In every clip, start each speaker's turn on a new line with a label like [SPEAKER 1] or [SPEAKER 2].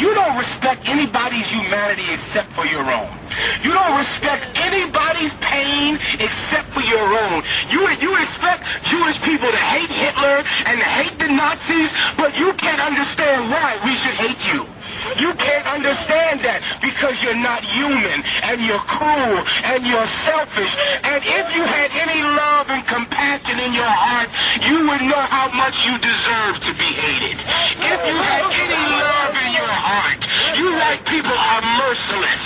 [SPEAKER 1] You don't respect anybody's humanity except for your own. You don't respect anybody's pain except for your own. You expect Jewish people to hate Hitler and to hate the Nazis, but you can't understand why we should hate you. You can't understand that because you're not human and you're cruel and you're selfish. And if you had any love and compassion in your heart, you would know how much you deserve to be hated. If you had any love in your heart, you white people are merciless.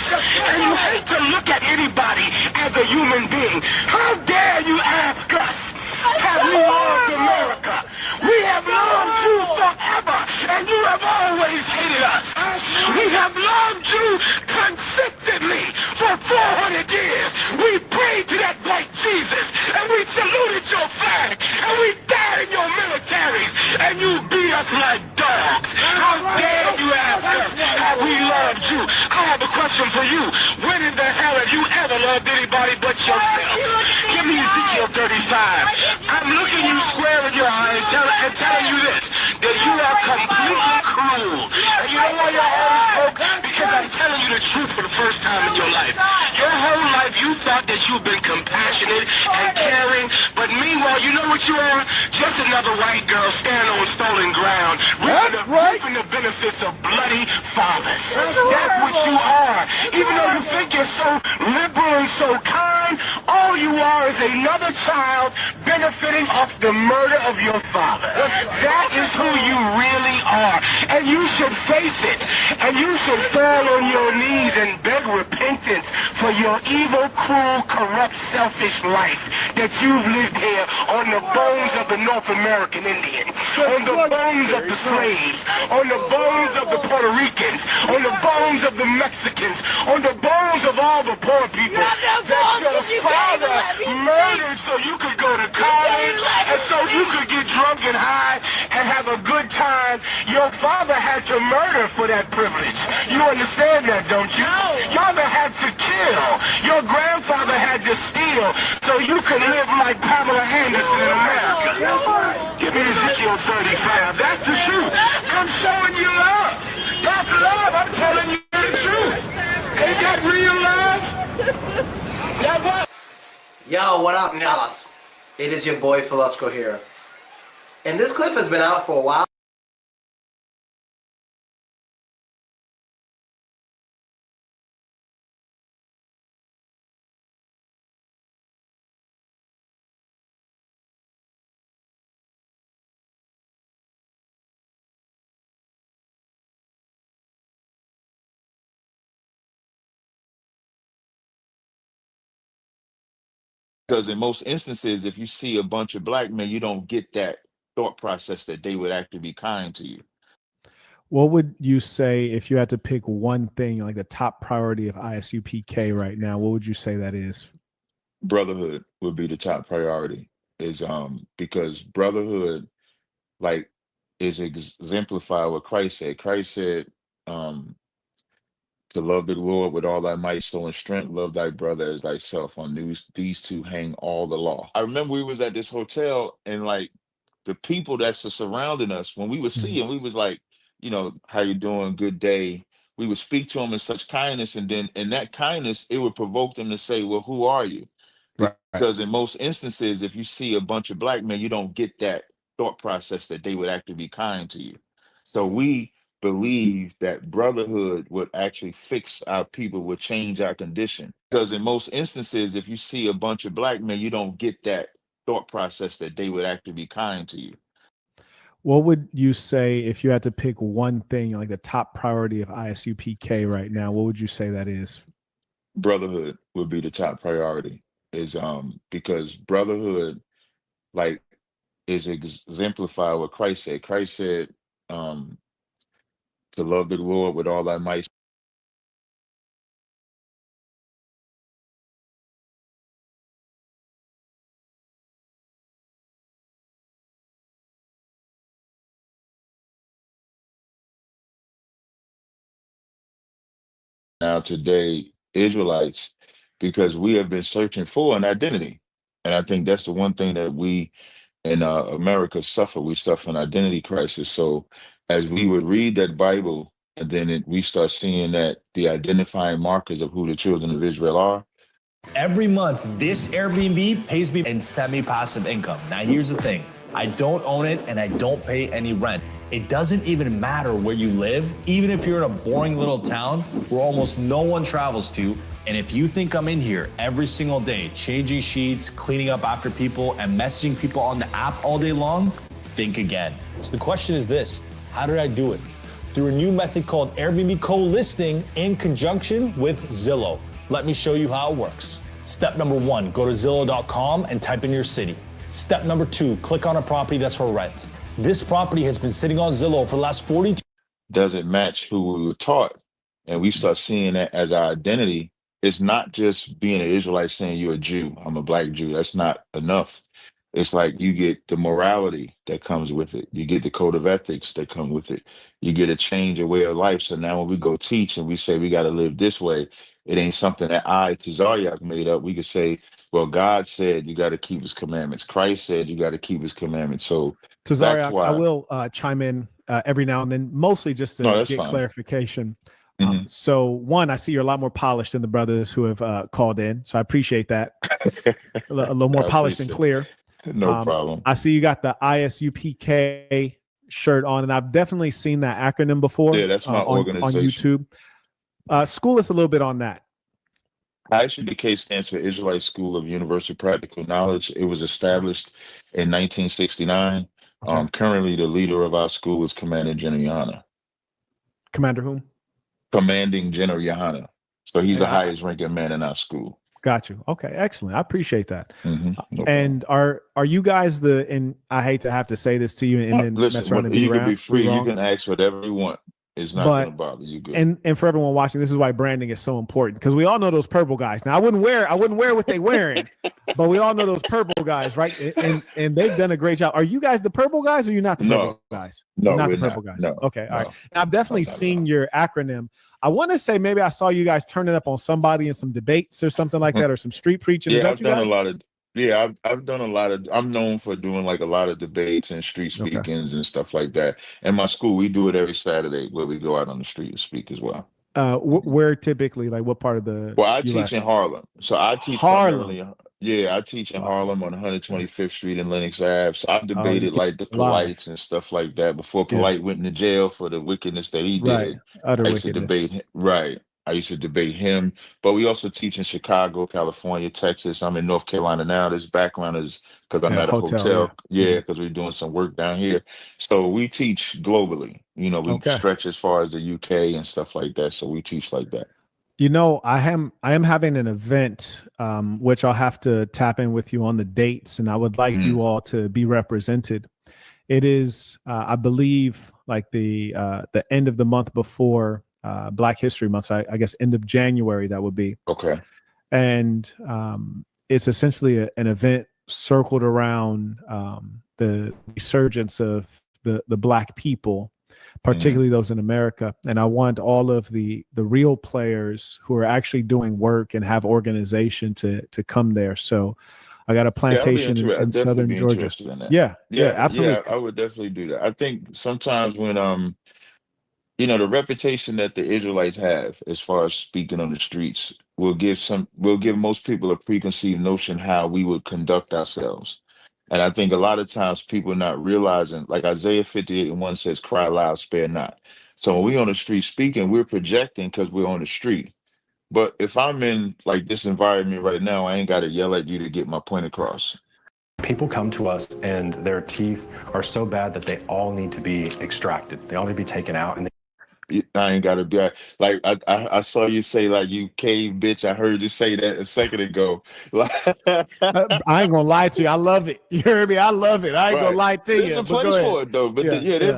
[SPEAKER 1] And you hate to look at anybody as a human being. How dare you ask us? Have we loved America? We have loved you forever, and you have always hated us. We have loved you consistently for 400 years. We prayed to that white Jesus, and we saluted your flag, and we died in your militaries, and you beat us like dogs. How dare you ask us, have we loved you? I have a question for you. When in the hell have you ever loved anybody but yourself? Give me Ezekiel 35. I'm looking you square in your eye and telling you this, that you are completely cruel. And you know why your heart is broke? Because I'm telling you the truth for the first time in your life. Your whole life you thought that you've been compassionate and caring, but meanwhile, you know what you are? Just another white girl standing on stolen ground, reaping the benefits of bloody fathers. That's what you are. Even though you think you're so liberal and so kind, all you are is another child benefiting off the murder of your father. That is who you really are. And you should face it. And you should fall on your knees and beg repentance for your evil, cruel, corrupt, selfish life that you've lived here on the bones of the North American Indian, on the bones of the slaves, on the bones of the Puerto Ricans, on the bones of the Mexicans, on the bones of all the poor people that your father murdered so you could go to college and so you could get drunk and high and have a good time. Your father had to murder for that privilege. You understand that, don't you? Your father had to kill. Your grandfather had to steal so you could live like Pamela Anderson in America. Give me Ezekiel 35. That's the truth. I'm showing you love. That's love. I'm telling you the truth. Ain't that real love? That what?
[SPEAKER 2] Yo, what up, Dallas? It is your boy Philochko here. And this clip has been out for a while.
[SPEAKER 3] Because in most instances, if you see a bunch of black men, you don't get that thought process that they would actually be kind to you.
[SPEAKER 4] What would you say if you had to pick one thing, like the top priority of ISUPK right now? What would you say that is?
[SPEAKER 3] Brotherhood would be the top priority, is because brotherhood, like, is exemplified what Christ said. Christ said, to love the Lord with all thy might, soul, and strength, love thy brother as thyself. On these two hang all the law. I remember we was at this hotel, and like the people that's surrounding us, when we would see them, we was like, you know, how you doing? Good day. We would speak to them in such kindness, and then in that kindness, it would provoke them to say, well, who are you?
[SPEAKER 4] Right.
[SPEAKER 3] Because in most instances, if you see a bunch of black men, you don't get that thought process that they would actually be kind to you. So we believe that brotherhood would actually fix our people, would change our condition. Because in most instances, if you see a bunch of black men, you don't get that thought process that they would actually be kind to you.
[SPEAKER 4] What would you say if you had to pick one thing, like the top priority of ISUPK right now? What would you say that is?
[SPEAKER 3] Brotherhood would be the top priority, is because brotherhood, like, is exemplified what Christ said. Christ said, to love the Lord with all thy might. Now today, Israelites, because we have been searching for an identity. And I think that's the one thing that we in America suffer. We suffer an identity crisis. So as we would read that Bible and then we start seeing that the identifying markers of who the children of Israel are.
[SPEAKER 5] Every month, this Airbnb pays me in semi-passive income. Now, here's the thing. I don't own it and I don't pay any rent. It doesn't even matter where you live, even if you're in a boring little town where almost no one travels to. And if you think I'm in here every single day, changing sheets, cleaning up after people, and messaging people on the app all day long, think again. So the question is this: how did I do it? Through a new method called Airbnb co-listing in conjunction with Zillow. Let me show you how it works. Step number 1, go to Zillow.com and type in your city. Step number 2, click on a property that's for rent. This property has been sitting on Zillow for the last 42.
[SPEAKER 3] Doesn't match who we were taught. And we start seeing that as our identity. It's not just being an Israelite saying you're a Jew, I'm a black Jew. That's not enough. It's like you get the morality that comes with it. You get the code of ethics that come with it. You get a change of way of life. So now when we go teach and we say we got to live this way, it ain't something that Tazaryak, made up. We could say, well, God said you got to keep his commandments. Christ said you got to keep his commandments. So
[SPEAKER 4] Tazaryak, I will chime in every now and then, mostly just to get clarification. So one, I see you're a lot more polished than the brothers who have called in. So I appreciate that. a little more polished and clear.
[SPEAKER 3] No problem.
[SPEAKER 4] I see you got the ISUPK shirt on, and I've definitely seen that acronym before.
[SPEAKER 3] Yeah, that's my organization.
[SPEAKER 4] On YouTube. School us a little bit on that.
[SPEAKER 3] ISUPK stands for Israelite School of Universal Practical Knowledge. It was established in 1969. Okay. Currently, the leader of our school is Commander General Yohana. Commander whom? Commanding General Yohana. So he's the highest ranking man in our school.
[SPEAKER 4] Got you. Okay, excellent. I appreciate that.
[SPEAKER 3] No
[SPEAKER 4] and are you guys and I hate to have to say this to you and then mess around and be
[SPEAKER 3] you
[SPEAKER 4] around,
[SPEAKER 3] can be free. You can ask whatever you want. It's not going to bother you. Good.
[SPEAKER 4] And for everyone watching, this is why branding is so important, because we all know those purple guys. Now I wouldn't wear what they wearing, but we all know those purple guys, right? And they've done a great job. Are you guys the purple guys, or you're not the purple guys?
[SPEAKER 3] No,
[SPEAKER 4] you're not
[SPEAKER 3] we're
[SPEAKER 4] the purple guys.
[SPEAKER 3] No,
[SPEAKER 4] okay, all right. Now, I've definitely seen your acronym. I want to say maybe I saw you guys turning up on somebody in some debates or something like that, or some street preaching.
[SPEAKER 3] Yeah, I've done a lot of. Yeah, I've done a lot of. I'm known for doing like a lot of debates and street speakings and stuff like that. In my school, we do it every Saturday where we go out on the street and speak as well.
[SPEAKER 4] Where typically, like, what part of the?
[SPEAKER 3] Well, I teach in Harlem, so I teach Harlem. Yeah, I teach in Harlem on 125th Street and Lenox Ave. So I've debated like the Polites and stuff like that before Polite went into jail for the wickedness that he did.
[SPEAKER 4] Utter
[SPEAKER 3] I used to debate him. I used to debate him, but we also teach in Chicago, California, Texas. I'm in North Carolina now. This background is because I'm at a hotel. Yeah, because we're doing some work down here. So we teach globally. You know, we stretch as far as the UK and stuff like that. So we teach like that.
[SPEAKER 4] You know, I am having an event, which I'll have to tap in with you on the dates, and I would like you all to be represented. It is, I believe, like the end of the month before Black History Month. So I guess end of January that would be.
[SPEAKER 3] Okay.
[SPEAKER 4] And it's essentially an event circled around the resurgence of the Black people, particularly those in America. And I want all of the real players who are actually doing work and have organization to come there. So I got a plantation in southern Georgia. Yeah, absolutely.
[SPEAKER 3] Yeah, I would definitely do that. I think sometimes when you know, the reputation that the Israelites have as far as speaking on the streets will give most people a preconceived notion how we would conduct ourselves. And I think a lot of times people are not realizing, like Isaiah 58:1 says, cry loud, spare not. So when we're on the street speaking, we're projecting because we're on the street. But if I'm in like this environment right now, I ain't got to yell at you to get my point across.
[SPEAKER 6] People come to us and their teeth are so bad that they all need to be extracted. They all need to be taken out. And
[SPEAKER 3] I ain't gotta be like I saw you say like you cave bitch. I heard you say that a second ago.
[SPEAKER 4] I ain't gonna lie to you. I love it. You heard me? I love it. I ain't gonna lie to you.
[SPEAKER 3] There's a place for it though. But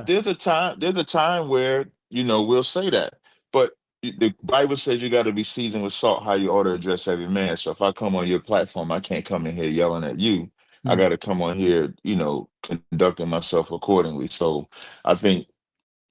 [SPEAKER 3] there's a time where you know we'll say that. But the Bible says you got to be seasoned with salt. How you ought to address every man. So if I come on your platform, I can't come in here yelling at you. I got to come on here, you know, conducting myself accordingly. So I think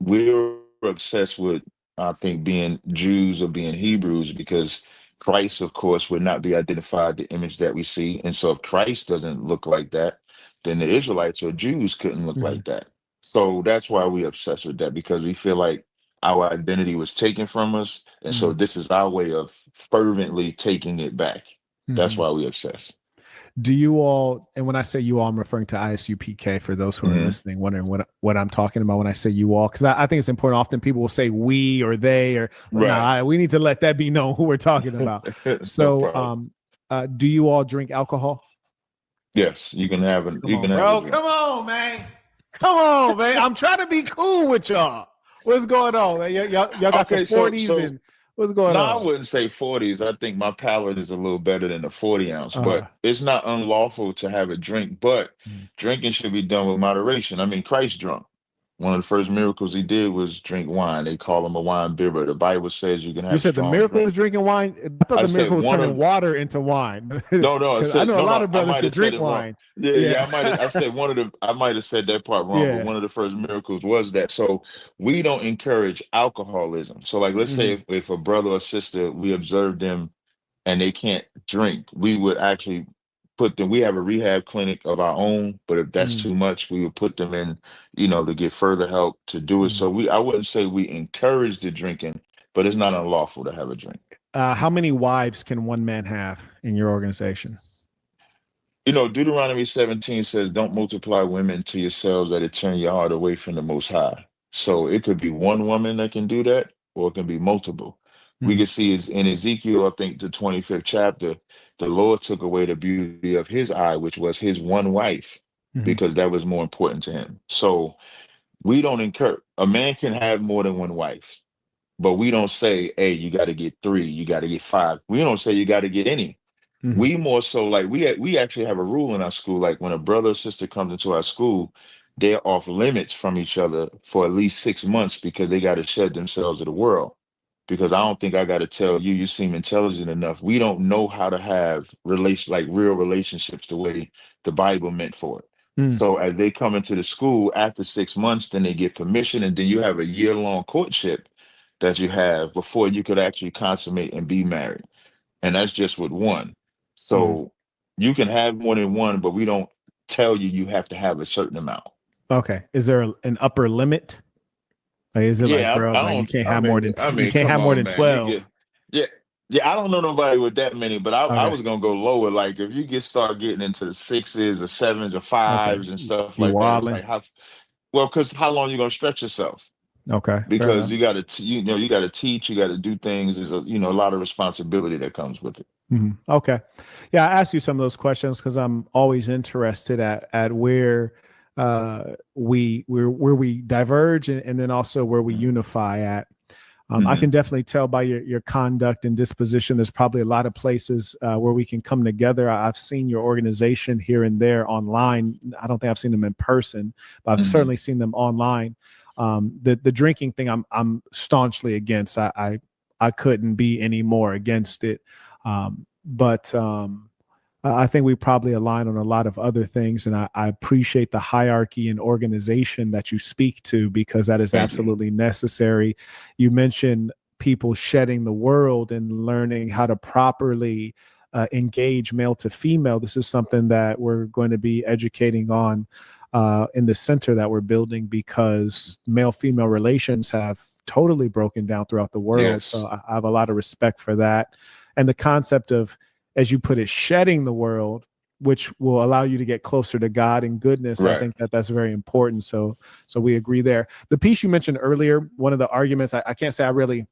[SPEAKER 3] we're obsessed with, I think, being Jews or being Hebrews because Christ, of course, would not be identified the image that we see. And so if Christ doesn't look like that, then the Israelites or Jews couldn't look like that. So that's why we obsessed with that, because we feel like our identity was taken from us, and so
[SPEAKER 4] Mhm.
[SPEAKER 3] this is our way of fervently taking it back. That's
[SPEAKER 4] Mhm.
[SPEAKER 3] why we obsess.
[SPEAKER 4] Do you all, and when I say you all, I'm referring to ISUPK for those who are
[SPEAKER 3] Hmm.
[SPEAKER 4] listening, wondering what I'm talking about when I say you all, because I think it's important. Often people will say we or they, or
[SPEAKER 3] Right.
[SPEAKER 4] we need to let that be known who we're talking about.
[SPEAKER 3] No
[SPEAKER 4] So,
[SPEAKER 3] problem.
[SPEAKER 4] do you all drink alcohol?
[SPEAKER 3] Yes, you can have a
[SPEAKER 4] Come
[SPEAKER 3] you
[SPEAKER 4] on,
[SPEAKER 3] can have a
[SPEAKER 4] bro.
[SPEAKER 3] drink.
[SPEAKER 4] Come on, man. Come on, man. I'm trying to be cool with y'all. What's going on, man? Y'all got the
[SPEAKER 3] Okay, so
[SPEAKER 4] 40s
[SPEAKER 3] so
[SPEAKER 4] and what's going
[SPEAKER 3] no, I
[SPEAKER 4] on?
[SPEAKER 3] wouldn't say 40s. I think my palate is a little better than the 40 ounce,
[SPEAKER 4] Uh,
[SPEAKER 3] but it's not unlawful to have a drink, but drinking should be done with moderation. I mean, Christ drunk. One of the first miracles he did was drink wine. They call him a wine bibber. The Bible says you can
[SPEAKER 4] you
[SPEAKER 3] have
[SPEAKER 4] said the
[SPEAKER 3] strong
[SPEAKER 4] miracle
[SPEAKER 3] drink.
[SPEAKER 4] was drinking wine. I thought
[SPEAKER 3] I
[SPEAKER 4] the
[SPEAKER 3] said
[SPEAKER 4] miracle was
[SPEAKER 3] one
[SPEAKER 4] turning
[SPEAKER 3] of
[SPEAKER 4] water into wine.
[SPEAKER 3] no, no, I
[SPEAKER 4] Because I
[SPEAKER 3] said
[SPEAKER 4] know a
[SPEAKER 3] no,
[SPEAKER 4] lot
[SPEAKER 3] no.
[SPEAKER 4] of
[SPEAKER 3] I
[SPEAKER 4] brothers
[SPEAKER 3] might
[SPEAKER 4] could
[SPEAKER 3] have said
[SPEAKER 4] drink
[SPEAKER 3] it wrong.
[SPEAKER 4] wine.
[SPEAKER 3] Yeah, yeah.
[SPEAKER 4] Yeah.
[SPEAKER 3] I might have. I said one of the. I might have said that part wrong, but
[SPEAKER 4] Yeah.
[SPEAKER 3] one of the first miracles was that. So we don't encourage alcoholism. So, like, let's say
[SPEAKER 4] Hmm.
[SPEAKER 3] if a brother or sister we observe them and they can't drink, we would actually put them. We have a rehab clinic of our own, but if that's
[SPEAKER 4] Hmm.
[SPEAKER 3] too much, we would put them in, to get further help to do it.
[SPEAKER 4] Hmm.
[SPEAKER 3] So I wouldn't say we encourage the drinking, but it's not unlawful to have a drink.
[SPEAKER 4] How many wives can one man have in your organization?
[SPEAKER 3] Deuteronomy 17 says, don't multiply women to yourselves that it turn your heart away from the Most High. So it could be one woman that can do that, or it can be multiple. We
[SPEAKER 4] Hmm.
[SPEAKER 3] can see is in Ezekiel, I think the 25th chapter, the Lord took away the beauty of his eye, which was his one wife,
[SPEAKER 4] Hmm.
[SPEAKER 3] because that was more important to him. So we don't encourage, a man can have more than one wife, but we don't say, hey, you got to get three, you got to get five. We don't say you got to get any.
[SPEAKER 4] Hmm.
[SPEAKER 3] We more so like we actually have a rule in our school. Like when a brother or sister comes into our school, they're off limits from each other for at least 6 months because they got to shed themselves to the world. Because I don't think I got to tell you, you seem intelligent enough. We don't know how to have like real relationships the way the Bible meant for it.
[SPEAKER 4] Hmm.
[SPEAKER 3] So as they come into the school after 6 months, then they get permission, and then you have a year-long courtship that you have before you could actually consummate and be married, and that's just with one.
[SPEAKER 4] Hmm.
[SPEAKER 3] So you can have more than one, but we don't tell you you have to have a certain amount.
[SPEAKER 4] Okay. Is there an upper limit? Like, is it like,
[SPEAKER 3] Yeah,
[SPEAKER 4] bro,
[SPEAKER 3] I
[SPEAKER 4] like
[SPEAKER 3] don't. I
[SPEAKER 4] you
[SPEAKER 3] mean,
[SPEAKER 4] can't
[SPEAKER 3] come
[SPEAKER 4] have more
[SPEAKER 3] on,
[SPEAKER 4] than
[SPEAKER 3] man. You
[SPEAKER 4] 12?
[SPEAKER 3] get, yeah, yeah. I don't know nobody with that many, but I
[SPEAKER 4] Okay.
[SPEAKER 3] was gonna go lower. Like if you start getting into the sixes or sevens or
[SPEAKER 4] Okay.
[SPEAKER 3] fives and stuff
[SPEAKER 4] You
[SPEAKER 3] like that, it's like
[SPEAKER 4] wilding.
[SPEAKER 3] how well, because how long you gonna stretch yourself?
[SPEAKER 4] Okay. Fair
[SPEAKER 3] Because
[SPEAKER 4] enough.
[SPEAKER 3] you got to, you got to teach, you got to do things. There's a lot of responsibility that comes with it.
[SPEAKER 4] Okay. Yeah, I asked you some of those questions because I'm always interested at where where we diverge, and then also where we unify at. I
[SPEAKER 3] Hmm.
[SPEAKER 4] can definitely tell by your conduct and disposition. There's probably a lot of places where we can come together. I've seen your organization here and there online. I don't think I've seen them in person, but I've
[SPEAKER 3] Hmm.
[SPEAKER 4] certainly seen them online. The drinking thing, I'm staunchly against. I couldn't be any more against it. But I think we probably align on a lot of other things, and I appreciate the hierarchy and organization that you speak to, because that is
[SPEAKER 3] Thank you.
[SPEAKER 4] absolutely necessary. You mentioned people shedding the world and learning how to properly engage male to female. This is something that we're going to be educating on in the center that we're building, because male female relations have totally broken down throughout the world. So
[SPEAKER 3] Yes.
[SPEAKER 4] I have a lot of respect for that. And the concept of, as you put it, shedding the world, which will allow you to get closer to God and goodness. I
[SPEAKER 3] Right.
[SPEAKER 4] think that's very important. So we agree there. The piece you mentioned earlier, one of the arguments, I can't say I really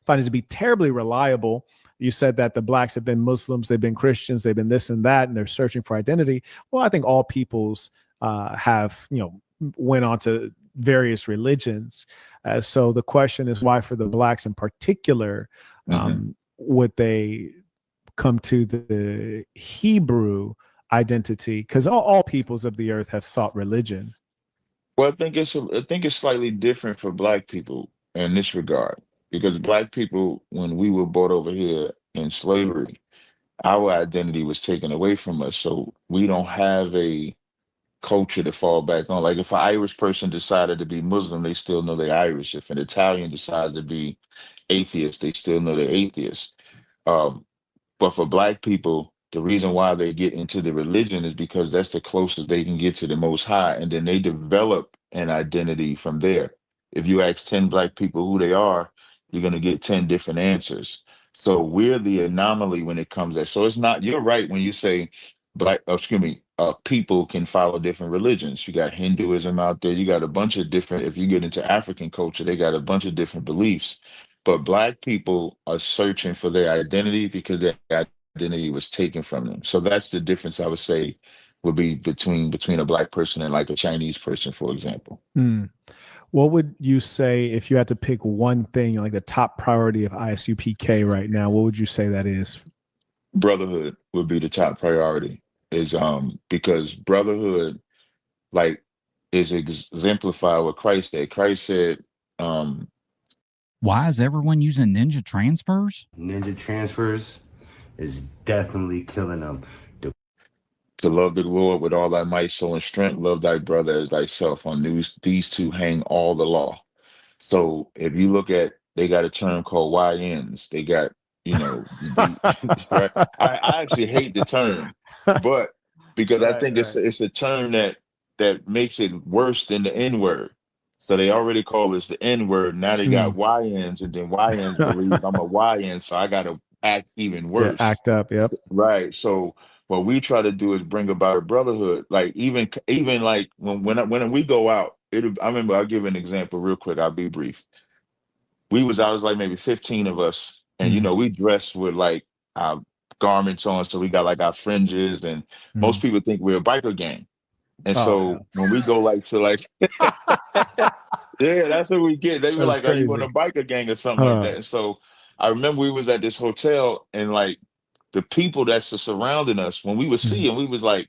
[SPEAKER 4] find it to be terribly reliable. You said that the blacks have been Muslims, they've been Christians, they've been this and that, and they're searching for identity. Well, I think all peoples have, went on to various religions. So the question is, why for the blacks in particular
[SPEAKER 3] Hmm.
[SPEAKER 4] would they come to the Hebrew identity? Because all peoples of the earth have sought religion.
[SPEAKER 3] Well, I think it's slightly different for Black people in this regard, because Black people, when we were brought over here in slavery, our identity was taken away from us. So we don't have a culture to fall back on. Like if an Irish person decided to be Muslim, they still know they're Irish. If an Italian decides to be atheist, they still know they're atheist. Um, but for Black people, the reason why they get into the religion is because that's the closest they can get to the Most High, and then they develop an identity from there. If you ask 10 black people who they are, you're going to get 10 different answers. So we're the anomaly when it comes to that. So it's not, you're right when you say people can follow different religions. You got Hinduism out there. You got a bunch of different, if you get into African culture, they got a bunch of different beliefs. But black people are searching for their identity because their identity was taken from them. So that's the difference I would say would be between a black person and like a Chinese person, for example.
[SPEAKER 4] Mm. What would you say if you had to pick one thing, like the top priority of ISUPK right now? What would you say that is?
[SPEAKER 3] Brotherhood would be the top priority, is because brotherhood like is exemplified what Christ said. Christ said,
[SPEAKER 7] why is everyone using ninja transfers?
[SPEAKER 8] Ninja transfers is definitely killing them.
[SPEAKER 3] to love the Lord with all thy might, soul, and strength, love thy brother as thyself. On these two hang all the law. So if you look at, they got a term called YNs. They got, right? I actually hate the term, but because I think it's a term that makes it worse than the N word. So they already call this the N word. Now they got YNs, and then YNs believe I'm a YN, so I got to act even worse.
[SPEAKER 4] Yeah, act up. Yep.
[SPEAKER 3] Right. So what we try to do is bring about a brotherhood. Like even like when we go out, I remember, I'll give an example real quick. I'll be brief. I was like maybe 15 of us, and we dressed with like our garments on, so we got like our fringes, and most people think we're a biker gang. And when we go like to like yeah, that's what we get. They were like, crazy. Are you in a biker gang or something like that? And so I remember we was at this hotel, and like the people that's surrounding us, when we would see them, we was like,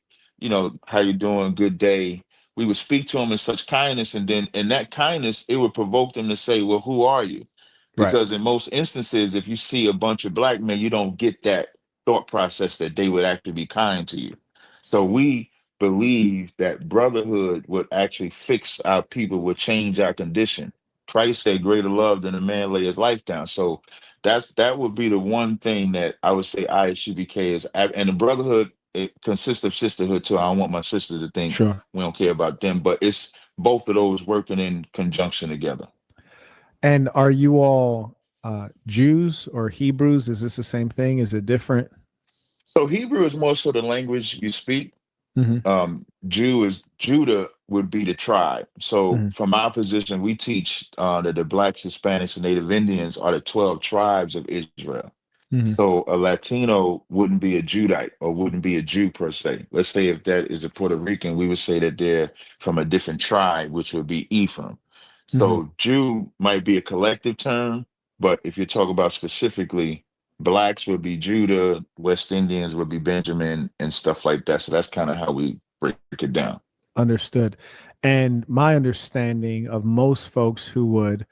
[SPEAKER 3] how you doing? Good day. We would speak to them in such kindness, and then in that kindness, it would provoke them to say, well, who are you? Because in most instances, if you see a bunch of black men, you don't get that thought process that they would actually be kind to you. So we believe that brotherhood would actually fix our people, would change our condition. Christ said, greater love than a man lay his life down. So that would be the one thing that I would say ISUBK is, and the brotherhood, it consists of sisterhood too. I don't want my sisters to think we don't care about them, but it's both of those working in conjunction together.
[SPEAKER 4] And are you all Jews or Hebrews? Is this the same thing? Is it different?
[SPEAKER 3] So Hebrew is more so the language you speak. Judah would be the tribe. So from our position, we teach that the Blacks, Hispanics, and Native Indians are the 12 tribes of Israel. So a Latino wouldn't be a Judite or wouldn't be a Jew per se. Let's say if that is a Puerto Rican, we would say that they're from a different tribe, which would be Ephraim. So Jew might be a collective term, but if you talk about specifically, Blacks would be Judah, West Indians would be Benjamin, and stuff like that. So that's kind of how we break it down.
[SPEAKER 4] Understood. And my understanding of most folks who would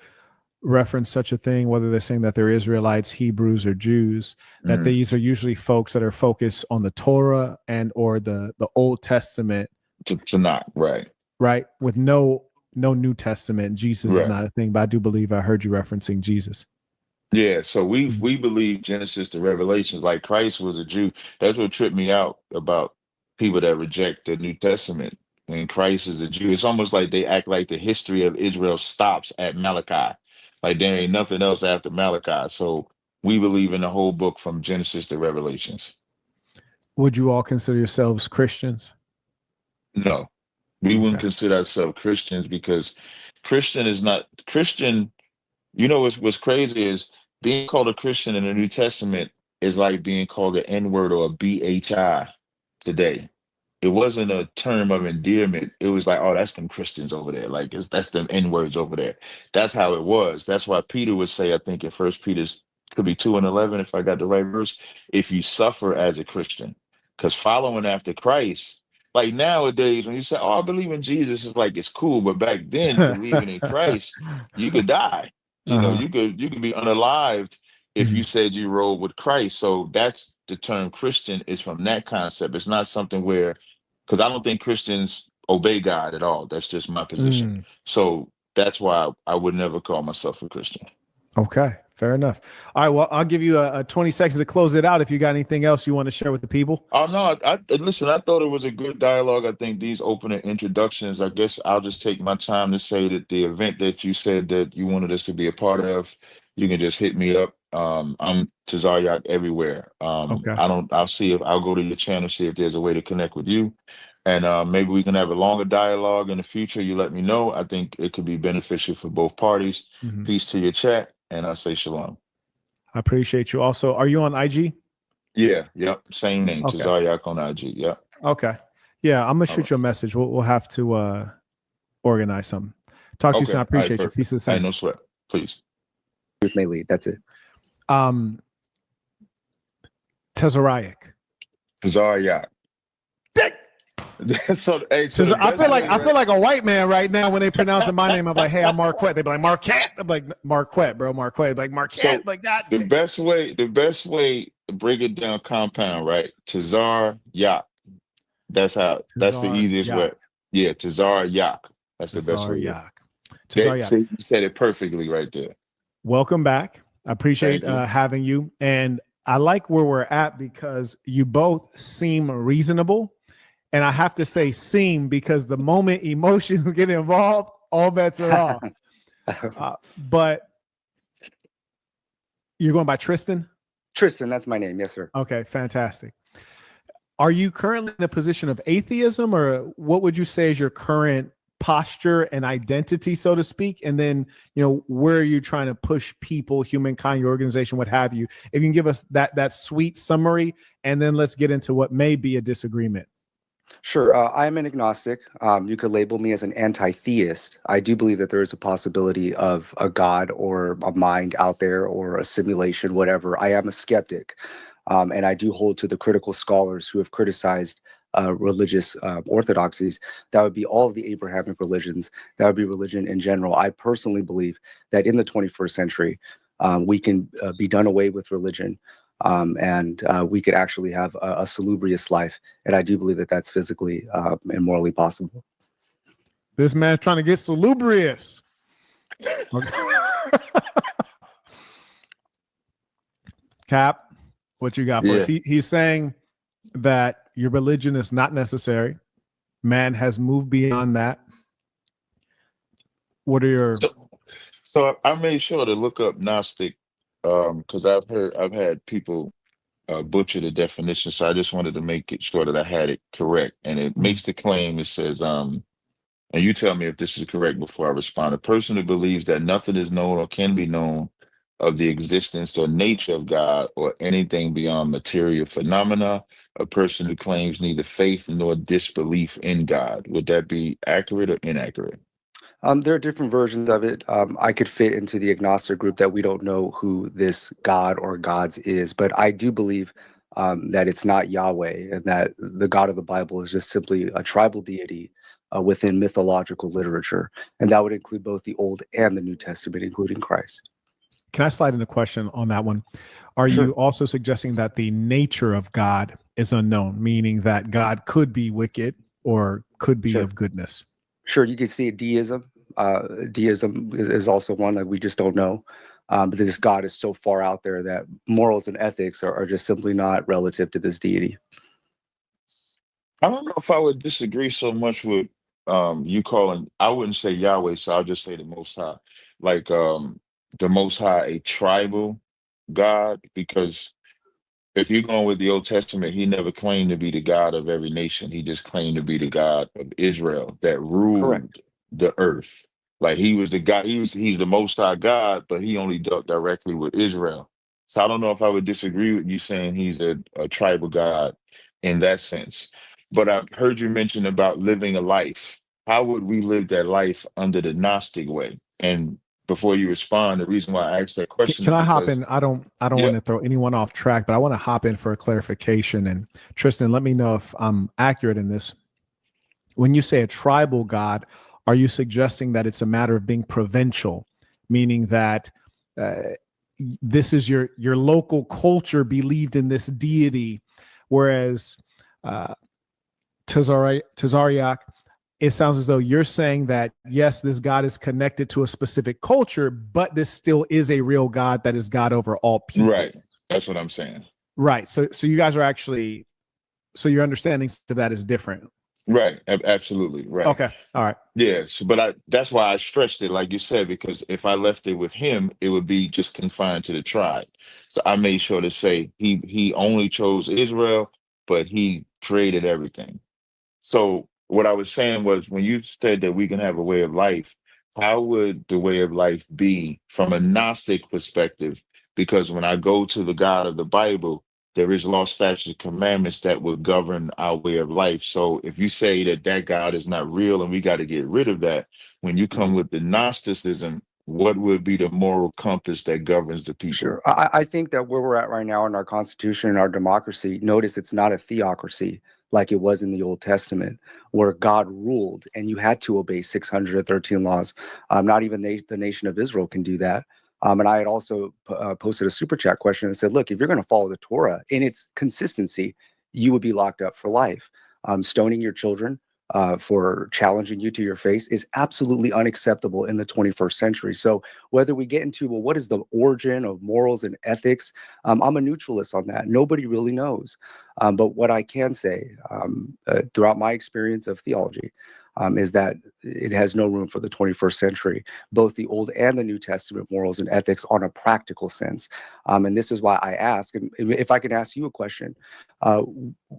[SPEAKER 4] reference such a thing, whether they're saying that they're Israelites, Hebrews, or Jews, that these are usually folks that are focused on the Torah and or the Old Testament.
[SPEAKER 3] To not, right.
[SPEAKER 4] With no New Testament. Jesus is not a thing, but I do believe I heard you referencing Jesus.
[SPEAKER 3] Yeah, so we believe Genesis to Revelations, like Christ was a Jew. That's what tripped me out about people that reject the New Testament. When Christ is a Jew, it's almost like they act like the history of Israel stops at Malachi. Like there ain't nothing else after Malachi. So we believe in the whole book from Genesis to Revelations.
[SPEAKER 4] Would you all consider yourselves Christians?
[SPEAKER 3] No, we wouldn't consider ourselves Christians, because Christian is not Christian. What's crazy is being called a Christian in the New Testament is like being called an N-word or a BHI today. It wasn't a term of endearment. It was like, oh, that's them Christians over there. Like that's them N-words over there. That's how it was. That's why Peter would say, I think in 1 Peter, could be 2:11, if I got the right verse, if you suffer as a Christian. Because following after Christ, like nowadays, when you say, oh, I believe in Jesus, it's like it's cool. But back then, believing in Christ, you could die. You could be unalived if you said you rode with Christ. So that's the term Christian is from that concept. It's not something where, because I don't think Christians obey God at all. That's just my position. So that's why I would never call myself a Christian.
[SPEAKER 4] Okay, fair enough. All right, well, I'll give you a 20 seconds to close it out if you got anything else you want to share with the people.
[SPEAKER 3] Oh no, listen, I thought it was a good dialogue. I think these opening introductions, I guess I'll just take my time to say that the event that you said that you wanted us to be a part of, you can just hit me up. I'm Tazaryak everywhere.
[SPEAKER 4] Okay.
[SPEAKER 3] I'll go to your channel, see if there's a way to connect with you. And maybe we can have a longer dialogue in the future. You let me know. I think it could be beneficial for both parties.
[SPEAKER 4] Mhm.
[SPEAKER 3] Peace to your chat, and I'll say shalom.
[SPEAKER 4] I appreciate you. Also, are you on IG?
[SPEAKER 3] Yeah, yep. Same name,
[SPEAKER 4] Okay.
[SPEAKER 3] Tazaryak on IG. Yep.
[SPEAKER 4] Okay. Yeah, I'm gonna
[SPEAKER 3] All
[SPEAKER 4] shoot
[SPEAKER 3] right.
[SPEAKER 4] you a message. We'll have to organize something. Talk to you
[SPEAKER 3] Okay.
[SPEAKER 4] soon. I
[SPEAKER 3] All right,
[SPEAKER 4] appreciate you.
[SPEAKER 3] perfect.
[SPEAKER 4] Peace of the
[SPEAKER 3] Hey, no
[SPEAKER 4] saints.
[SPEAKER 3] sweat. Please.
[SPEAKER 9] Truth may lead. That's it.
[SPEAKER 4] Tazaryak.
[SPEAKER 3] Tazaryak. So, hey, so
[SPEAKER 4] I feel like a white man right now when they pronounce my name. I'm like, hey, I'm Marquette. They be like Marquette. I'm like Marquette, bro. Marquette. Like Marquette.
[SPEAKER 3] So
[SPEAKER 4] like that.
[SPEAKER 3] the best way to break it down compound, right? Tazaryak. That's the easiest way. Yeah, Tazaryak. That's the best way.
[SPEAKER 4] Tazaryak.
[SPEAKER 3] See, you said it perfectly right there.
[SPEAKER 4] Welcome back. I appreciate
[SPEAKER 3] Thank you.
[SPEAKER 4] having you. And I like where we're at because you both seem reasonable. And I have to say seem because the moment emotions get involved, all bets are off. But you're going by Tristan?
[SPEAKER 9] Tristan, that's my name. Yes, sir.
[SPEAKER 4] Okay, fantastic. Are you currently in a position of atheism, or what would you say is your current posture and identity, so to speak? And then, where are you trying to push people, humankind, your organization, what have you? If you can give us that sweet summary, and then let's get into what may be a disagreement.
[SPEAKER 9] Sure. I'm an agnostic. You could label me as an anti-theist. I do believe that there is a possibility of a God or a mind out there or a simulation, whatever. I am a skeptic. And I do hold to the critical scholars who have criticized religious orthodoxies. That would be all of the Abrahamic religions. That would be religion in general. I personally believe that in the 21st century, we can be done away with religion. And we could actually have a salubrious life. And I do believe that that's physically and morally possible.
[SPEAKER 4] This man's trying to get salubrious. Cap, what you got for us? He's saying that your religion is not necessary. Man has moved beyond that. What are your...
[SPEAKER 3] So I made sure to look up Gnostic because I've had people butcher the definition, so I just wanted to make it sure that I had it correct. And it makes the claim, it says, and you tell me if this is correct before I respond. A person who believes that nothing is known or can be known of the existence or nature of God or anything beyond material phenomena, a person who claims neither faith nor disbelief in God. Would that be accurate or inaccurate?
[SPEAKER 9] There are different versions of it. I could fit into the agnostic group that we don't know who this God or gods is, but I do believe that it's not Yahweh and that the God of the Bible is just simply a tribal deity within mythological literature. And that would include both the Old and the New Testament, including Christ.
[SPEAKER 4] Can I slide in a question on that one? Are
[SPEAKER 9] Sure.
[SPEAKER 4] you also suggesting that the nature of God is unknown, meaning that God could be wicked or could be
[SPEAKER 9] Sure.
[SPEAKER 4] of goodness?
[SPEAKER 9] Sure, you could see deism. Deism is also one that we just don't know. But this God is so far out there that morals and ethics are just simply not relative to this deity.
[SPEAKER 3] I don't know if I would disagree so much with you calling, I wouldn't say Yahweh, so I'll just say the Most High. Like the Most High, a tribal God, because if you're going with the Old Testament, he never claimed to be the God of every nation. He just claimed to be the God of Israel that ruled
[SPEAKER 9] Correct.
[SPEAKER 3] the earth. Like he was the God, he's the Most High God, but he only dealt directly with Israel. So I don't know if I would disagree with you saying he's a tribal God in that sense. But I've heard you mention about living a life. How would we live that life under the Gnostic way? And before you respond, the reason why I asked that question
[SPEAKER 4] Can
[SPEAKER 3] is
[SPEAKER 4] I hop
[SPEAKER 3] because-
[SPEAKER 4] in? I don't
[SPEAKER 3] Yeah.
[SPEAKER 4] want to throw anyone off track, but I want to hop in for a clarification. And Tristan, let me know if I'm accurate in this. When you say a tribal God, are you suggesting that it's a matter of being provincial, meaning that this is your local culture believed in this deity, whereas Tazaryak, it sounds as though you're saying that, yes, this God is connected to a specific culture, but this still is a real God that is God over all people.
[SPEAKER 3] Right. That's what I'm saying.
[SPEAKER 4] Right. So you guys are actually, so your understanding to that is different.
[SPEAKER 3] Right. Absolutely. Right.
[SPEAKER 4] Okay. All right.
[SPEAKER 3] Yes. But that's why I stretched it, like you said, because if I left it with him, it would be just confined to the tribe. So I made sure to say he only chose Israel, but he created everything. So what I was saying was, when you said that we can have a way of life, how would the way of life be from a Gnostic perspective? Because when I go to the God of the Bible, there is law, statutes, commandments that would govern our way of life. So if you say that God is not real and we got to get rid of that, when you come with the Gnosticism, what would be the moral compass that governs the people?
[SPEAKER 9] Sure. I think that where we're at right now in our Constitution and our democracy, notice it's not a theocracy like it was in the Old Testament, where God ruled and you had to obey 613 laws. Not even the nation of Israel can do that. And I had also posted a super chat question and said, look, if you're going to follow the Torah in its consistency, you would be locked up for life. Stoning your children for challenging you to your face is absolutely unacceptable in the 21st century. So whether we get into, well, what is the origin of morals and ethics? I'm a neutralist on that. Nobody really knows. But what I can say throughout my experience of theology is that it has no room for the 21st century, both the Old and the New Testament morals and ethics on a practical sense. And this is why I ask, and if I can ask you a question,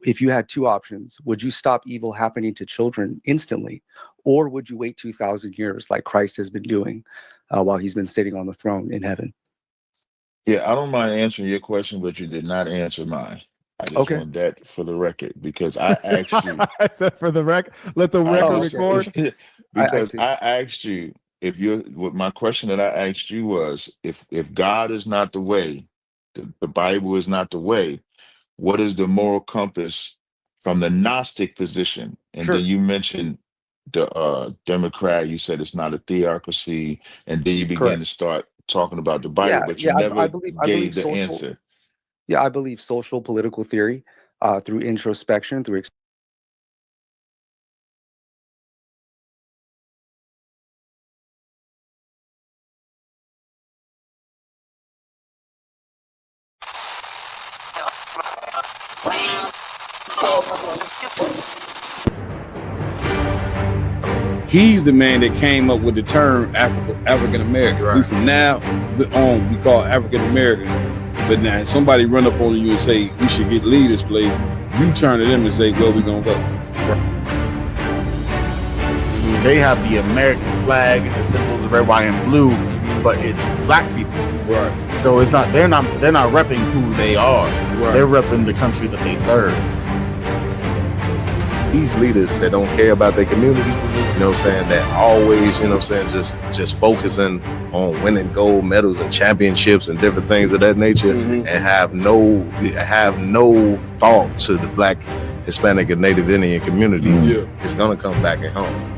[SPEAKER 9] if you had two options, would you stop evil happening to children instantly, or would you wait 2,000 years like Christ has been doing while he's been sitting on the throne in heaven?
[SPEAKER 3] Yeah, I don't mind answering your question, but you did not answer mine. I just want that for the record, because I asked you.
[SPEAKER 4] I said for the record, let the record record.
[SPEAKER 3] Because I asked you what my question that I asked you was, if God is not the way, the Bible is not the way, what is the moral compass from the Gnostic position? And then you mentioned the Democrat. You said it's not a theocracy, and then you began to start talking about the Bible, but you never gave the answer.
[SPEAKER 9] Yeah, I believe social political theory through introspection, through
[SPEAKER 10] He's the man that came up with the term African American. Right. We from now on, we call African American. But now somebody run up on you and say, we should leave this place. You turn to them and say, where we gonna go?
[SPEAKER 11] They have the American flag and the symbols of red, white, and blue, but it's black people.
[SPEAKER 10] Right.
[SPEAKER 11] So it's not they're not repping who they are. Right. They're repping the country that they serve.
[SPEAKER 12] These leaders that don't care about their community, you know what I'm saying, that always, you know what I'm saying, just focusing on winning gold medals and championships and different things of that nature, and have no thought to the Black, Hispanic, and Native Indian community, it's gonna come back at home.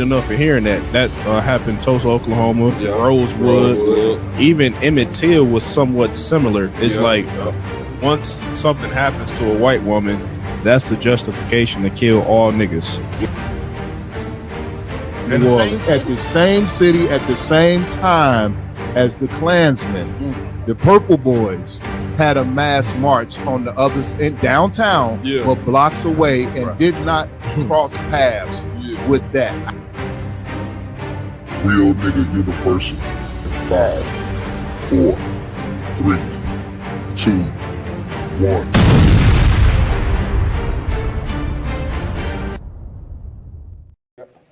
[SPEAKER 13] Enough for hearing that happened in Tulsa, Oklahoma, Rosewood, even Emmett Till was somewhat similar. It's like once something happens to a white woman, that's the justification to kill all niggas.
[SPEAKER 14] At the same city, at the same time as the Klansmen, the Purple Boys had a mass march on the other in downtown, but blocks away, and did not cross paths with that.
[SPEAKER 15] Real Nigga University in 5, 4, 3, 2, 1.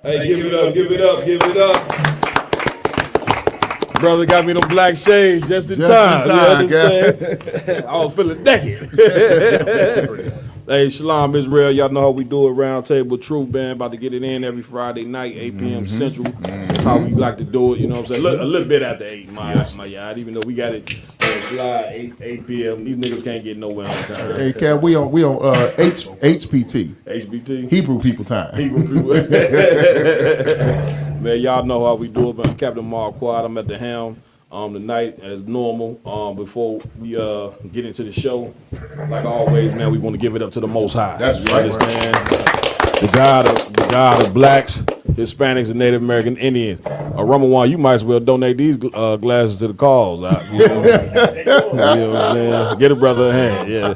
[SPEAKER 10] Hey, give it up, give it up, give it up. Brother got me them black shades just in time. You understand? I was feeling naked. Hey, Shalom Israel. Y'all know how we do it. Round Table Truth, man. About to get it in every Friday night, 8 p.m. Central. That's how we like to do it. You know what I'm saying? A little bit after 8, my yard. Even though we got it slide 8 p.m. These niggas can't get nowhere on time.
[SPEAKER 14] Hey, Kev, we on HPT.
[SPEAKER 10] HBT?
[SPEAKER 14] Hebrew people time.
[SPEAKER 10] Hebrew people. Man, y'all know how we do it. I'm Captain Marquardt. I'm at the helm. Tonight, as normal, before we get into the show, like always, man, we want to give it up to the Most High.
[SPEAKER 14] That's
[SPEAKER 10] you
[SPEAKER 14] right.
[SPEAKER 10] Understand? the God of blacks, Hispanics, and Native American Indians. Ramawan, you might as well donate these glasses to the cause. You know what I'm saying? Get a brother a hand. Yeah.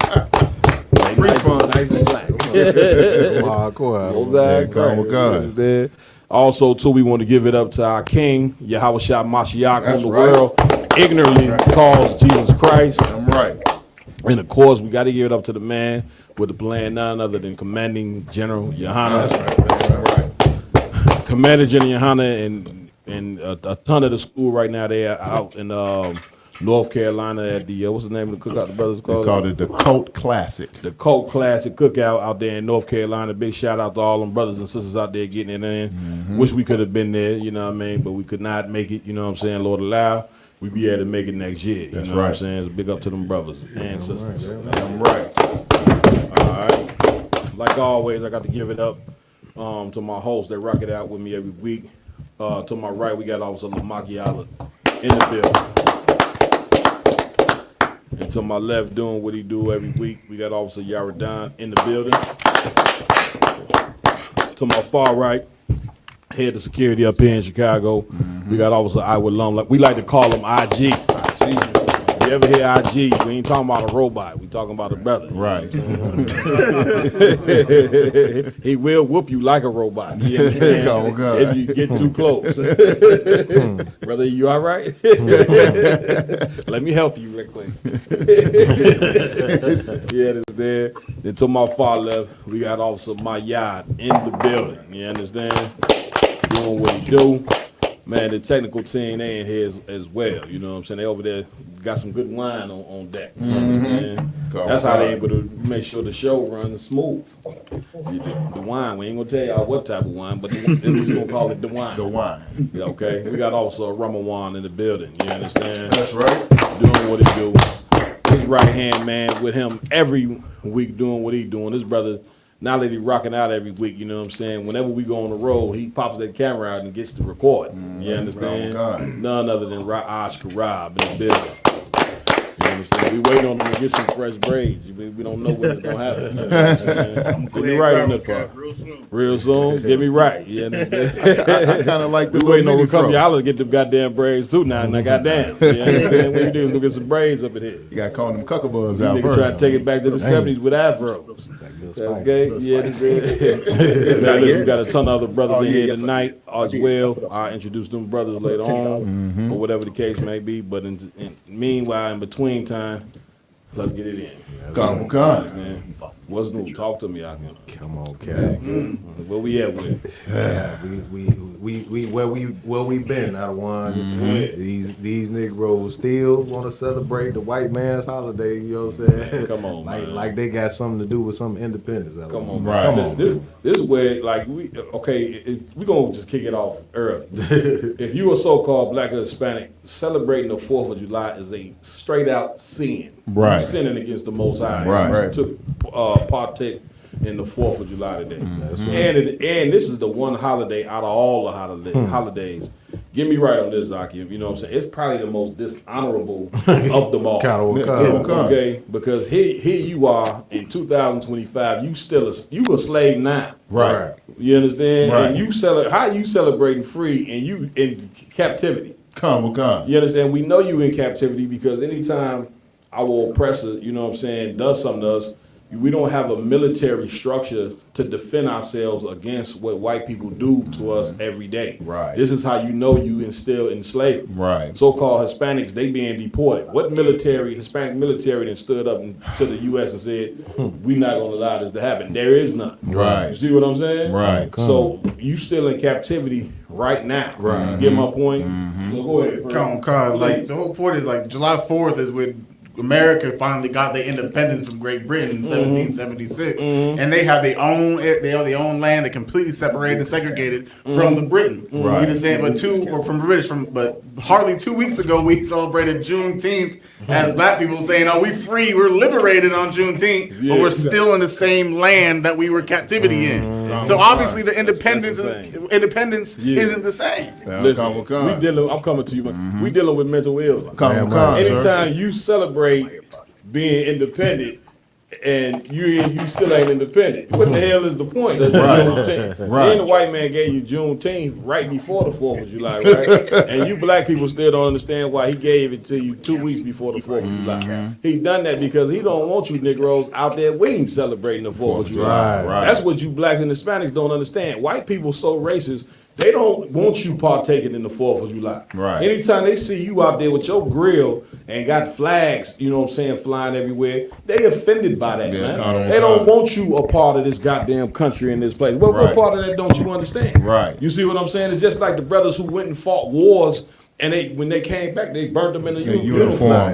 [SPEAKER 14] Nice and black.
[SPEAKER 10] Also, too, we want to give it up to our King, Yahweh Shah Mashiach, whom the world ignorantly calls Jesus Christ.
[SPEAKER 14] I'm right.
[SPEAKER 10] And of course, we got to give it up to the man with the plan, none other than Commanding General Yohana.
[SPEAKER 14] That's right.
[SPEAKER 10] Commander General Yohana and a ton of the school right now, they are out in North Carolina at the, what's the name of the cookout the brothers called?
[SPEAKER 14] They called it the Colt Classic.
[SPEAKER 10] The Colt Classic cookout out there in North Carolina. Big shout out to all them brothers and sisters out there getting it in.
[SPEAKER 14] Mm-hmm.
[SPEAKER 10] Wish we could have been there, you know what I mean? But we could not make it, you know what I'm saying? Lord allow, we be able to make it next year. You know what I'm saying? It's a big up to them brothers and sisters.
[SPEAKER 14] I'm right.
[SPEAKER 10] All right. Like always, I got to give it up to my hosts. They rock it out with me every week. To my right, we got Officer Lamakiala in the building. And to my left, doing what he do every week, we got Officer Yaradan in the building. To my far right, head of security up here in Chicago, we got Officer Iowa Lum. Like we like to call him IG. If you ever hear IG, we ain't talking about a robot. We talking about a brother.
[SPEAKER 14] Right.
[SPEAKER 10] He will whoop you like a robot. You understand?
[SPEAKER 14] Oh, God.
[SPEAKER 10] If you get too close. Brother, you all right? Let me help you real quick. Yeah, that's there. Then to my far left, we got Officer Mayad in the building. You understand? Doing what he do. Man, the technical team, they in here as well. You know what I'm saying? They over there got some good wine on deck. That's how they able to make sure the show runs smooth. The wine, we ain't gonna tell y'all what type of wine, but we're just gonna call it the wine.
[SPEAKER 14] The wine.
[SPEAKER 10] Yeah, okay. We got also Ramawan in the building. You understand?
[SPEAKER 14] That's right.
[SPEAKER 10] Doing what he do. His right hand man with him every week doing what he doing. His brother. Now that he rocking out every week, you know what I'm saying? Whenever we go on the road, he pops that camera out and gets to record. You understand? None other than Ra'ash Karab in the building. You understand? We waiting on him to get some fresh braids. We don't know when it's going to happen. You know what I'm saying? Get me right on this part. Real soon. Get me right. You understand?
[SPEAKER 14] I kind of like the
[SPEAKER 10] we waiting on him to come y'all to get them goddamn braids too now. Now, goddamn. You understand? What you do is go get some braids up in here.
[SPEAKER 14] You got to call them cuckabugs
[SPEAKER 10] You
[SPEAKER 14] out
[SPEAKER 10] niggas
[SPEAKER 14] first.
[SPEAKER 10] trying to take it back to the 70s with afros. Okay, yeah, this is. Now, listen, we got a ton of other brothers in here tonight as well. I'll introduce them brothers later on, or whatever the case may be. But meanwhile, in between time, let's get it in.
[SPEAKER 14] Come on.
[SPEAKER 10] What's new? Talk to me out here.
[SPEAKER 16] Come on, Cat.
[SPEAKER 10] Where we at with it?
[SPEAKER 16] Yeah, we where we been out of one. These Negroes still want to celebrate the white man's holiday. You know what I'm saying?
[SPEAKER 10] Come on,
[SPEAKER 16] like they got something to do with some independence.
[SPEAKER 10] Come on, right? Come on. This is where like we gonna just kick it off early. If you a so-called black or Hispanic, celebrating the 4th of July is a straight out sin.
[SPEAKER 14] Right.
[SPEAKER 10] You're sinning against the Most High.
[SPEAKER 14] Right.
[SPEAKER 10] To partake in the 4th of July today. And this is the one holiday out of all the holidays. Get me right on this, Zaki. You know what I'm saying? It's probably the most dishonorable of them all. Okay, because here you are in 2025. You a slave now.
[SPEAKER 14] Right.
[SPEAKER 10] You understand?
[SPEAKER 14] Right.
[SPEAKER 10] And how you celebrating free and you in captivity?
[SPEAKER 14] Come.
[SPEAKER 10] You understand? We know you in captivity because anytime our oppressor, you know what I'm saying, does something to us, we don't have a military structure to defend ourselves against what white people do to us every day.
[SPEAKER 14] Right.
[SPEAKER 10] This is how you know you instill in slavery.
[SPEAKER 14] Right.
[SPEAKER 10] So-called Hispanics, they being deported. What Hispanic military then stood up to the U.S. and said, we're not going to allow this to happen? There is none.
[SPEAKER 14] Right.
[SPEAKER 10] You see what I'm saying?
[SPEAKER 14] Right.
[SPEAKER 10] So you still in captivity right now. Right. You get my point? So go ahead.
[SPEAKER 17] Like the whole point is like July 4th is when America finally got their independence from Great Britain in 1776, and they have their own land, they completely separated and segregated from the Britain.
[SPEAKER 14] Right.
[SPEAKER 17] You understand? From the British. But hardly 2 weeks ago, we celebrated Juneteenth as black people saying, "Oh, we free, we're liberated on Juneteenth, but we're still in the same land that we were captivity in." So obviously, the independence isn't the same.
[SPEAKER 10] Listen, I'm coming to you. We dealing with mental illness.
[SPEAKER 14] Come,
[SPEAKER 10] Anytime you celebrate being independent, and you still ain't independent. What the hell is the point? Right.
[SPEAKER 14] Right.
[SPEAKER 10] Then the white man gave you Juneteenth right before the 4th of July, right? And you black people still don't understand why he gave it to you 2 weeks before the 4th of July. He done that because he don't want you Negroes out there with him celebrating the 4th of July.
[SPEAKER 14] Right.
[SPEAKER 10] That's what you blacks and Hispanics don't understand. White people so racist. They don't want you partaking in the 4th of July.
[SPEAKER 14] Right.
[SPEAKER 10] Anytime they see you out there with your grill and got flags, you know what I'm saying, flying everywhere, they offended by that, man. They don't want you a part of this goddamn country in this place. What part of that don't you understand?
[SPEAKER 14] Right.
[SPEAKER 10] You see what I'm saying? It's just like the brothers who went and fought wars, and when they came back, they burnt them in the uniform.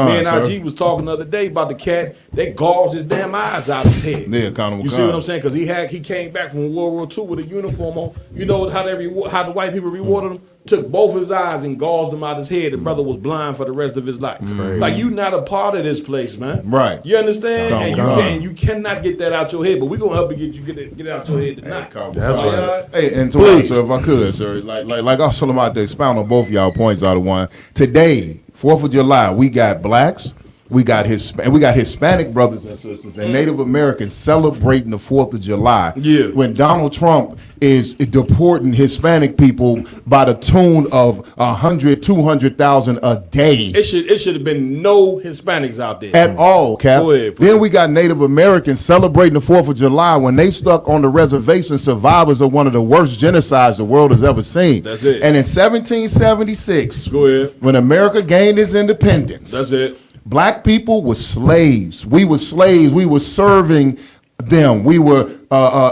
[SPEAKER 10] Me and IG was talking the other day about the cat. They gouged his damn eyes out his head.
[SPEAKER 14] Yeah,
[SPEAKER 10] you see what I'm saying? Because he came back from World War II with a uniform on. You know how the white people rewarded him? Took both his eyes and gauged them out his head. The brother was blind for the rest of his life. Like, you not a part of this place, man.
[SPEAKER 14] Right.
[SPEAKER 10] You understand? And you cannot get that out your head. But we're gonna help you get it out your head tonight.
[SPEAKER 14] That's right. Hey, and to sir, if I could, sir, like I was telling about to expound on both of y'all points out of one. Today, 4th of July, we got blacks, we got Hispanic brothers and sisters and Native Americans celebrating the 4th of July.
[SPEAKER 10] Yeah.
[SPEAKER 14] When Donald Trump is deporting Hispanic people by the tune of 100, 200,000 a day.
[SPEAKER 10] It should have been no Hispanics out there
[SPEAKER 14] at all, Cap.
[SPEAKER 10] Go ahead,
[SPEAKER 14] then we got Native Americans celebrating the 4th of July when they stuck on the reservation, survivors of one of the worst genocides the world has ever seen.
[SPEAKER 10] That's it.
[SPEAKER 14] And in 1776,
[SPEAKER 10] go ahead,
[SPEAKER 14] when America gained its independence,
[SPEAKER 10] that's it.
[SPEAKER 14] Black people were slaves. We were slaves. We were serving them. We were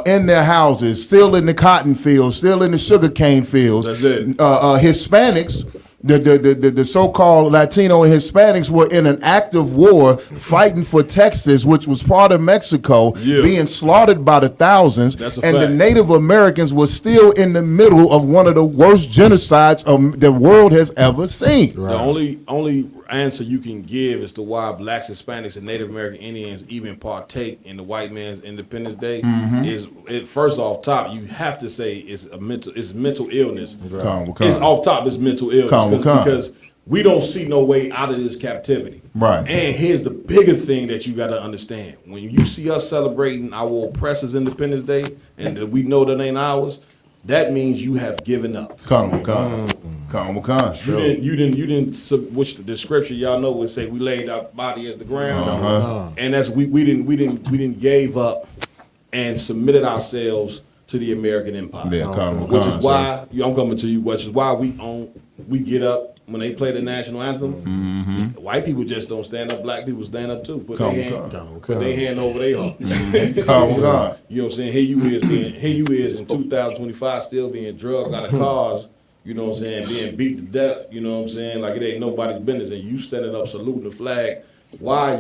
[SPEAKER 14] in their houses, still in the cotton fields, still in the sugarcane fields.
[SPEAKER 10] That's it.
[SPEAKER 14] Hispanics, the so-called Latino and Hispanics were in an active war fighting for Texas, which was part of Mexico, being slaughtered by the thousands.
[SPEAKER 10] That's a
[SPEAKER 14] and
[SPEAKER 10] fact.
[SPEAKER 14] the Native Americans were still in the middle of one of the worst genocides the world has ever seen.
[SPEAKER 10] The only answer you can give as to why blacks, Hispanics, and Native American Indians even partake in the white man's Independence Day is, first off top, you have to say it's mental illness. It's off top, it's mental illness because we don't see no way out of this captivity.
[SPEAKER 14] Right.
[SPEAKER 10] And here's the bigger thing that you got to understand: when you see us celebrating our oppressors' Independence Day, and that we know that ain't ours, that means you have given up. You didn't. Which the scripture y'all know would say we laid our body as the ground, and that's we didn't gave up and submitted ourselves to the American Empire. Which is why I'm coming to you. Which is why we get up when they play the national anthem. White people just don't stand up. Black people stand up too. Put their hand over their heart. You know what I'm saying? Here you is in 2025 still being drugged out of cars. You know what I'm saying? Being beat to death. You know what I'm saying? Like it ain't nobody's business, and you standing up saluting the flag. Why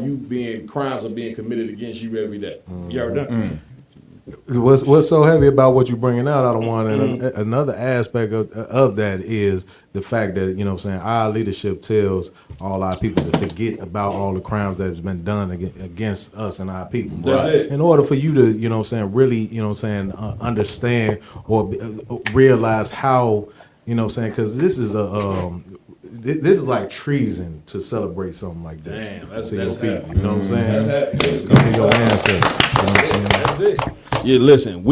[SPEAKER 10] crimes are being committed against you every day? You ever done?
[SPEAKER 16] What's so heavy about what you're bringing out, I don't want, and another aspect of that is the fact that, you know what I'm saying, our leadership tells all our people to forget about all the crimes that has been done against us and our people.
[SPEAKER 10] That's it.
[SPEAKER 16] In order for you to, you know what I'm saying, really, you know what I'm saying, understand or realize how, you know what I'm saying, because this is this is like treason to celebrate something like this.
[SPEAKER 10] Damn, that's
[SPEAKER 16] your people,
[SPEAKER 10] you
[SPEAKER 16] know what I'm saying?
[SPEAKER 10] That's
[SPEAKER 16] to your ancestors. You know what I'm saying?
[SPEAKER 10] That's it. Yeah, listen,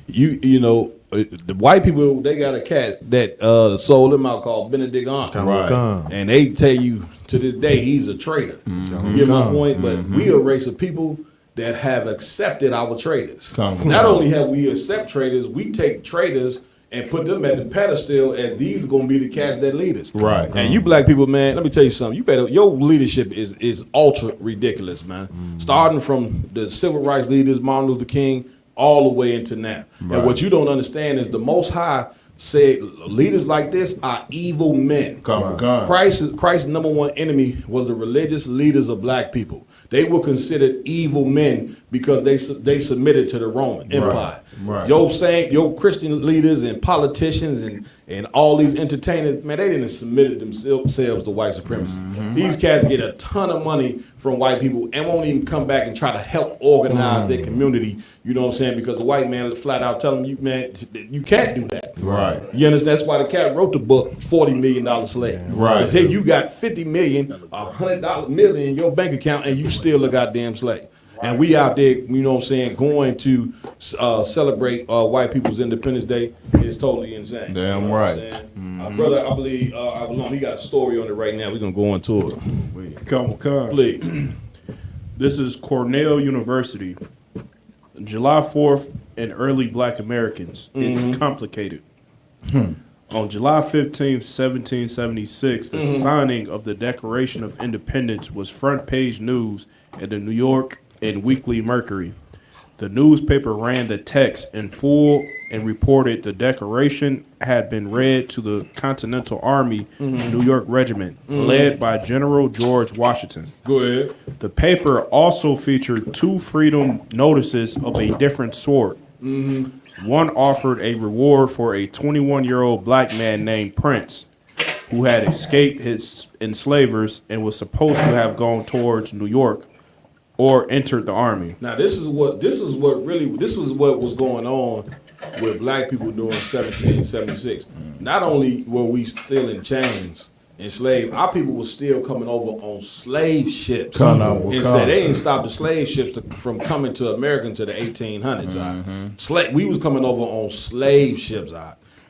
[SPEAKER 10] you know, the white people, they got a cat that sold them out called Benedict Arnold. And they tell you to this day he's a traitor. You get my point? But we a race of people that have accepted our traitors. Not only have we accept traitors, we take traitors and put them at the pedestal as these are going to be the cats that lead us.
[SPEAKER 14] Right.
[SPEAKER 10] And you black people, man, let me tell you something. Your leadership is ultra ridiculous, man. Starting from the civil rights leaders, Martin Luther King, all the way into now. Right. And what you don't understand is the Most High said leaders like this are evil men. Christ's number one enemy was the religious leaders of black people. They were considered evil men because they submitted to the Roman Empire.
[SPEAKER 14] Right.
[SPEAKER 10] Your Christian leaders and politicians and all these entertainers, man, they didn't submit themselves to white supremacy. These cats get a ton of money from white people and won't even come back and try to help organize their community. You know what I'm saying? Because the white man flat out tell them, you can't do that.
[SPEAKER 14] Right.
[SPEAKER 10] You understand? That's why the cat wrote the book, $40 Million Slave.
[SPEAKER 14] Right.
[SPEAKER 10] Here you got $50 million, $100 million in your bank account, and you still a goddamn slave. And we out there, you know what I'm saying, going to celebrate white people's Independence Day is totally insane.
[SPEAKER 14] Damn
[SPEAKER 10] you know
[SPEAKER 14] right.
[SPEAKER 10] What I'm saying? Brother, I believe he got a story on it right now. We're gonna go into it.
[SPEAKER 13] Come.
[SPEAKER 10] Please.
[SPEAKER 13] This is Cornell University. July 4th and early Black Americans. It's complicated. On July 15th, 1776, the signing of the Declaration of Independence was front page news in the New York and Weekly Mercury. The newspaper ran the text in full and reported the Declaration had been read to the Continental Army New York Regiment, led by General George Washington.
[SPEAKER 10] Go ahead.
[SPEAKER 13] The paper also featured 2 freedom notices of a different sort. One offered a reward for a 21-year-old black man named Prince, who had escaped his enslavers and was supposed to have gone towards New York or entered the army.
[SPEAKER 10] Now this is what was going on with black people during 1776. Not only were we still in chains, enslaved, our people were still coming over on slave ships. And said they didn't stop the slave ships from coming to America until the 1800s. We was coming over on slave ships.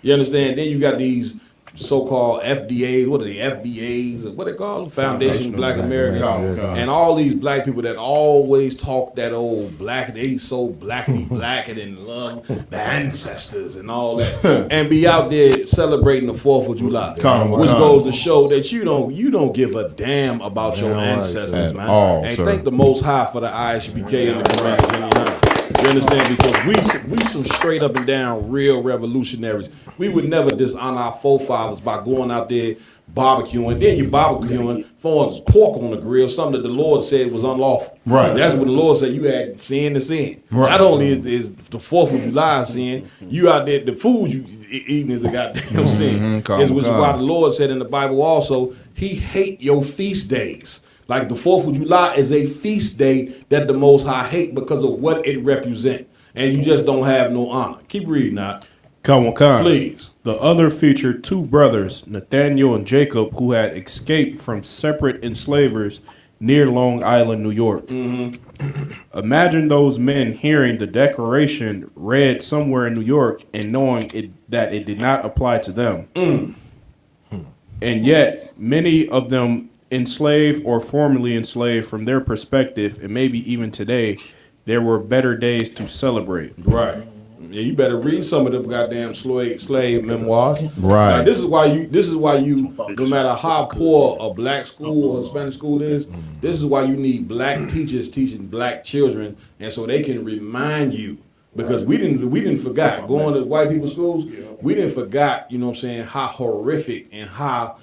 [SPEAKER 10] You understand? Then you got these so-called FDAs, what are they, FBAs, what they call them? Foundation Black Americans, and all these black people that always talk that old black, they so blackity black and love the ancestors and all that, and be out there celebrating the 4th of July, which goes to show that you don't give a damn about your ancestors, man. And thank the Most High for the ISUPK and the Command. You understand? Because we some straight up and down real revolutionaries. We would never dishonor our forefathers by going out there barbecuing. Then you barbecuing, throwing pork on the grill, something that the Lord said was unlawful.
[SPEAKER 14] Right.
[SPEAKER 10] That's what the Lord said. You had sin to sin.
[SPEAKER 14] Right.
[SPEAKER 10] Not only is the 4th of July sin, you out there, the food you eating is a goddamn sin. Which is why the Lord said in the Bible also, He hate your feast days. Like the 4th of July is a feast day that the Most High hate because of what it represents. And you just don't have no honor. Keep reading now.
[SPEAKER 13] Come on.
[SPEAKER 10] Please.
[SPEAKER 13] The other featured 2 brothers, Nathaniel and Jacob, who had escaped from separate enslavers near Long Island, New York. Imagine those men hearing the Declaration read somewhere in New York and knowing that it did not apply to them. And yet, many of them enslaved or formerly enslaved, from their perspective, and maybe even today, there were better days to celebrate.
[SPEAKER 10] Right. Yeah, you better read some of them goddamn slave memoirs.
[SPEAKER 14] Right.
[SPEAKER 10] This is why you, no matter how poor a black school or Hispanic school is, this is why you need black teachers teaching black children, and so they can remind you. Because we didn't forget going to white people's schools. We didn't forget, you know what I'm saying, how horrific and how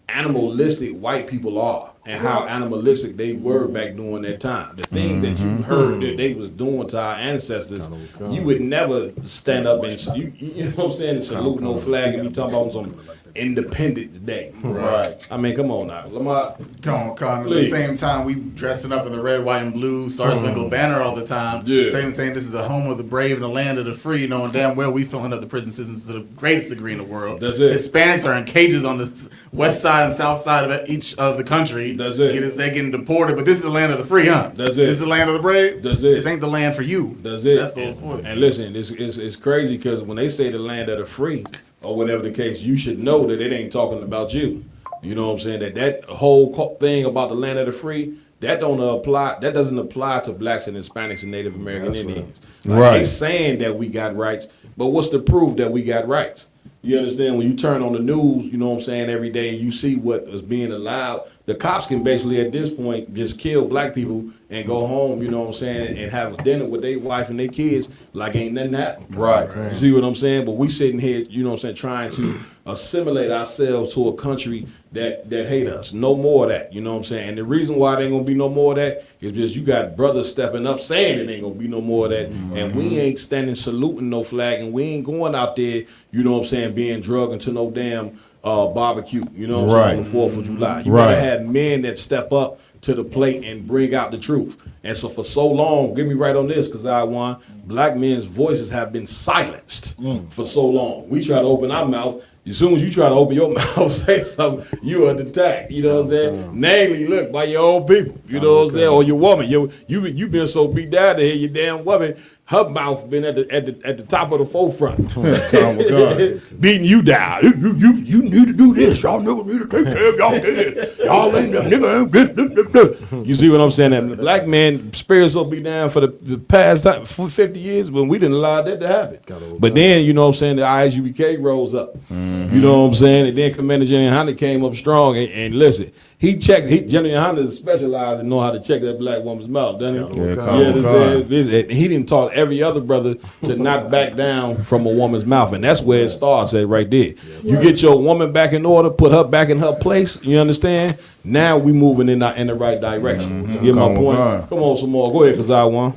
[SPEAKER 10] animalistic white people are, and how animalistic they were back during that time. The things that you heard that they was doing to our ancestors, you would never stand up and you know what I'm saying, and salute no flag and be talking about some Independence Day.
[SPEAKER 17] Right.
[SPEAKER 10] I mean, come on now, Lamar.
[SPEAKER 17] Come on. At the same time, we dressing up in the red, white, and blue, Star Spangled Banner all the time.
[SPEAKER 10] Yeah.
[SPEAKER 17] Saying this is the home of the brave and the land of the free, knowing damn well we filling up the prison systems to the greatest degree in the world.
[SPEAKER 10] That's it.
[SPEAKER 17] Hispanics are in cages on the west side and south side of each of the country.
[SPEAKER 10] That's it.
[SPEAKER 17] They're getting deported, but this is the land of the free, huh?
[SPEAKER 10] That's it.
[SPEAKER 17] This is the land of the brave.
[SPEAKER 10] That's it.
[SPEAKER 17] This ain't the land for you.
[SPEAKER 10] That's it.
[SPEAKER 17] That's the whole point.
[SPEAKER 10] And listen, it's crazy because when they say the land of the free, or whatever the case, you should know that it ain't talking about you. You know what I'm saying? That whole thing about the land of the free, that doesn't apply to blacks and Hispanics and Native American Indians. Like, they saying that we got rights, but what's the proof that we got rights? You understand? When you turn on the news, you know what I'm saying, every day, you see what is being allowed. The cops can basically at this point just kill black people and go home, you know what I'm saying, and have a dinner with their wife and their kids like ain't nothing happened.
[SPEAKER 14] Right.
[SPEAKER 10] You see what I'm saying? But we sitting here, you know what I'm saying, trying to assimilate ourselves to a country that hate us. No more of that, you know what I'm saying? And the reason why there ain't gonna be no more of that is because you got brothers stepping up saying it ain't gonna be no more of that. And we ain't standing saluting no flag, and we ain't going out there, you know what I'm saying, being drugged into no damn barbecue, you know what I'm saying, on the 4th of July. You gotta have men that step up to the plate and bring out the truth. And so for so long, get me right on this, because black men's voices have been silenced for so long. We try to open our mouth, As soon as you try to open your mouth, say something, you under attack. You know what I'm saying? Namely, look, by your own people. You know what I'm saying? Or your woman. You been so beat down to hear your damn woman. Her mouth been at the top of the forefront, beating you down. You need to do this. Y'all niggas need to take care of y'all kids. Y'all ain't them nigga ain't this. You see what I'm saying? That the black man spirits will be down for the past 50 years, but we didn't allow that to happen. But then you know what I'm saying? The ISUBK rose up. You know what I'm saying? And then Commander Jenny Honda came up strong. And listen, Jenny Honda is specialized in know how to check that black woman's mouth, doesn't he? He didn't taught every other brother to not back down from a woman's mouth, and that's where it starts at right there. You get your woman back in order, put her back in her place. You understand? Now we moving in the right direction. You get my point? Come on, some more. Go ahead, cause I won.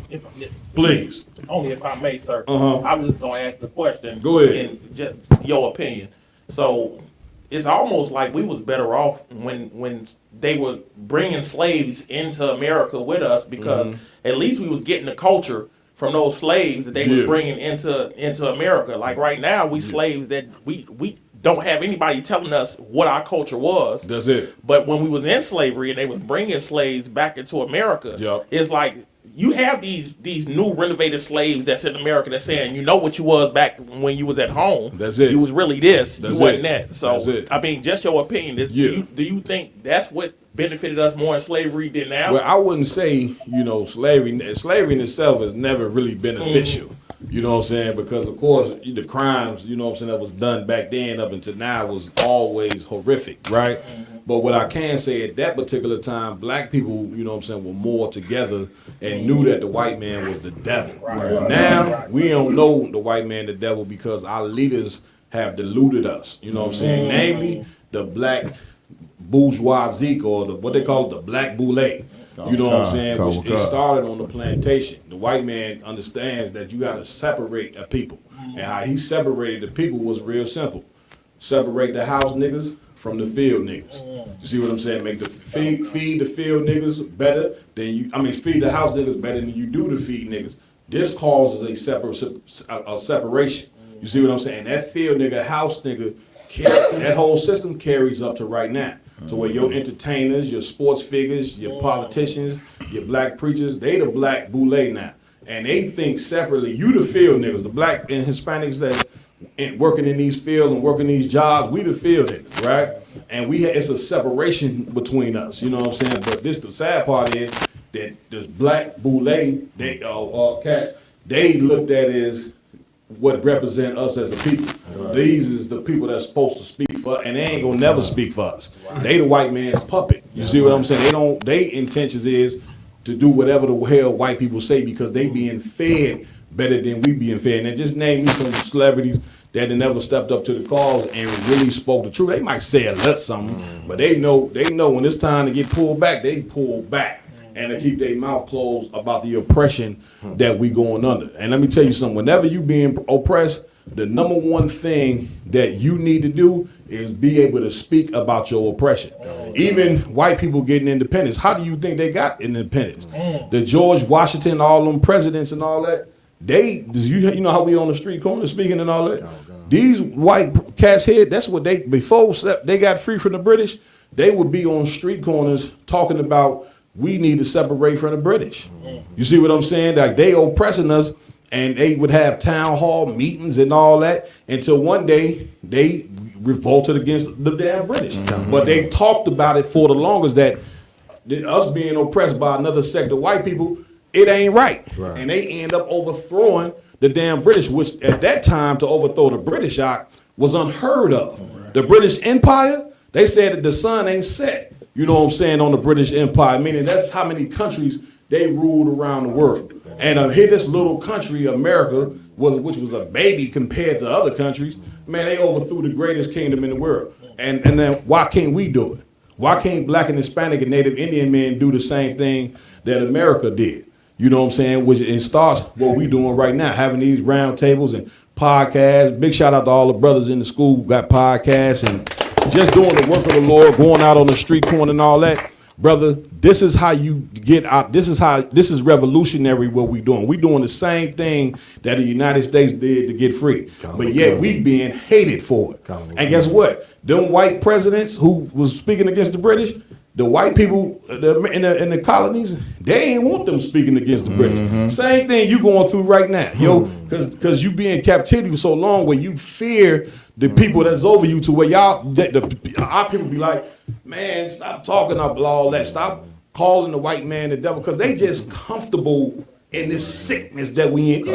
[SPEAKER 10] Please.
[SPEAKER 18] Only if I may, sir.
[SPEAKER 10] I
[SPEAKER 18] was just gonna ask the question.
[SPEAKER 10] Go ahead.
[SPEAKER 18] In just your opinion. So it's almost like we was better off when they were bringing slaves into America with us, because at least we was getting the culture from those slaves that they were bringing into America. Like right now, we slaves that we don't have anybody telling us what our culture was.
[SPEAKER 10] That's it.
[SPEAKER 18] But when we was in slavery and they was bringing slaves back into America, it's like you have these new renovated slaves that's in America that's saying, you know what you was back when you was at home.
[SPEAKER 10] That's it.
[SPEAKER 18] You was really this.
[SPEAKER 10] That's
[SPEAKER 18] you wasn't
[SPEAKER 10] it.
[SPEAKER 18] that. So,
[SPEAKER 10] That's it.
[SPEAKER 18] I mean, just your opinion. Do you think that's what benefited us more in slavery than now?
[SPEAKER 10] Well, I wouldn't say, slavery in itself is never really beneficial. You know what I'm saying? Because, of course, the crimes, you know what I'm saying, that was done back then up until now was always horrific, right? But what I can say at that particular time, black people, you know what I'm saying, were more together and knew that the white man was the devil. Now, we don't know the white man the devil because our leaders have deluded us. You know what I'm saying? Namely, the black bourgeoisie, or what they call it, the black boule. You know what I'm saying? Which it started on the plantation. The white man understands that you got to separate a people. And how he separated the people was real simple. Separate the house niggas from the field niggas. You see what I'm saying? Make the feed the field niggas better than feed the house niggas better than you do the feed niggas. This causes a separation. You see what I'm saying? That field nigga, house nigga, that whole system carries up to right now. To where your entertainers, your sports figures, your politicians, your black preachers, they the black boule now. And they think separately. You the field niggas, the black and Hispanics that's working in these fields and working these jobs, we the field niggas, right? And it's a separation between us, you know what I'm saying? But the sad part is that this black boule, cats, they looked at as what represent us as a people. These is the people that's supposed to speak for us, and they ain't gonna never speak for us. They the white man's puppet. You see what I'm saying? They intentions is to do whatever the hell white people say because they being fed better than we being fed. And just name me some celebrities that had never stepped up to the cause and really spoke the truth. They might say a little something, but they know when it's time to get pulled back, they pull back. And to keep their mouth closed about the oppression that we going under. And let me tell you something, whenever you being oppressed, the number one thing that you need to do is be able to speak about your oppression. Even white people getting independence, how do you think they got independence? The George Washington, all them presidents and all that, you know how we on the street corner speaking and all that? These white cats here, that's what before they got free from the British, they would be on street corners talking about we need to separate from the British. You see what I'm saying? Like they oppressing us, and they would have town hall meetings and all that until one day they revolted against the damn British. But they talked about it for the longest that us being oppressed by another sect of white people, it ain't right. And they end up overthrowing the damn British, which at that time to overthrow the British out was unheard of. The British Empire, they said that the sun ain't set. You know what I'm saying, on the British Empire, meaning that's how many countries they ruled around the world. And here this little country, America, which was a baby compared to other countries, man, they overthrew the greatest kingdom in the world. And then why can't we do it? Why can't black and Hispanic and Native Indian men do the same thing that America did? You know what I'm saying? Which it starts what we doing right now, having these round tables and podcasts. Big shout out to all the brothers in the school who got podcasts and just doing the work of the Lord, going out on the street corner and all that. brother, this is how you get out. This is revolutionary what we doing. We doing the same thing that the United States did to get free. But yet we being hated for it. And guess what? Them white presidents who was speaking against the British, the white people in the colonies, they ain't want them speaking against the British. Same thing you going through right now, yo, because you be in captivity for so long where you fear the people that's over you to where our people be like, man, stop talking up all that. Stop calling the white man the devil, because they just comfortable in this sickness that we in.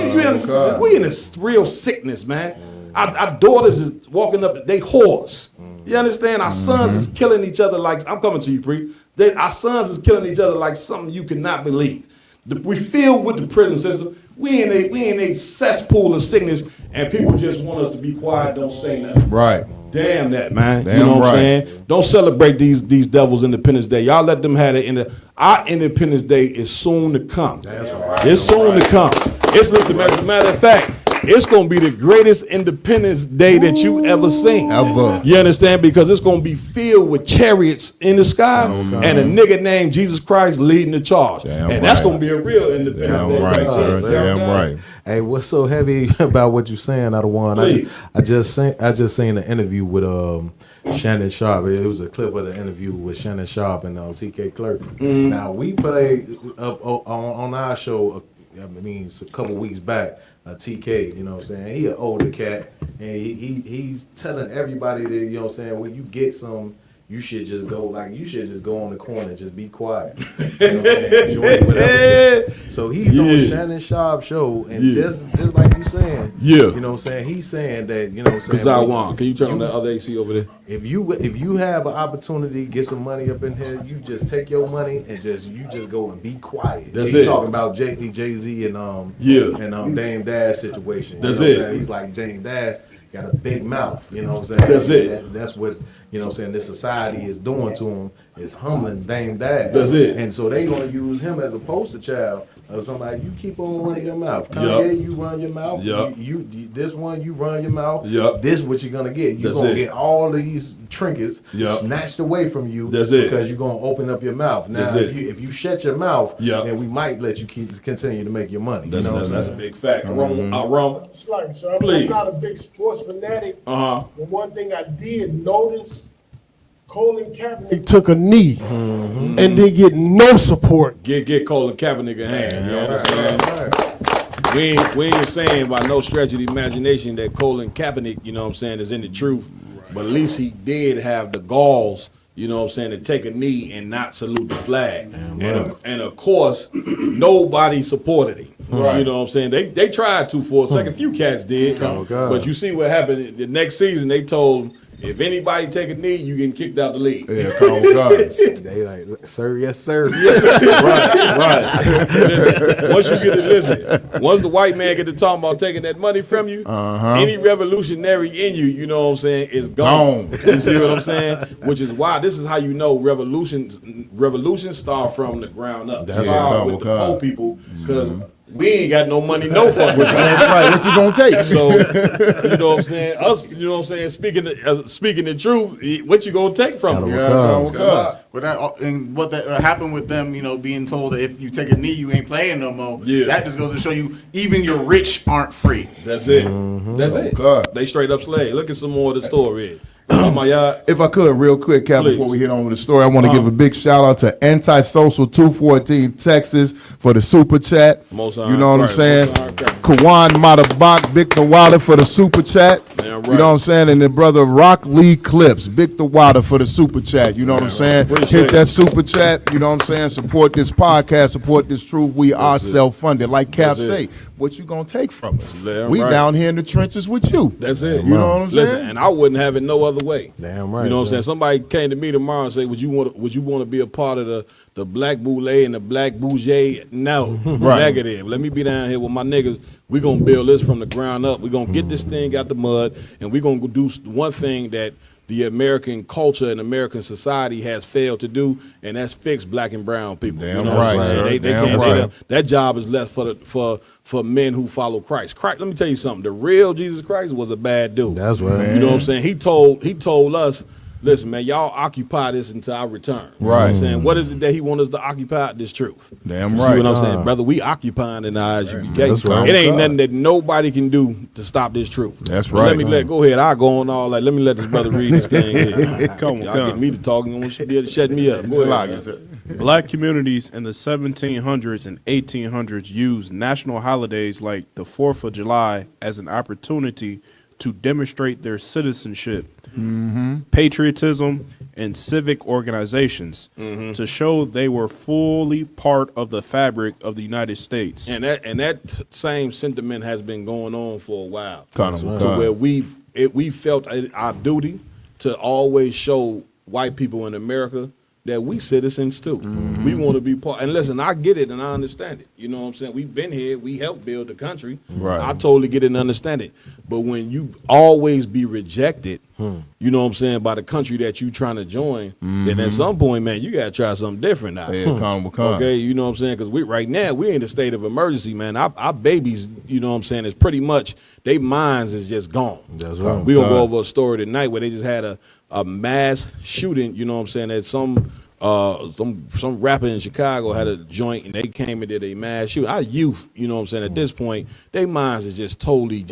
[SPEAKER 10] We in this real sickness, man. Our daughters is walking up, they whores. You understand? Our sons is killing each other like, I'm coming to you, Pre. Our sons is killing each other like something you cannot believe. We filled with the prison system. We in a cesspool of sickness, and people just want us to be quiet, don't say nothing.
[SPEAKER 14] Right.
[SPEAKER 10] Damn that, man.
[SPEAKER 14] Damn
[SPEAKER 10] you know what
[SPEAKER 14] right.
[SPEAKER 10] I'm saying? Don't celebrate these devils Independence Day. Y'all let them have it. Our Independence Day is soon to come. That's right. It's soon to come. It's, listen, as a matter of fact, it's going to be the greatest Independence Day that you ever seen.
[SPEAKER 14] Ever.
[SPEAKER 10] You understand? Because it's going to be filled with chariots in the sky and a nigga named Jesus Christ leading the charge. That's going to be a real Independence Day.
[SPEAKER 14] Right, sir. Damn right.
[SPEAKER 16] Hey, what's so heavy about what you're saying, Adawan? I just seen an interview with Shannon Sharp. It was a clip of the interview with Shannon Sharp and TK Clerk. Now we played on our show. I mean, a couple weeks back. TK, you know what I'm saying? He an older cat, and he's telling everybody that, you know what I'm saying, when you get some, you should just go on the corner and just be quiet. You know what I'm saying? Enjoy whatever. So he's on Shannon Sharp show, and just like you saying, you know what I'm saying, he's saying that, you know what I'm saying.
[SPEAKER 10] Kazawan, can you turn on that other AC over there?
[SPEAKER 16] If you have an opportunity to get some money up in here, you just take your money and just go and be quiet.
[SPEAKER 10] That's
[SPEAKER 16] He's
[SPEAKER 10] it.
[SPEAKER 16] talking about Jay-Z and Dame Dash situation.
[SPEAKER 10] That's
[SPEAKER 16] you know
[SPEAKER 10] it.
[SPEAKER 16] What I'm saying? He's like, Dame Dash got a big mouth. You know what I'm saying?
[SPEAKER 10] That's it.
[SPEAKER 16] That's what, you know what I'm saying, this society is doing to him, is humbling Dame Dash.
[SPEAKER 10] That's it.
[SPEAKER 16] And so they gonna use him as a poster child of somebody. You keep on running your mouth. Kanye, you run your mouth. You this one, you run your mouth. This what you're gonna get. You're gonna get all these trinkets snatched away from you because you're gonna open up your mouth. Now if you shut your mouth, then we might let you continue to make your money.
[SPEAKER 10] That's a big fact.
[SPEAKER 19] So I'm not a big sports fanatic. But one thing I did notice, Colin Kaepernick took a knee and didn't get no support.
[SPEAKER 10] Get Colin Kaepernick a hand. You understand? We ain't saying by no stretch of the imagination that Colin Kaepernick, you know what I'm saying, is in the truth. But at least he did have the galls, you know what I'm saying, to take a knee and not salute the flag. And of course, nobody supported him. You know what I'm saying? They tried to for a second. Few cats did. But you see what happened the next season. They told him, if anybody take a knee, you getting kicked out the league.
[SPEAKER 16] Yeah, they like, sir, yes, sir.
[SPEAKER 10] Right. Listen, once you get to listen, once the white man get to talking about taking that money from you, any revolutionary in you, you know what I'm saying, is gone. You see what I'm saying? Which is why this is how you know revolutions start from the ground up.
[SPEAKER 14] That's
[SPEAKER 10] start with the poor people, because we ain't got no money, no fuck with you.
[SPEAKER 14] Right, what you gonna take?
[SPEAKER 10] So, you know what I'm saying? Us, you know what I'm saying? Speaking the truth, what you gonna take from them?
[SPEAKER 17] But what happened with them, you know, being told that if you take a knee, you ain't playing no more. That just goes to show you, even your rich aren't free.
[SPEAKER 10] That's it. That's it. They straight up slave. Look at some more of the story.
[SPEAKER 14] If I could, real quick, Cap, before we hit on with the story, I want to give a big shout out to Antisocial 214 Texas for the super chat. You know what I'm saying? Kawan Matabak, Big Tawada for the super chat. You know what I'm saying? And then brother Rock Lee Clips, Big Tawada for the super chat. You know what I'm saying? Hit that super chat. You know what I'm saying? Support this podcast. Support this truth. We are self-funded. Like Cap say, what you gonna take from us? We down here in the trenches with you.
[SPEAKER 10] That's it.
[SPEAKER 14] You know what I'm saying?
[SPEAKER 10] Listen, and I wouldn't have it no other way.
[SPEAKER 16] Damn right.
[SPEAKER 10] You know what I'm saying? Somebody came to me tomorrow and say, would you want to be a part of the black boule and the black bougie? No. Negative. Let me be down here with my niggas. We're going to build this from the ground up. We're going to get this thing out the mud, and we're going to do one thing that the American culture and American society has failed to do, and that's fix black and brown people.
[SPEAKER 14] Damn right.
[SPEAKER 10] They can't say that job is left for men who follow Christ. Let me tell you something. The real Jesus Christ was a bad dude.
[SPEAKER 16] That's right.
[SPEAKER 10] You know what I'm saying? He told us listen, man, y'all occupy this until I return. You know
[SPEAKER 14] Right.
[SPEAKER 10] what I'm saying? What is it that he wants us to occupy? This truth.
[SPEAKER 14] Damn
[SPEAKER 10] You
[SPEAKER 14] right.
[SPEAKER 10] see what I'm saying? Brother, we occupying in our UBK.
[SPEAKER 14] That's right.
[SPEAKER 10] It ain't nothing that nobody can do to stop this truth.
[SPEAKER 14] That's
[SPEAKER 10] But
[SPEAKER 14] right.
[SPEAKER 10] Go ahead. I'll go on all that. Let me let this brother read this thing here.
[SPEAKER 13] Come on,
[SPEAKER 10] Y'all
[SPEAKER 13] come.
[SPEAKER 10] get me to talking. You should be able to shut me up. Go ahead, man.
[SPEAKER 13] Black communities in the 1700s and 1800s used national holidays like the 4th of July as an opportunity to demonstrate their citizenship, patriotism, and civic organizations to show they were fully part of the fabric of the United States.
[SPEAKER 10] And that same sentiment has been going on for a while.
[SPEAKER 14] Kind
[SPEAKER 10] to
[SPEAKER 14] of.
[SPEAKER 10] where we felt our duty to always show white people in America that we citizens too. We want to be part. And listen, I get it and I understand it. You know what I'm saying? We've been here. We helped build the country.
[SPEAKER 14] Right.
[SPEAKER 10] I totally get it and understand it. But when you always be rejected, you know what I'm saying, by the country that you trying to join, then at some point, man, you got to try something different now. Okay, you know what I'm saying? Because right now, we're in a state of emergency, man. Our babies, you know what I'm saying, is pretty much, their minds is just gone.
[SPEAKER 16] That's right.
[SPEAKER 10] We're going to go over a story tonight where they just had a mass shooting, you know what I'm saying, that some rapper in Chicago had a joint and they came and did a mass shooting. Our youth, you know what I'm saying, at this point, their minds is just totally,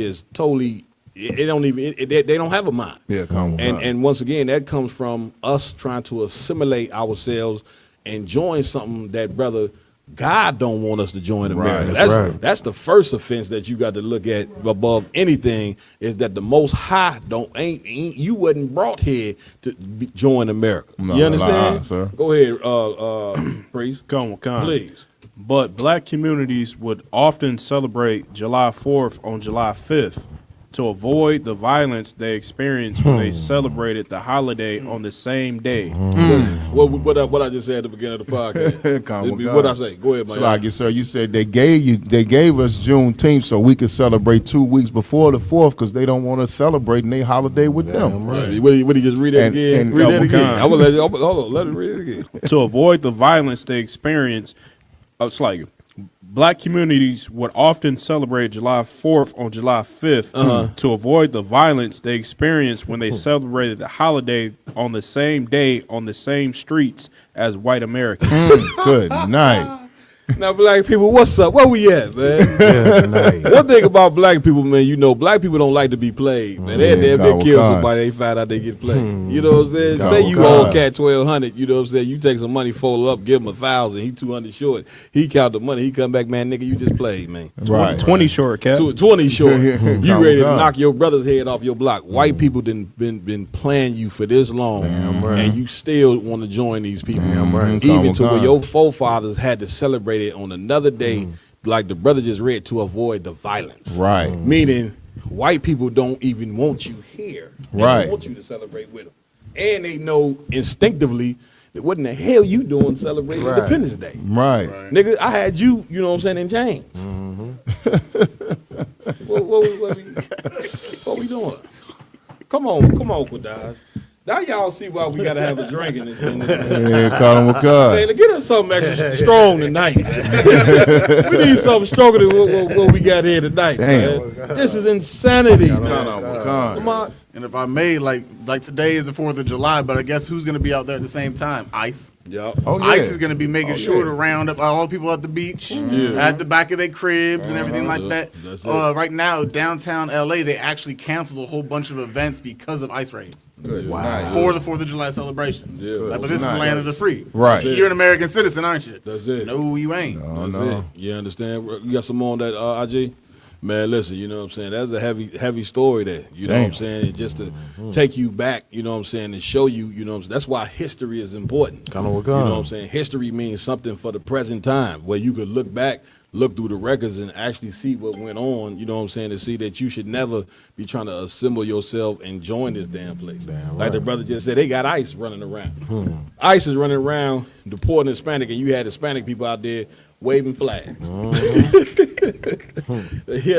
[SPEAKER 10] they don't have a mind.
[SPEAKER 14] Yeah,
[SPEAKER 10] And once again, that comes from us trying to assimilate ourselves and join something that, brother, God don't want us to join America.
[SPEAKER 14] Right,
[SPEAKER 10] That's the first offense that you got to look at above anything, is that the Most High ain't you wasn't brought here to join America.
[SPEAKER 14] No,
[SPEAKER 10] you understand?
[SPEAKER 14] sir.
[SPEAKER 10] Go ahead, priest.
[SPEAKER 13] Come.
[SPEAKER 10] Please.
[SPEAKER 13] But black communities would often celebrate July 4th on July 5th to avoid the violence they experienced when they celebrated the holiday on the same day.
[SPEAKER 10] What I just said at the beginning of the podcast. What I say? Go ahead, man.
[SPEAKER 14] Like sir, you said they gave us Juneteenth so we could celebrate 2 weeks before the 4th because they don't want to celebrate their holiday with them.
[SPEAKER 10] Right. What he just read that again? Read that again. I'm gonna hold on. Let him read it again.
[SPEAKER 13] To avoid the violence they experienced, black communities would often celebrate July 4th on July 5th to avoid the violence they experienced when they celebrated the holiday on the same day on the same streets as white Americans.
[SPEAKER 14] Good night.
[SPEAKER 10] Now, black people, what's up? Where we at, man? One thing about black people, man, you know, black people don't like to be played, man. They kill somebody, they find out they get played. You know what I'm saying? Say you owe cat 1,200, you know what I'm saying? You take some money, fold up, give him 1,000, he 200 short. He count the money, he come back, man, nigga, you just played, man.
[SPEAKER 13] 20 short, cat.
[SPEAKER 10] 20 short. You ready to knock your brother's head off your block. White people been playing you for this long, and you still want to join these people. Even to where your forefathers had to celebrate it on another day, like the brother just read, to avoid the violence.
[SPEAKER 14] Right.
[SPEAKER 10] Meaning, white people don't even want you here. They don't want you to celebrate with them. And they know instinctively that what in the hell you doing celebrating Independence Day.
[SPEAKER 14] Right.
[SPEAKER 10] Nigga, I had you know what I'm saying, in chains. What we doing? Come on, Quadaj. Now y'all see why we gotta have a drink in this.
[SPEAKER 14] Call him a card.
[SPEAKER 10] Man, get us something extra strong tonight. We need something stronger than what we got here tonight. Man. This is insanity. Come on.
[SPEAKER 17] And if I may, like today is the 4th of July, but I guess who's gonna be out there at the same time? ICE.
[SPEAKER 10] Yep.
[SPEAKER 17] ICE is gonna be making sure to round up all the people at the beach, at the back of their cribs and everything like that. Right now, downtown LA, they actually canceled a whole bunch of events because of ICE raids.
[SPEAKER 14] Wow.
[SPEAKER 17] For the 4th of July celebrations. But this is the land of the free.
[SPEAKER 14] Right.
[SPEAKER 17] You're an American citizen, aren't you?
[SPEAKER 10] That's it.
[SPEAKER 17] No, you ain't.
[SPEAKER 10] That's it. You understand? You got some more on that, IJ? Man, listen, you know what I'm saying? That's a heavy story there. You know what I'm saying? Just to take you back, you know what I'm saying, and show you, you know what I'm saying? That's why history is important. You know what I'm saying? History means something for the present time, where you could look back, look through the records and actually see what went on, you know what I'm saying, to see that you should never be trying to assemble yourself and join this damn place. Like the brother just said, they got ICE running around. ICE is running around deporting Hispanic, and you had Hispanic people out there waving flags. You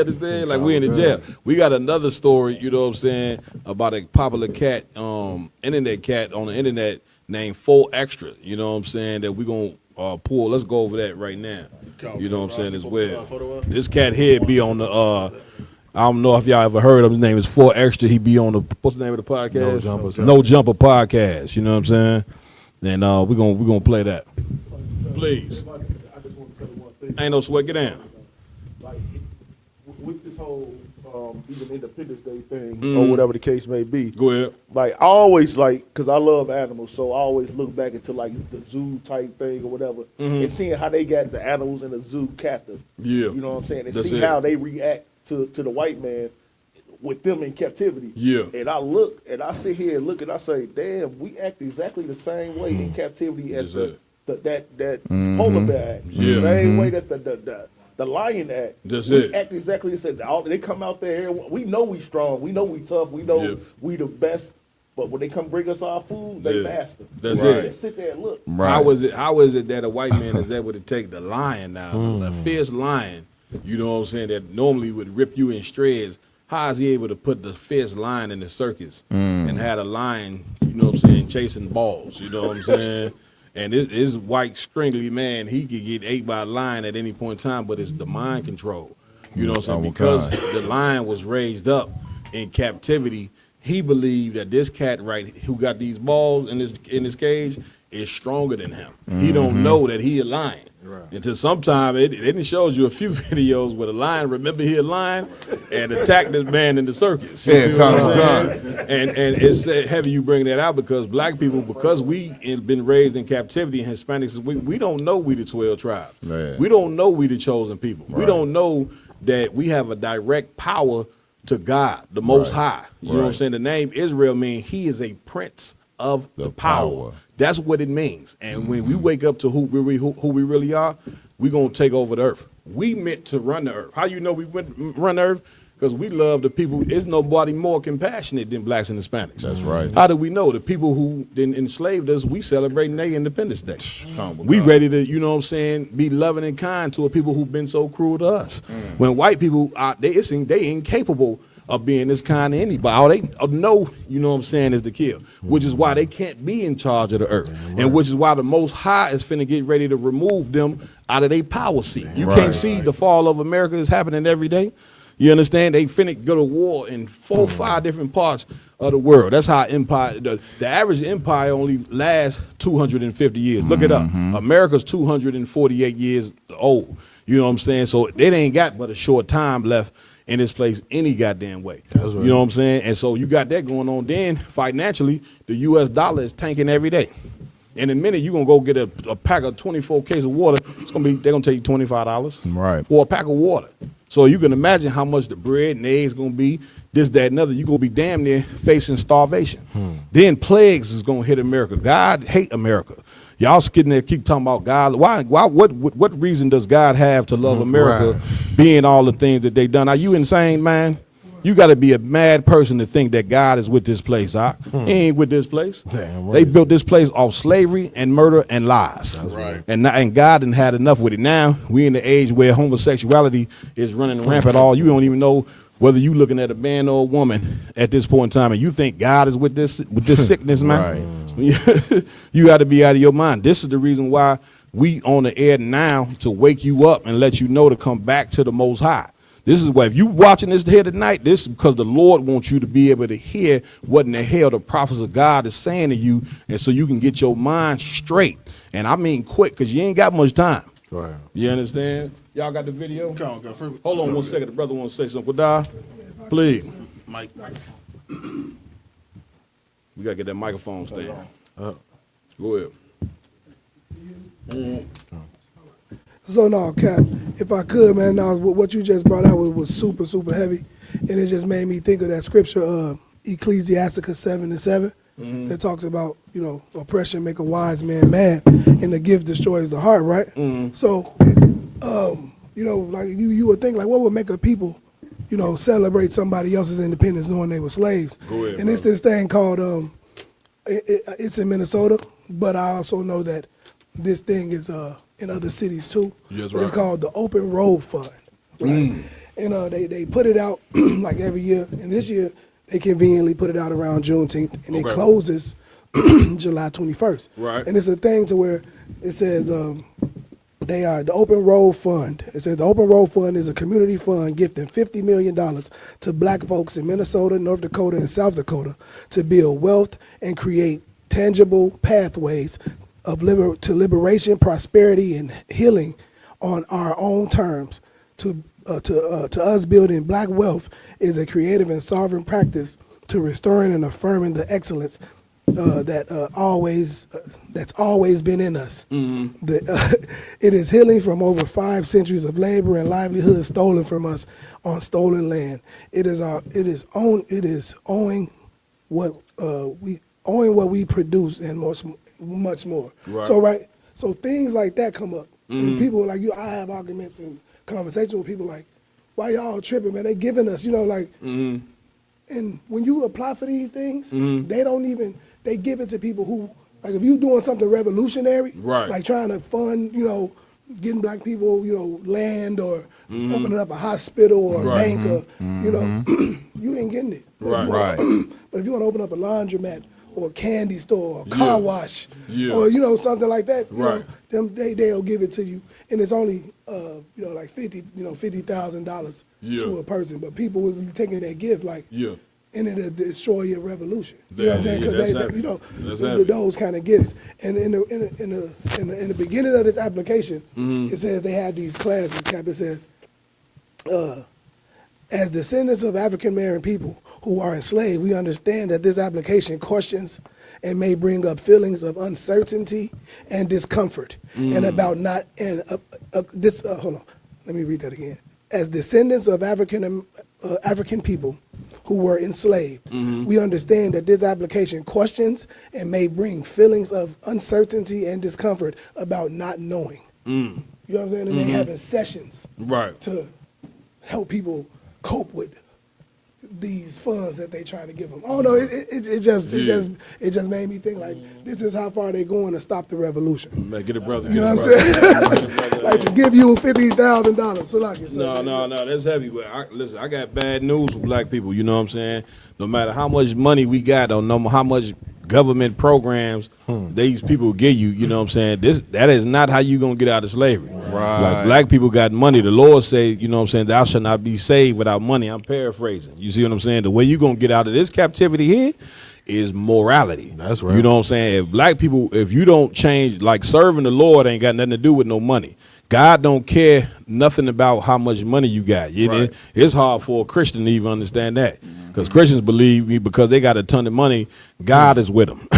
[SPEAKER 10] understand? Like we in the jail. We got another story, you know what I'm saying, about a popular cat, internet cat on the internet named 4 Extra, you know what I'm saying, that we gonna pull. Let's go over that right now. You know what I'm saying as well. This cat here be on the I don't know if y'all ever heard of him. His name is 4 Extra. He be on the, what's the name of the podcast? No Jumper Podcast. You know what I'm saying? And we're gonna play that. Please. Ain't no sweat. Get down.
[SPEAKER 20] Like with this whole even Independence Day thing or whatever the case may be.
[SPEAKER 10] Go ahead.
[SPEAKER 20] Like I always because I love animals, so I always look back into like the zoo type thing or whatever, and seeing how they got the animals in the zoo captive.
[SPEAKER 10] Yeah.
[SPEAKER 20] You know what I'm saying? And see how they react to the white man with them in captivity.
[SPEAKER 10] Yeah.
[SPEAKER 20] And I look and I sit here and look and I say, damn, we act exactly the same way in captivity as that polar bear act.
[SPEAKER 10] Yeah.
[SPEAKER 20] The same way that the lion act.
[SPEAKER 10] That's
[SPEAKER 20] we
[SPEAKER 10] it.
[SPEAKER 20] act exactly the same. They come out there, we know we strong, we know we tough, we know we the best. But when they come bring us our food, they master.
[SPEAKER 10] That's
[SPEAKER 20] it.
[SPEAKER 10] Just
[SPEAKER 20] sit there and look.
[SPEAKER 10] Right. How is it that a white man is able to take the lion now, a fierce lion, you know what I'm saying, that normally would rip you in shreds? How is he able to put the fierce lion in the circus and had a lion, you know what I'm saying, chasing balls, you know what I'm saying? And this white, stringly man, he could get ate by a lion at any point in time, but it's the mind control. You know what I'm saying? Because the lion was raised up in captivity, he believed that this cat who got these balls in his cage is stronger than him. He don't know that he a lion. Right. Until sometime it shows you a few videos where the lion remember he a lion and attacked this man in the circus. You see what I'm saying? And it's heavy you bring that out because black people, because we been raised in captivity, and Hispanics, we don't know we the 12 tribes. We don't know we the chosen people. We don't know that we have a direct power to God, the Most High. You know what I'm saying? The name Israel means he is a prince of the power. That's what it means. And when we wake up to who we really are, we're going to take over the earth. We meant to run the earth. How you know we run the earth? Because we love the people. There's nobody more compassionate than blacks and Hispanics. That's right. How do we know? The people who enslaved us, we celebrating their Independence Day. We ready to, you know what I'm saying, be loving and kind to a people who've been so cruel to us. When white people, they incapable of being this kind to anybody. All they know, you know what I'm saying, is to kill, which is why they can't be in charge of the earth, and which is why the Most High is finna get ready to remove them out of their power seat. You can't see the fall of America is happening every day. You understand? They finna go to war in 4 or 5 different parts of the world. That's how empire, the average empire only lasts 250 years. Look it up. America's 248 years old. You know what I'm saying? So they ain't got but a short time left in this place any goddamn way. That's right. You know what I'm saying? And so you got that going on. Then financially, the US dollar is tanking every day. In a minute, you're gonna go get a pack of 24 cases of water. They're gonna take you $25 for a pack of water. So you can imagine how much the bread and eggs gonna be, this, that, and other. You're gonna be damn near facing starvation. Then plagues is gonna hit America. God hate America. Y'all sitting there keep talking about God. Why? What reason does God have to love America, being all the things that they done? Are you insane, man? You got to be a mad person to think that God is with this place. He ain't with this place. They built this place off slavery and murder and lies. That's right. And God done had enough with it. Now we in the age where homosexuality is running rampant. You don't even know whether you looking at a man or a woman at this point in time, and you think God is with this sickness, man. You got to be out of your mind. This is the reason why we on the air now, to wake you up and let you know to come back to the Most High. This is why if you watching this here tonight, this is because the Lord wants you to be able to hear what in the hell the prophets of God is saying to you, and so you can get your mind straight. And I mean quick, because you ain't got much time. Go ahead. You understand? Y'all got the video? Hold on 1 second. The brother wants to say something. Kodai, please. Mike. We got to get that microphone stand. Go ahead.
[SPEAKER 19] So no, Cap, if I could, man, now what you just brought out was super, super heavy, and it just made me think of that scripture, Ecclesiasticus 7:7, that talks about, you know, oppression make a wise man mad, and the gift destroys the heart, right? So, you know, like you would think, like, what would make a people, you know, celebrate somebody else's independence knowing they were slaves? Go ahead, and it's this thing called, it's in Minnesota, but I also know that this thing is in other cities too. Yes, right. It's called the Open Road Fund, right? And they put it out like every year, and this year they conveniently put it out around Juneteenth, and it closes July 21st. Right. And it's a thing to where it says They are the Open Road Fund. It says the Open Road Fund is a community fund gifting $50 million to black folks in Minnesota, North Dakota, and South Dakota to build wealth and create tangible pathways of to liberation, prosperity, and healing on our own terms. To us, building black wealth is a creative and sovereign practice to restoring and affirming the excellence that's always been in us. It is healing from over 5 centuries of labor and livelihood stolen from us on stolen land. It is owing what we produce and much more.
[SPEAKER 10] Right.
[SPEAKER 19] So things like that come up. And people like you, I have arguments and conversations with people like, why y'all tripping, man? They giving us, and when you apply for these things, they give it to people who, like if you doing something revolutionary, like trying to fund, getting black people, land or opening up a hospital or a bank or, you ain't getting it.
[SPEAKER 10] Right.
[SPEAKER 19] But if you want to open up a laundromat or a candy store or a car wash or, something like that, they'll give it to you. And it's only, like $50,000 to a person. But people was taking that gift and it'll destroy your revolution. You know what I'm saying? Because those kind of gifts. And in the beginning of this application, it says they have these classes. Cap, it says, as descendants of African American people who are enslaved, we understand that this application questions and may bring up feelings of uncertainty and discomfort, and about not hold on, let me read that again. As descendants of African people who were enslaved, we understand that this application questions and may bring feelings of uncertainty and discomfort about not knowing. You know what I'm saying? And they having sessions to help people cope with these funds that they trying to give them. Oh no, it just made me think like this is how far they going to stop the revolution.
[SPEAKER 10] Man, get it, brother.
[SPEAKER 19] You know what I'm saying? Like to give you $50,000. So like
[SPEAKER 10] No, that's heavy. But listen, I got bad news for black people. You know what I'm saying? No matter how much money we got, or no matter how much government programs these people give you, you know what I'm saying? That is not how you gonna get out of slavery.
[SPEAKER 14] Right.
[SPEAKER 10] Like black people got money. The Lord say, you know what I'm saying, thou shalt not be saved without money. I'm paraphrasing. You see what I'm saying? The way you gonna get out of this captivity here is morality.
[SPEAKER 14] That's right.
[SPEAKER 10] You know what I'm saying? If black people, if you don't change, like serving the Lord ain't got nothing to do with no money. God don't care nothing about how much money you got. It's hard for a Christian to even understand that. Because Christians believe because they got a ton of money, God is with them.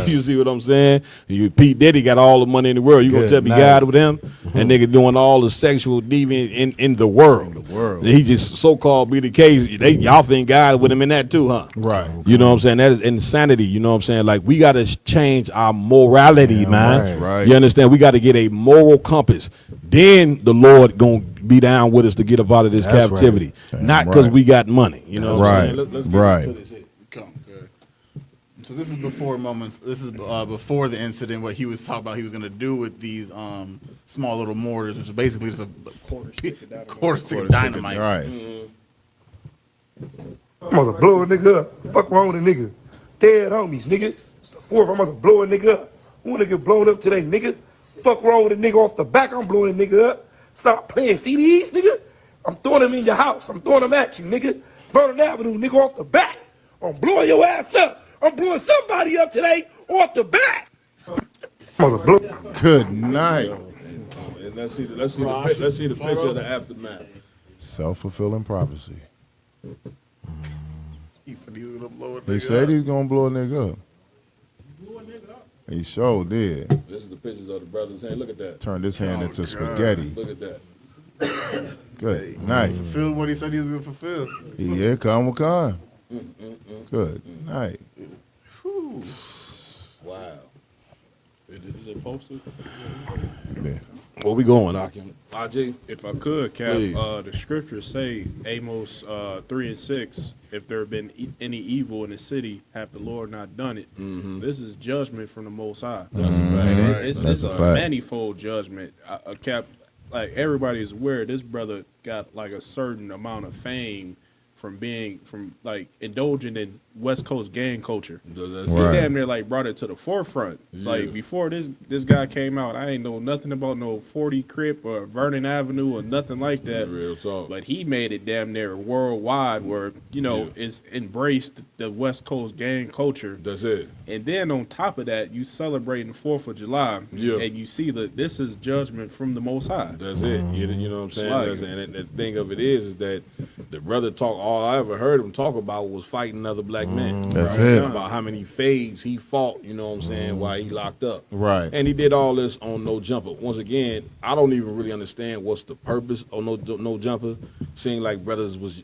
[SPEAKER 10] You see what I'm saying? Pete Diddy got all the money in the world. You gonna tell me God with him? And nigga doing all the sexual deviant in the world. He just so-called be the case. Y'all think God with him in that too, huh?
[SPEAKER 14] Right.
[SPEAKER 10] You know what I'm saying? That is insanity. You know what I'm saying? Like we got to change our morality, man.
[SPEAKER 14] Right.
[SPEAKER 10] You understand? We got to get a moral compass. Then the Lord gonna be down with us to get up out of this captivity, not because we got money. You know, what I'm saying? Let's get into this here.
[SPEAKER 17] So this is before moments. This is before the incident, what he was talking about. He was going to do with these small little mortars, which is basically just a quarter stick of dynamite.
[SPEAKER 14] Right.
[SPEAKER 21] I'm gonna blow a nigga up. Fuck wrong with a nigga? Dead homies, nigga. It's the fourth. I'm gonna blow a nigga up. Who nigga blown up today, nigga? Fuck wrong with a nigga off the back? I'm blowing a nigga up. Stop playing CDs, nigga. I'm throwing them in your house. I'm throwing them at you, nigga. Vernon Avenue, nigga, off the back. I'm blowing your ass up. I'm blowing somebody up today off the back.
[SPEAKER 14] Good night.
[SPEAKER 10] Let's see the picture of the aftermath.
[SPEAKER 14] Self-fulfilling prophecy.
[SPEAKER 17] He said he was gonna blow a
[SPEAKER 14] They
[SPEAKER 17] nigga
[SPEAKER 14] said
[SPEAKER 17] up.
[SPEAKER 14] he was gonna blow a nigga up. He sure did.
[SPEAKER 10] This is the pictures of the brother's hand. Look at that.
[SPEAKER 14] Turned his hand into spaghetti.
[SPEAKER 10] Look at that.
[SPEAKER 14] Good night.
[SPEAKER 17] Fulfilled what he said he was gonna fulfill.
[SPEAKER 14] Yeah, come. Good night.
[SPEAKER 10] Wow. Is it posted?
[SPEAKER 14] Yeah.
[SPEAKER 10] Where we going, Akim? RJ?
[SPEAKER 13] If I could, Cap,
[SPEAKER 10] Please.
[SPEAKER 13] the scriptures say, Amos 3:6, if there have been any evil in the city, have the Lord not done it? This is judgment from the Most High.
[SPEAKER 10] That's a fact.
[SPEAKER 13] It's a manifold judgment. Cap, like everybody is aware, this brother got like a certain amount of fame from like indulging in West Coast gang culture.
[SPEAKER 10] That's
[SPEAKER 13] He
[SPEAKER 10] it.
[SPEAKER 13] damn near like brought it to the forefront.
[SPEAKER 10] Yeah.
[SPEAKER 13] Like before this guy came out, I ain't know nothing about no 40 Crip or Vernon Avenue or nothing like that.
[SPEAKER 10] Real talk.
[SPEAKER 13] But he made it damn near worldwide, where it's embraced the West Coast gang culture.
[SPEAKER 10] That's it.
[SPEAKER 13] And then on top of that, you celebrating the 4th of July,
[SPEAKER 10] Yeah.
[SPEAKER 13] and you see that this is judgment from the Most High.
[SPEAKER 10] That's it. You know what I'm saying?
[SPEAKER 13] Like-
[SPEAKER 10] And the thing of it is that the brother talk. All I ever heard him talk about was fighting other black men.
[SPEAKER 14] That's
[SPEAKER 10] Right?
[SPEAKER 14] it.
[SPEAKER 10] About how many fades he fought. You know what I'm saying? While he locked up.
[SPEAKER 14] Right.
[SPEAKER 10] And he did all this on No Jumper. Once again, I don't even really understand what's the purpose of No Jumper. Seeing like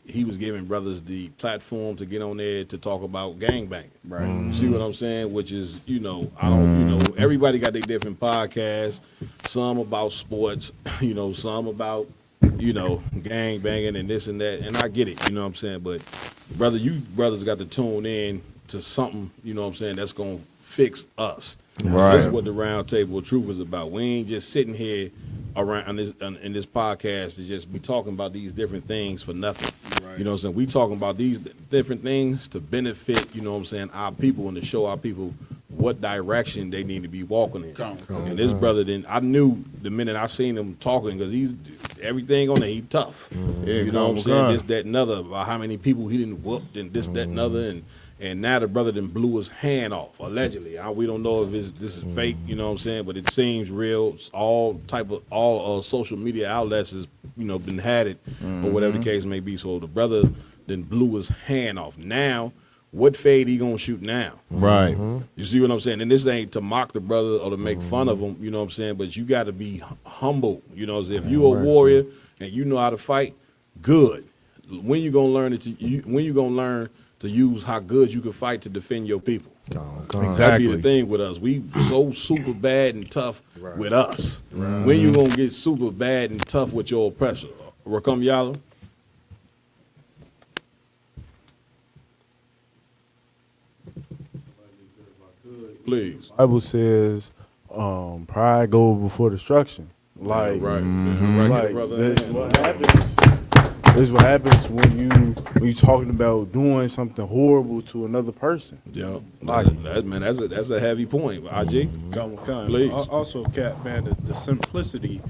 [SPEAKER 10] he was giving brothers the platform to get on there to talk about gangbanging.
[SPEAKER 13] Right.
[SPEAKER 10] You see what I'm saying? Which is, I don't, everybody got their different podcasts. Some about sports, some about, gang banging and this and that. And I get it, you know what I'm saying? But brother, you brothers got to tune in to something, you know what I'm saying, that's going to fix us.
[SPEAKER 14] Right.
[SPEAKER 10] That's what the Round Table of Truth is about. We ain't just sitting here around in this podcast to just be talking about these different things for nothing. Right. You know what I'm saying? We talking about these different things to benefit, you know what I'm saying, our people, and to show our people what direction they need to be walking in. And this brother, I knew the minute I seen him talking, because he's everything on there, he tough. You know what I'm saying? This, that, and other, about how many people he didn't whoop, and this, that, and other, and now the brother then blew his hand off, allegedly. We don't know if this is fake, you know what I'm saying, but it seems real. It's all social media outlets has, been had it, or whatever the case may be. So the brother then blew his hand off. Now, what fade he gonna shoot now?
[SPEAKER 14] Right.
[SPEAKER 10] You see what I'm saying? And this ain't to mock the brother or to make fun of him, you know what I'm saying? But you got to be humble, you know what I'm saying? If you a warrior and you know how to fight, good. When you gonna learn to use how good you can fight to defend your people? That be the thing with us. We so super bad and tough with us. When you gonna get super bad and tough with your oppressor? Rakam Yalla? Please.
[SPEAKER 20] The Bible says, pride go before destruction. Like, this is what happens. This is what happens when you talking about doing something horrible to another person.
[SPEAKER 10] Yeah, that's a heavy point. IJ, please.
[SPEAKER 13] Also, Cap, man, the simplicity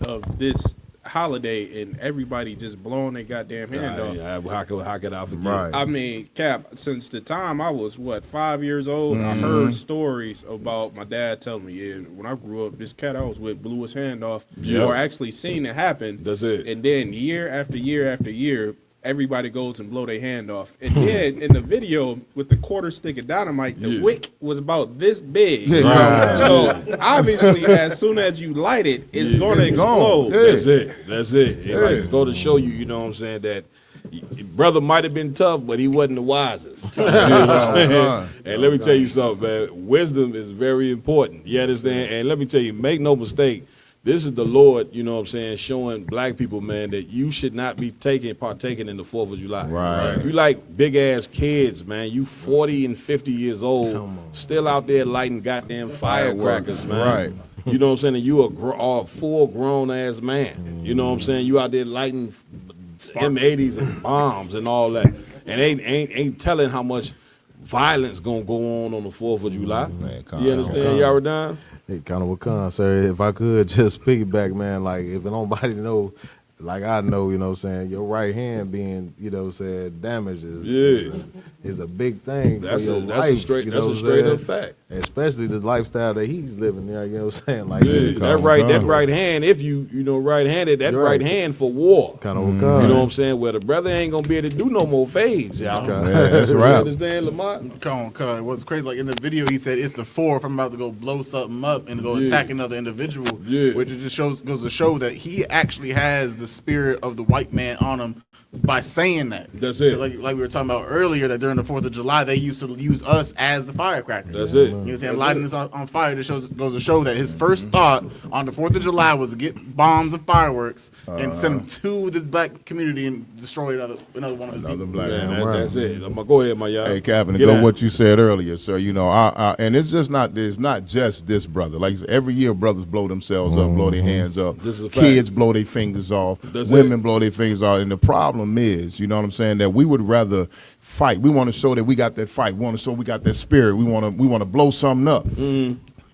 [SPEAKER 13] of this holiday and everybody just blowing their goddamn hand off.
[SPEAKER 10] How could I forget?
[SPEAKER 14] Right.
[SPEAKER 13] I mean, Cap, since the time I was 5 years old, I heard stories about my dad telling me, when I grew up, this cat I was with blew his hand off, or actually seen it happen.
[SPEAKER 10] That's it.
[SPEAKER 13] And then year after year after year, everybody goes and blow their hand off. And then in the video with the quarter stick of dynamite, the wick was about this big. So obviously, as soon as you light it, it's going to explode.
[SPEAKER 10] That's it. Like, go to show you, you know what I'm saying, that brother might have been tough, but he wasn't the wisest. And let me tell you something, man. Wisdom is very important. You understand? And let me tell you, make no mistake, this is the Lord, you know what I'm saying, showing black people, man, that you should not be partaking in the 4th of July.
[SPEAKER 14] Right.
[SPEAKER 10] You like big-ass kids, man. You 40 and 50 years old, still out there lighting goddamn firecrackers, man.
[SPEAKER 14] Right.
[SPEAKER 10] You know what I'm saying? And you a full grown-ass man. You know what I'm saying? You out there lighting M80s and bombs and all that. And ain't telling how much violence gonna go on the 4th of July. You understand, Yaradon?
[SPEAKER 16] Hey, kind of what con, sir. If I could just piggyback, man, like if nobody know, like I know, you know what I'm saying, your right hand being, you know what I'm saying, damaged is a big thing for your life.
[SPEAKER 10] That's a straight up fact.
[SPEAKER 16] Especially the lifestyle that he's living there, you know what I'm saying? Like
[SPEAKER 10] that right hand, if you right-handed, that right hand for war.
[SPEAKER 16] Kind of
[SPEAKER 10] you know what I'm saying? Well, the brother ain't gonna be able to do no more fades, y'all.
[SPEAKER 14] That's right.
[SPEAKER 10] You understand, Lamont?
[SPEAKER 17] Come on. What's crazy, like in the video, he said it's the 4th. I'm about to go blow something up and go attack another individual. Which it just goes to show that he actually has the spirit of the white man on him by saying that.
[SPEAKER 10] That's it.
[SPEAKER 17] Like we were talking about earlier, that during the 4th of July, they used to use us as the firecrackers.
[SPEAKER 10] That's it.
[SPEAKER 17] You know what I'm saying? Lighting this on fire just goes to show that his first thought on the 4th of July was to get bombs and fireworks and send them to the black community and destroy another one of his people.
[SPEAKER 14] Black
[SPEAKER 10] That's it. I'm gonna go ahead, my y'all.
[SPEAKER 14] Hey, Captain, to go what you said earlier, sir. You know, and it's just it's not just this brother. Like every year, brothers blow themselves up, blow their hands up.
[SPEAKER 10] This is a
[SPEAKER 14] Kids blow their fingers off. Women blow their fingers off. And the problem problem is. You know what I'm saying? That we would rather fight. We want to show that we got that fight. We want to show we got that spirit. We want to blow something up.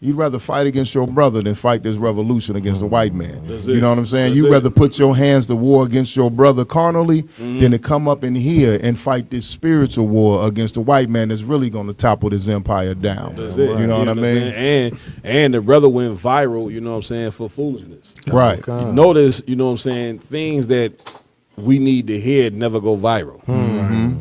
[SPEAKER 14] You'd rather fight against your brother than fight this revolution against the white man. You know what I'm saying? You'd rather put your hands to war against your brother carnally than to come up in here and fight this spiritual war against the white man that's really going to topple this empire down. You know what I mean?
[SPEAKER 10] And the brother went viral, you know what I'm saying, for foolishness.
[SPEAKER 14] Right.
[SPEAKER 10] You notice, you know what I'm saying, things that we need to hear never go viral.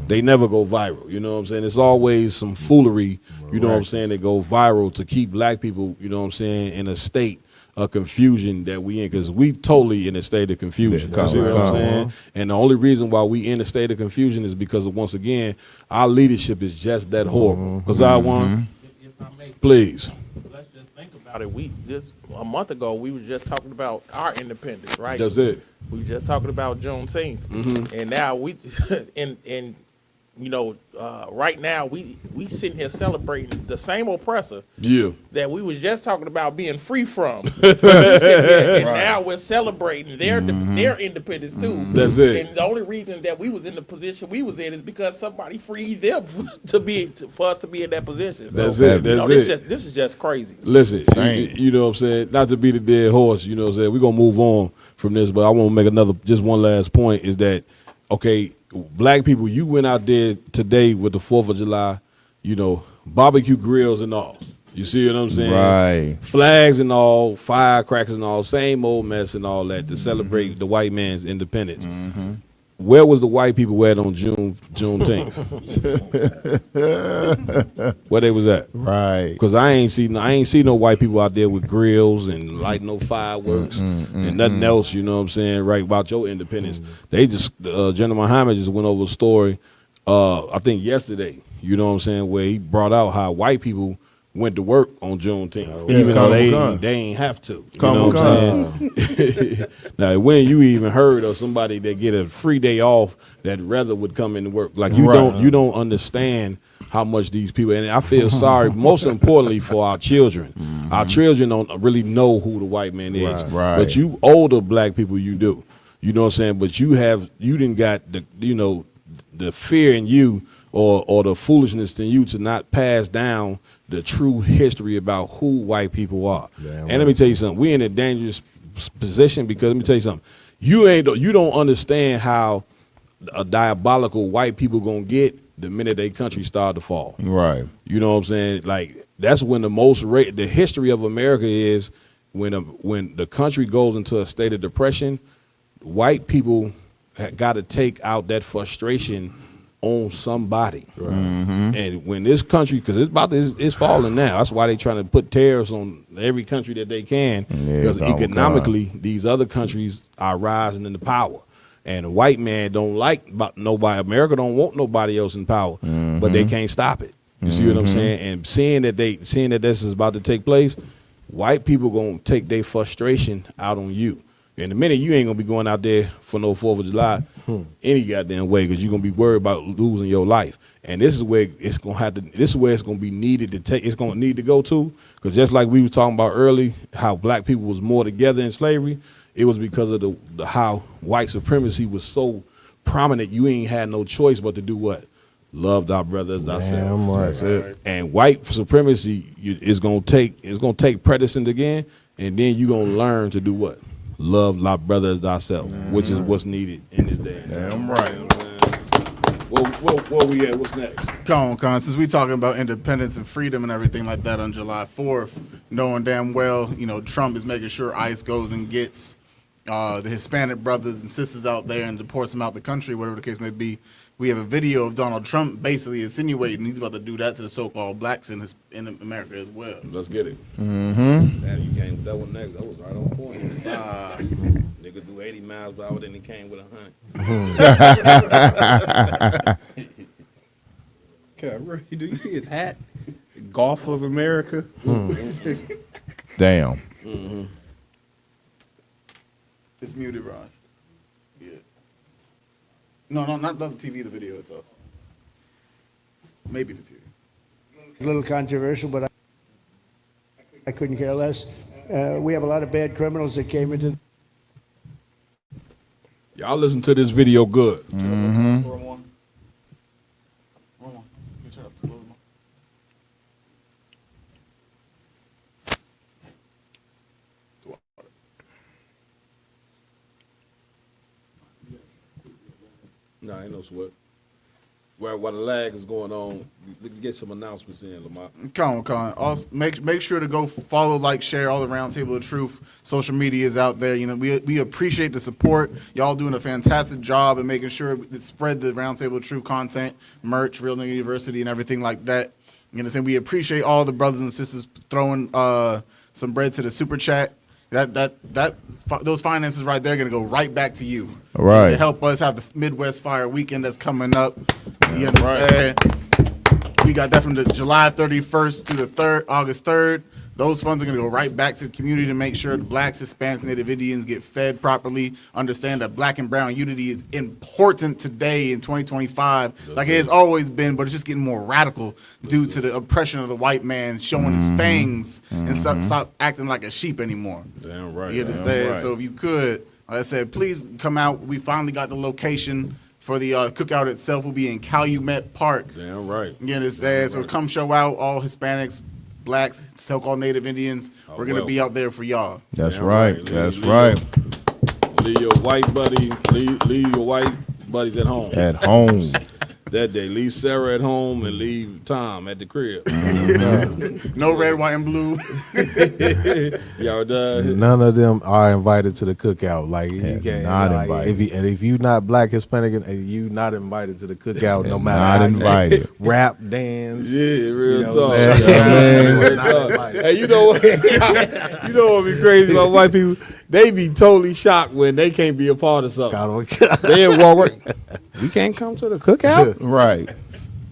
[SPEAKER 10] They never go viral. You know what I'm saying? It's always some foolery, you know what I'm saying, that go viral to keep black people, you know what I'm saying, in a state of confusion that we in, because we totally in a state of confusion. You see what I'm saying? And the only reason why we in a state of confusion is because of, once again, our leadership is just that horrible. Because I want, please.
[SPEAKER 18] Let's just think about it. We just a month ago we were just talking about our independence, right?
[SPEAKER 10] That's it.
[SPEAKER 18] We were just talking about Juneteenth, and now we and you know, right now we sitting here celebrating the same oppressor that we was just talking about being free from. And now we're celebrating their independence too.
[SPEAKER 10] That's it.
[SPEAKER 18] And the only reason that we was in the position we was in is because somebody freed them for us to be in that position. So,
[SPEAKER 10] That's it. That's it.
[SPEAKER 18] This is just crazy.
[SPEAKER 10] Listen, you know what I'm saying? Not to be the dead horse, you know what I'm saying? We're going to move on from this, but I want to make just one last point is that, okay, black people, you went out there today with the 4th of July, you know, barbecue grills and all. You see what I'm saying?
[SPEAKER 14] Right.
[SPEAKER 10] Flags and all, firecrackers and all, same old mess and all that to celebrate the white man's independence. Where was the white people at on Juneteenth? Where they was at?
[SPEAKER 14] Right.
[SPEAKER 10] Because I ain't see no white people out there with grills and lighting no fireworks and nothing else. You know what I'm saying? Right about your independence. They just General Muhammad just went over a story. I think yesterday. You know what I'm saying? Where he brought out how white people went to work on Juneteenth, even though they ain't have to. You know what I'm saying? Now, when you even heard of somebody that get a free day off that rather would come into work, like you don't understand how much these people, and I feel sorry, most importantly for our children. Our children don't really know who the white man is, but you older black people, you do. You know what I'm saying? But you didn't got the, you know, the fear in you or the foolishness in you to not pass down the true history about who white people are. And let me tell you something, we're in a dangerous position because let me tell you something, you don't understand how a diabolical white people gonna get the minute their country start to fall.
[SPEAKER 14] Right.
[SPEAKER 10] You know what I'm saying? Like that's when the history of America is when the country goes into a state of depression, white people got to take out that frustration on somebody. And when this country, because it's falling now, that's why they trying to put tariffs on every country that they can, because economically these other countries are rising into power, and the white man don't like nobody. America don't want nobody else in power, but they can't stop it. You see what I'm saying? And seeing that this is about to take place, white people gonna take their frustration out on you. In a minute, you ain't gonna be going out there for no 4th of July any goddamn way, because you're gonna be worried about losing your life. And this is where it's gonna be needed to take. It's gonna need to go to, because just like we were talking about early, how black people was more together in slavery, it was because of the how white supremacy was so prominent. You ain't had no choice but to do what? Love thy brother as thyself. And white supremacy is gonna take precedence again, and then you're gonna learn to do what? Love thy brother as thyself, which is what's needed in this day.
[SPEAKER 14] Damn right.
[SPEAKER 10] Where we at? What's next?
[SPEAKER 17] Come on, since we talking about independence and freedom and everything like that on July 4th, knowing damn well, you know, Trump is making sure ICE goes and gets the Hispanic brothers and sisters out there and deports them out the country, whatever the case may be. We have a video of Donald Trump basically insinuating he's about to do that to the so-called blacks in America as well.
[SPEAKER 10] Let's get it.
[SPEAKER 14] Mm-hmm.
[SPEAKER 10] Man, you came with that one next. That was right on point. Nigga do 80 miles per hour, then he came with 100.
[SPEAKER 1] Okay, do you see his hat? Golf of America.
[SPEAKER 14] Damn.
[SPEAKER 10] Mm-hmm.
[SPEAKER 17] It's muted, Raj. Yeah. No, not the TV, the video itself. Maybe the TV.
[SPEAKER 22] A little controversial, but I couldn't care less. We have a lot of bad criminals that came into.
[SPEAKER 10] Y'all listen to this video good.
[SPEAKER 17] Mm-hmm.
[SPEAKER 10] No, ain't no sweat. While the lag is going on, we can get some announcements in, Lamar.
[SPEAKER 17] Come on. Also, make sure to go follow, like, share all the Roundtable of Truth. Social media is out there. You know, we appreciate the support. Y'all doing a fantastic job in making sure that spread the Roundtable of Truth content, merch, Real Nigga University, and everything like that. You know, what I'm saying? We appreciate all the brothers and sisters throwing some bread to the super chat. Those finances right there are gonna go right back to you.
[SPEAKER 13] All right.
[SPEAKER 17] To help us have the Midwest Fire Weekend that's coming up. You understand? We got that from the July 31st to the August 3rd. Those funds are going to go right back to the community to make sure blacks, Hispanics, Native Indians get fed properly. Understand that black and brown unity is important today in 2025, like it has always been, but it's just getting more radical due to the oppression of the white man showing his fangs and stop acting like a sheep anymore.
[SPEAKER 10] Damn right.
[SPEAKER 17] You understand? So if you could, like I said, please come out. We finally got the location for the cookout itself. Will be in Calumet Park.
[SPEAKER 10] Damn right.
[SPEAKER 17] You understand? So come show out, all Hispanics, blacks, so-called Native Indians. We're gonna be out there for y'all.
[SPEAKER 13] That's right. That's right.
[SPEAKER 10] Leave your white buddy. Leave your white buddies at home.
[SPEAKER 13] At home.
[SPEAKER 10] That day, leave Sarah at home and leave Tom at the crib.
[SPEAKER 17] No red, white, and blue.
[SPEAKER 10] Y'all done.
[SPEAKER 16] None of them are invited to the cookout. Like you can't.
[SPEAKER 13] Not
[SPEAKER 16] like,
[SPEAKER 13] invited.
[SPEAKER 16] If you not black, Hispanic, and you not invited to the cookout, no matter
[SPEAKER 13] Not
[SPEAKER 16] how
[SPEAKER 13] invited.
[SPEAKER 16] Rap, dance.
[SPEAKER 10] Yeah, real talk.
[SPEAKER 16] Real
[SPEAKER 10] talk. Hey, you know what? You know what be crazy about white people? They be totally shocked when they can't be a part of something. They walk right. We can't come to the cookout?
[SPEAKER 13] Right.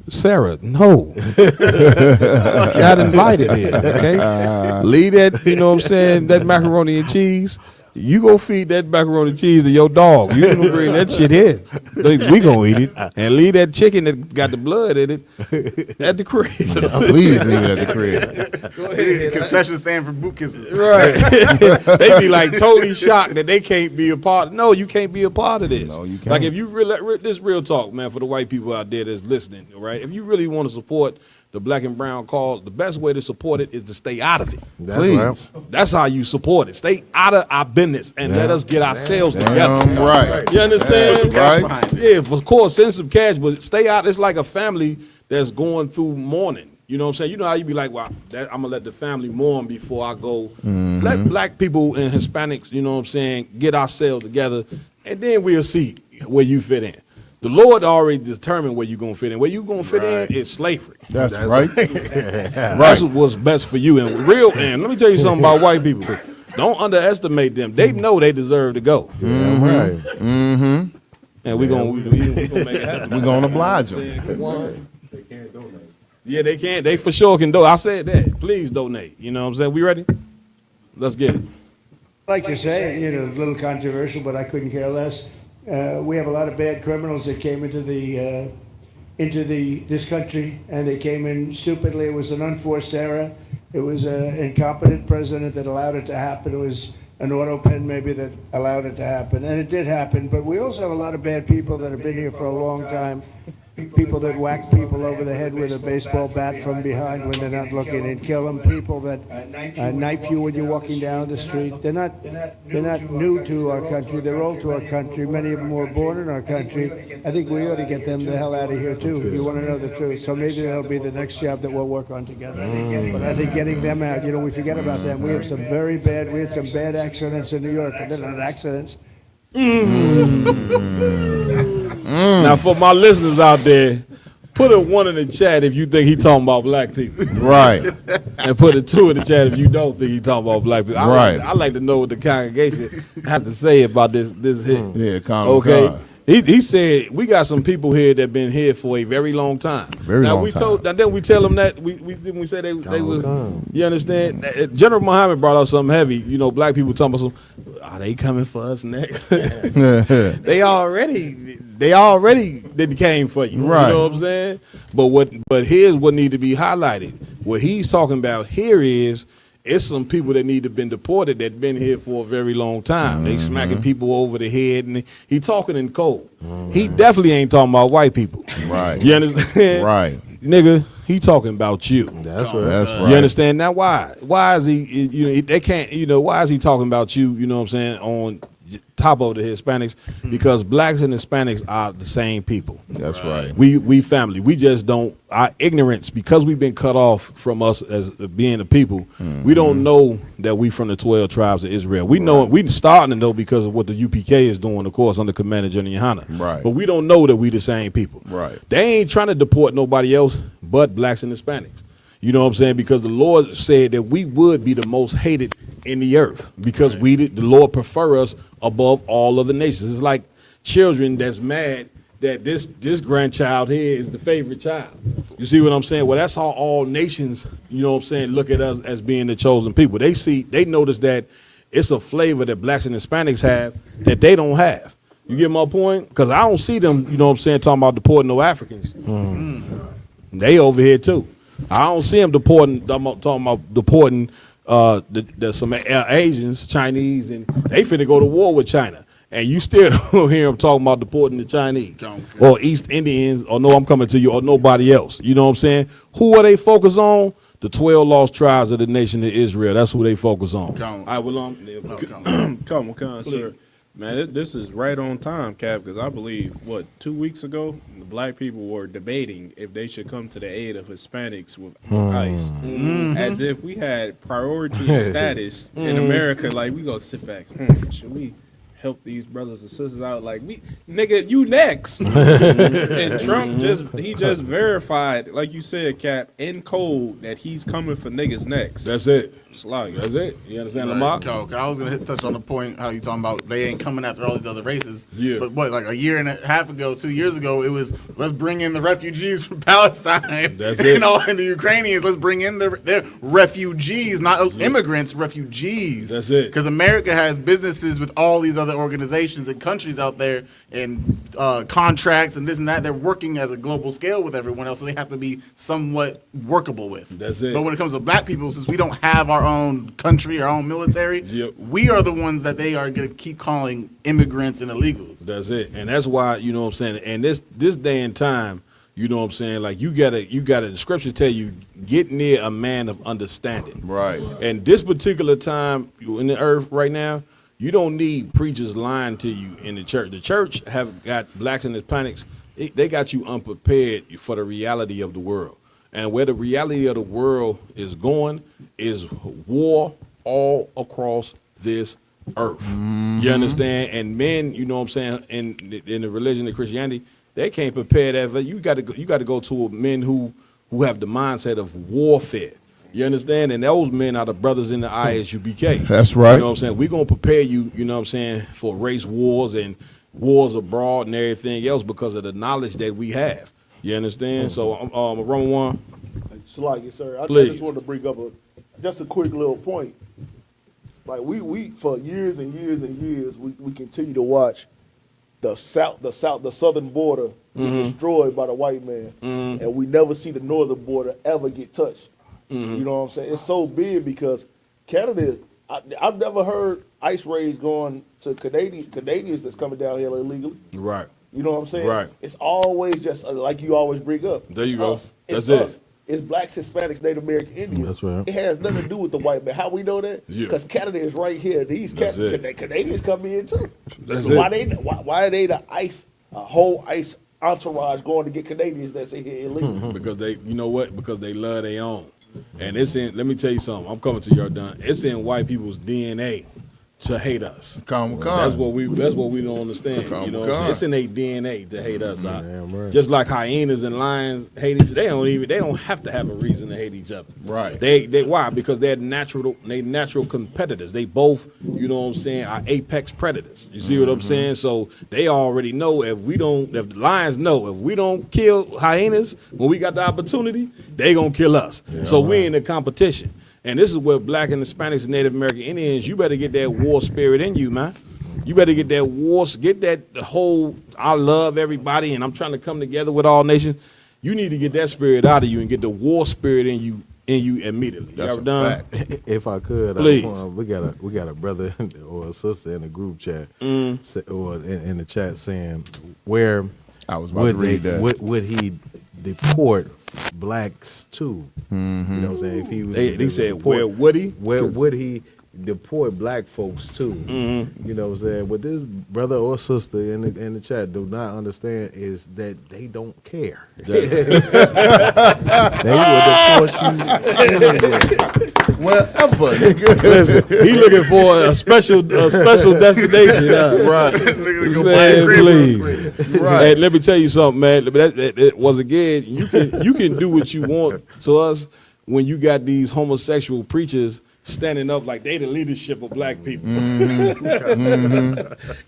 [SPEAKER 10] Sarah, no. Got invited here, okay? Leave that, you know what I'm saying, that macaroni and cheese. You go feed that macaroni and cheese to your dog. You gonna bring that shit here. We gonna eat it. And leave that chicken that got the blood in it at the crib.
[SPEAKER 13] Please leave it at the crib.
[SPEAKER 17] Go ahead. Concession stand for boot kisses.
[SPEAKER 10] Right. They be like totally shocked that they can't be a part. No, you can't be a part of this.
[SPEAKER 13] No, you can't.
[SPEAKER 10] Like if you really, this real talk, man, for the white people out there that's listening, right? If you really want to support the black and brown cause, the best way to support it is to stay out of it.
[SPEAKER 16] That's right.
[SPEAKER 10] That's how you support it. Stay out of our business and let us get ourselves together.
[SPEAKER 13] Right.
[SPEAKER 10] You understand?
[SPEAKER 13] Right.
[SPEAKER 10] Yeah, of course, send some cash, but stay out. It's like a family that's going through mourning. You know what I'm saying? You know how you be like, well, I'm going to let the family mourn before I go. Let black people and Hispanics, you know what I'm saying, get ourselves together, and then we'll see where you fit in. The Lord already determined where you're going to fit in. Where you're going to fit in is slavery.
[SPEAKER 13] That's right.
[SPEAKER 10] That's what's best for you. And let me tell you something about white people. Don't underestimate them. They know they deserve to go.
[SPEAKER 13] Right. Mm-hmm.
[SPEAKER 10] And we're going to make it happen.
[SPEAKER 13] We're going to oblige them.
[SPEAKER 16] They can't donate.
[SPEAKER 10] Yeah, they can. They for sure can donate. I said that. Please donate. You know what I'm saying? We ready? Let's get it.
[SPEAKER 22] Like to say, a little controversial, but I couldn't care less. We have a lot of bad criminals that came into this country, and they came in stupidly. It was an unforced error. It was an incompetent president that allowed it to happen. It was an auto pen maybe that allowed it to happen, and it did happen. But we also have a lot of bad people that have been here for a long time. People that whack people over the head with a baseball bat from behind when they're not looking and kill them. People that knife you when you're walking down the street. They're not new to our country. They're old to our country. Many of them were born in our country. I think we ought to get them the hell out of here too. You want to know the truth. So maybe that'll be the next job that we'll work on together. But I think getting them out, we forget about them. We had some bad accidents in New York, but they're not accidents.
[SPEAKER 10] Now, for my listeners out there, put a 1 in the chat if you think he talking about black people.
[SPEAKER 13] Right.
[SPEAKER 10] And put a 2 in the chat if you don't think he talking about black people.
[SPEAKER 13] Right.
[SPEAKER 10] I like to know what the congregation has to say about this here.
[SPEAKER 13] Yeah,
[SPEAKER 10] okay. He said we got some people here that been here for a very long time.
[SPEAKER 13] Very long time.
[SPEAKER 10] Then we tell them that we say they was. You understand? General Muhammad brought out something heavy. Black people talking about are they coming for us next? They already came for you.
[SPEAKER 13] Right.
[SPEAKER 10] You know what I'm saying? But here's what need to be highlighted. What he's talking about here is it's some people that need to been deported that been here for a very long time. They smacking people over the head, and he talking in code. He definitely ain't talking about white people.
[SPEAKER 12] Right.
[SPEAKER 10] You understand?
[SPEAKER 12] Right.
[SPEAKER 10] Nigga, he talking about you.
[SPEAKER 16] That's right.
[SPEAKER 12] That's right.
[SPEAKER 10] You understand? Now why is he, they can't, why is he talking about you, you know what I'm saying, on top of the Hispanics? Because blacks and Hispanics are the same people.
[SPEAKER 12] That's right.
[SPEAKER 10] We family. We just don't, our ignorance, because we've been cut off from us as being a people, we don't know that we from the 12 tribes of Israel. We know it, we starting to know because of what the UPK is doing, of course, under Commander General Yohana.
[SPEAKER 12] Right.
[SPEAKER 10] But we don't know that we the same people.
[SPEAKER 12] Right.
[SPEAKER 10] They ain't trying to deport nobody else but blacks and Hispanics. You know what I'm saying? Because the Lord said that we would be the most hated in the earth because the Lord prefer us above all other nations. It's like children that's mad that this grandchild here is the favorite child. You see what I'm saying? Well, that's how all nations, you know what I'm saying, look at us as being the chosen people. They notice that it's a flavor that blacks and Hispanics have that they don't have. You get my point? Because I don't see them, you know what I'm saying, talking about deporting no Africans. They over here too. I don't see them talking about deporting some Asians, Chinese, and they finna go to war with China. And you still don't hear them talking about deporting the Chinese or East Indians or no, I'm coming to you or nobody else. You know what I'm saying? Who are they focused on? The 12 lost tribes of the nation of Israel. That's who they focus on. All right, well,
[SPEAKER 13] Come on, sir. Man, this is right on time, Cap, because I believe, 2 weeks ago, the black people were debating if they should come to the aid of Hispanics with ICE. As if we had priority and status in America. Like, we go sit back. Should we help these brothers and sisters out? Like, nigga, you next. And Trump just verified, like you said, Cap, in code that he's coming for niggas next.
[SPEAKER 10] That's it.
[SPEAKER 13] Slug.
[SPEAKER 10] That's it. You understand,
[SPEAKER 17] Right.
[SPEAKER 10] Lamar?
[SPEAKER 17] I was gonna touch on the point how you talking about they ain't coming after all these other races.
[SPEAKER 10] Yeah.
[SPEAKER 17] But like a year and a half ago, 2 years ago, it was let's bring in the refugees from Palestine.
[SPEAKER 10] That's it.
[SPEAKER 17] And the Ukrainians. Let's bring in their refugees, not immigrants, refugees.
[SPEAKER 10] That's it.
[SPEAKER 17] Because America has businesses with all these other organizations and countries out there and contracts and this and that. They're working as a global scale with everyone else, so they have to be somewhat workable with.
[SPEAKER 10] That's it.
[SPEAKER 17] But when it comes to black people, since we don't have our own country, our own military, we are the ones that they are going to keep calling immigrants and illegals.
[SPEAKER 10] That's it. And that's why, you know what I'm saying, and this day and time, you know what I'm saying, like you gotta the scriptures tell you, get near a man of understanding.
[SPEAKER 12] Right.
[SPEAKER 10] And this particular time in the earth right now, you don't need preachers lying to you in the church. The church have got blacks and Hispanics, they got you unprepared for the reality of the world. And where the reality of the world is going is war all across this earth. You understand? And men, you know what I'm saying, in the religion of Christianity, they can't prepare that. You got to go to men who have the mindset of warfare. You understand? And those men are the brothers in the ISUBK.
[SPEAKER 14] That's right.
[SPEAKER 10] You know what I'm saying? We're going to prepare you, you know what I'm saying, for race wars and wars abroad and everything else because of the knowledge that we have. You understand? So, Roman 1.
[SPEAKER 2] Salaki, sir. I
[SPEAKER 10] Please.
[SPEAKER 2] just wanted to bring up just a quick little point. Like we for years and years and years, we continue to watch the southern border be destroyed by the white man, and we never see the northern border ever get touched. You know what I'm saying? It's so big because Canada. I've never heard ICE raids going to Canadians that's coming down here illegally.
[SPEAKER 10] Right.
[SPEAKER 2] You know what I'm saying?
[SPEAKER 10] Right.
[SPEAKER 2] It's always just like you always bring up.
[SPEAKER 10] There you
[SPEAKER 2] It's
[SPEAKER 10] go.
[SPEAKER 2] us.
[SPEAKER 10] That's
[SPEAKER 2] It's us.
[SPEAKER 10] it.
[SPEAKER 2] It's blacks, Hispanics, Native American Indians.
[SPEAKER 16] That's right.
[SPEAKER 2] It has nothing to do with the white man. How we know that?
[SPEAKER 10] Yeah.
[SPEAKER 2] Because Canada is right here. These
[SPEAKER 10] That's it.
[SPEAKER 2] Canadians come in too.
[SPEAKER 10] That's
[SPEAKER 2] So why
[SPEAKER 10] it.
[SPEAKER 2] why are they the ICE, a whole ICE entourage going to get Canadians that's in here illegal?
[SPEAKER 10] Because you know what? Because they love their own. And it's in, let me tell you something. I'm coming to your done. It's in white people's DNA to hate us. That's what we don't understand. You know what I'm saying? It's in their DNA to hate us.
[SPEAKER 16] Right.
[SPEAKER 10] Just like hyenas and lions hate each other. They don't have to have a reason to hate each other.
[SPEAKER 12] Right.
[SPEAKER 10] They why? Because they're natural competitors. They both, you know what I'm saying, are apex predators. You see what I'm saying? So they already know if the lions know if we don't kill hyenas when we got the opportunity, they gonna kill us. So we in the competition. And this is where black and Hispanics and Native American Indians, you better get that war spirit in you, man. You better get that whole, I love everybody and I'm trying to come together with all nations. You need to get that spirit out of you and get the war spirit in you in you immediately.
[SPEAKER 16] That's
[SPEAKER 10] Y'all done?
[SPEAKER 16] If I could,
[SPEAKER 10] Please.
[SPEAKER 16] we got a brother or a sister in the group chat or in the chat saying where
[SPEAKER 1] I was about to read that.
[SPEAKER 16] Would he deport blacks too? You know what I'm saying? If he was,
[SPEAKER 10] They said where would he?
[SPEAKER 16] Where would he deport black folks too? You know what I'm saying? What this brother or sister in the chat do not understand is that they don't care. They will deport you wherever.
[SPEAKER 10] Listen, he looking for a special destination.
[SPEAKER 1] Right.
[SPEAKER 10] Man, please. Right. And let me tell you something, man. That was again, you can do what you want to us when you got these homosexual preachers standing up like they the leadership of black people.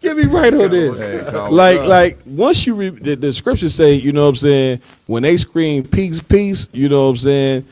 [SPEAKER 10] Get me right on this. Like once you read the scriptures say, you know what I'm saying, when they scream peace, peace, you know what I'm saying,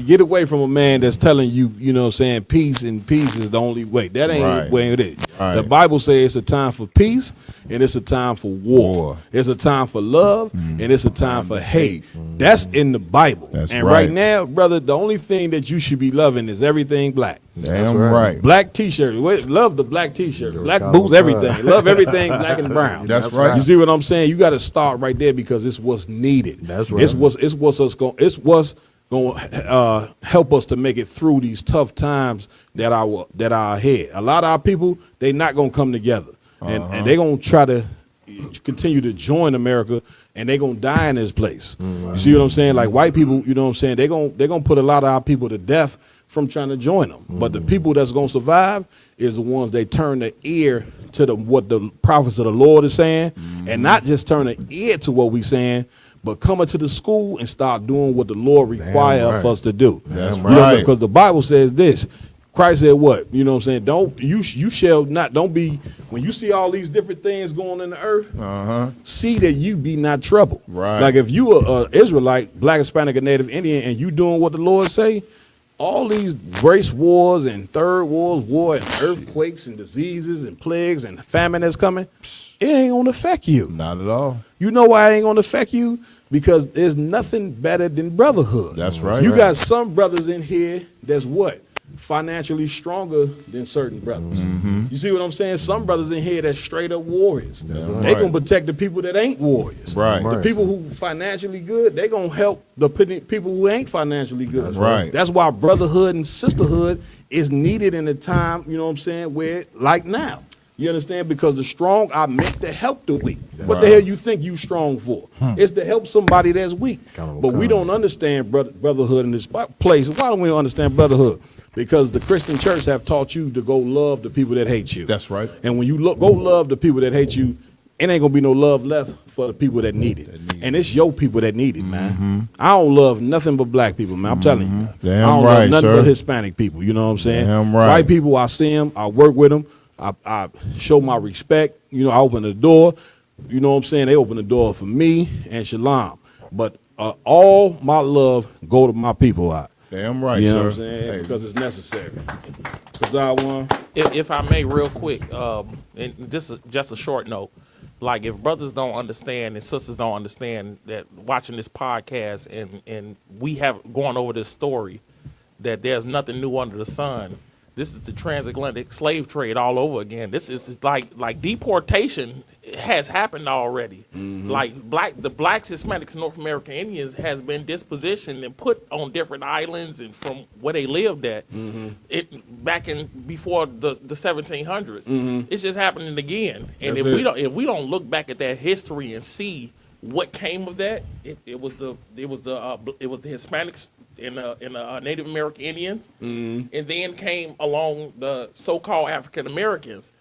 [SPEAKER 10] get away from a man that's telling you, you know what I'm saying, peace and peace is the only way. That ain't the way it is.
[SPEAKER 1] Right.
[SPEAKER 10] The Bible says it's a time for peace and it's a time for war. It's a time for love and it's a time for hate. That's in the Bible.
[SPEAKER 1] That's
[SPEAKER 10] and
[SPEAKER 1] right.
[SPEAKER 10] right now, brother, the only thing that you should be loving is everything black.
[SPEAKER 1] Damn right.
[SPEAKER 10] Black t-shirt. Love the black t-shirt. Black boots, everything. Love everything black and brown.
[SPEAKER 1] That's right.
[SPEAKER 10] You see what I'm saying? You got to start right there because it's what's needed.
[SPEAKER 16] That's right.
[SPEAKER 10] It's what's going to help us to make it through these tough times that are ahead. A lot of our people, they not going to come together. And they're going to try to continue to join America, and they're going to die in this place. You see what I'm saying? Like white people, you know what I'm saying? They're going to put a lot of our people to death from trying to join them. But the people that's going to survive is the ones they turn the ear to what the prophets of the Lord is saying, and not just turn the ear to what we saying, but coming to the school and start doing what the Lord requires of us to do.
[SPEAKER 1] That's
[SPEAKER 10] You know,
[SPEAKER 1] right.
[SPEAKER 10] because the Bible says this. Christ said what? You know what I'm saying? You shall not, don't be, when you see all these different things going in the earth, see that you be not troubled.
[SPEAKER 1] Right.
[SPEAKER 10] Like if you are an Israelite, black, Hispanic, or Native Indian, and you doing what the Lord say, all these race wars and third wars, war and earthquakes and diseases and plagues and famine that's coming, it ain't gonna affect you.
[SPEAKER 1] Not at all.
[SPEAKER 10] You know why it ain't gonna affect you? Because there's nothing better than brotherhood.
[SPEAKER 1] That's right.
[SPEAKER 10] You got some brothers in here that's what? Financially stronger than certain brothers. You see what I'm saying? Some brothers in here that's straight up warriors. They gonna protect the people that ain't warriors.
[SPEAKER 1] Right.
[SPEAKER 10] The people who financially good, they gonna help the people who ain't financially good.
[SPEAKER 1] That's right.
[SPEAKER 10] That's why brotherhood and sisterhood is needed in a time, you know what I'm saying, where like now. You understand? Because the strong are meant to help the weak. What the hell you think you strong for? It's to help somebody that's weak. But we don't understand brotherhood in this place. Why don't we understand brotherhood? Because the Christian church have taught you to go love the people that hate you.
[SPEAKER 1] That's right.
[SPEAKER 10] And when you go love the people that hate you, it ain't gonna be no love left for the people that need it. And it's your people that need it, man. I don't love nothing but black people, man. I'm telling you.
[SPEAKER 1] Damn
[SPEAKER 10] I don't
[SPEAKER 1] right,
[SPEAKER 10] love nothing
[SPEAKER 1] sir.
[SPEAKER 10] but Hispanic people. You know what I'm saying?
[SPEAKER 1] Damn right.
[SPEAKER 10] White people, I see them, I work with them, I show my respect. You know, I open the door. You know what I'm saying? They open the door for me and Shalom. But all my love go to my people out.
[SPEAKER 1] Damn right,
[SPEAKER 10] You know
[SPEAKER 1] sir.
[SPEAKER 10] what I'm saying?
[SPEAKER 1] Hey.
[SPEAKER 10] Because it's necessary. Bizarre one.
[SPEAKER 18] If I may, real quick, and this is just a short note. Like if brothers don't understand and sisters don't understand that watching this podcast and we have gone over this story that there's nothing new under the sun. This is the transatlantic slave trade all over again. This is like deportation has happened already. Like the blacks, Hispanics, North American Indians has been dispositioned and put on different islands and from where they lived at. It back in before the 1700s. It's just happening again. And
[SPEAKER 10] That's
[SPEAKER 18] if we don't look back at that history and see what came of that, it was the Hispanics and the Native American Indians, and then came along the so-called African Americans.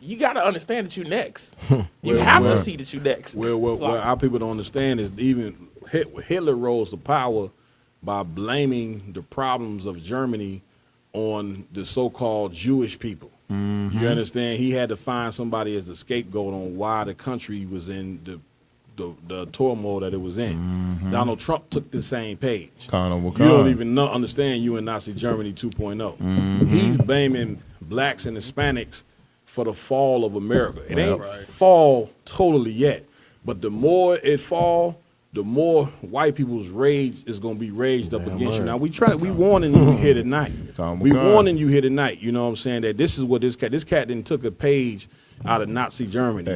[SPEAKER 18] You got to understand that you're next. You have to see that you're next.
[SPEAKER 10] What our people don't understand is even Hitler rose to power by blaming the problems of Germany on the so-called Jewish people. You understand? He had to find somebody as the scapegoat on why the country was in the turmoil that it was in. Donald Trump took the same page. You don't even understand you in Nazi Germany 2.0. He's blaming blacks and Hispanics for the fall of America. It ain't fall totally yet, but the more it fall, the more white people's rage is going to be raised up against you. Now we warning you here tonight. We warning you here tonight. You know what I'm saying? That this is what this cat didn't took a page out of Nazi Germany.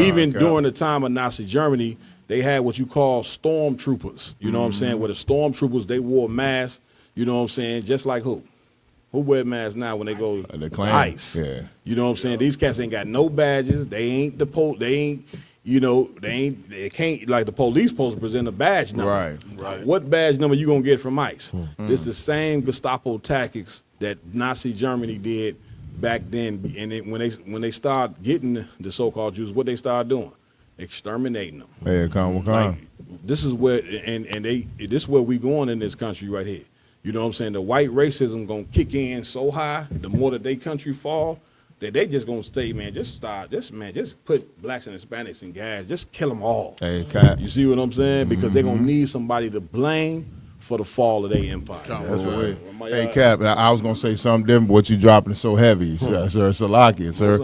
[SPEAKER 10] Even during the time of Nazi Germany, they had what you call stormtroopers. You know what I'm saying? Where the stormtroopers, they wore masks. You know what I'm saying? Just like who? Who wear masks now when they go to ICE? Yeah. You know what I'm saying? These cats ain't got no badges. They ain't they can't, like the police supposed to present a badge number. Right. What badge number you gonna get from ICE? This is the same Gestapo tactics that Nazi Germany did back then. And when they start getting the so-called Jews, what they start doing? Exterminating them. Like, this is where this is where we going in this country right here. You know what I'm saying? The white racism gonna kick in so high, the more that they country fall, that they just gonna stay, just put blacks and Hispanics in gas, just kill them all.
[SPEAKER 14] Hey, Cap.
[SPEAKER 10] You see what I'm saying? Because they're gonna need somebody to blame for the fall of their empire.
[SPEAKER 14] That's right. Hey, Cap, I was gonna say something different, but what you dropping so heavy, sir, Salakia, sir.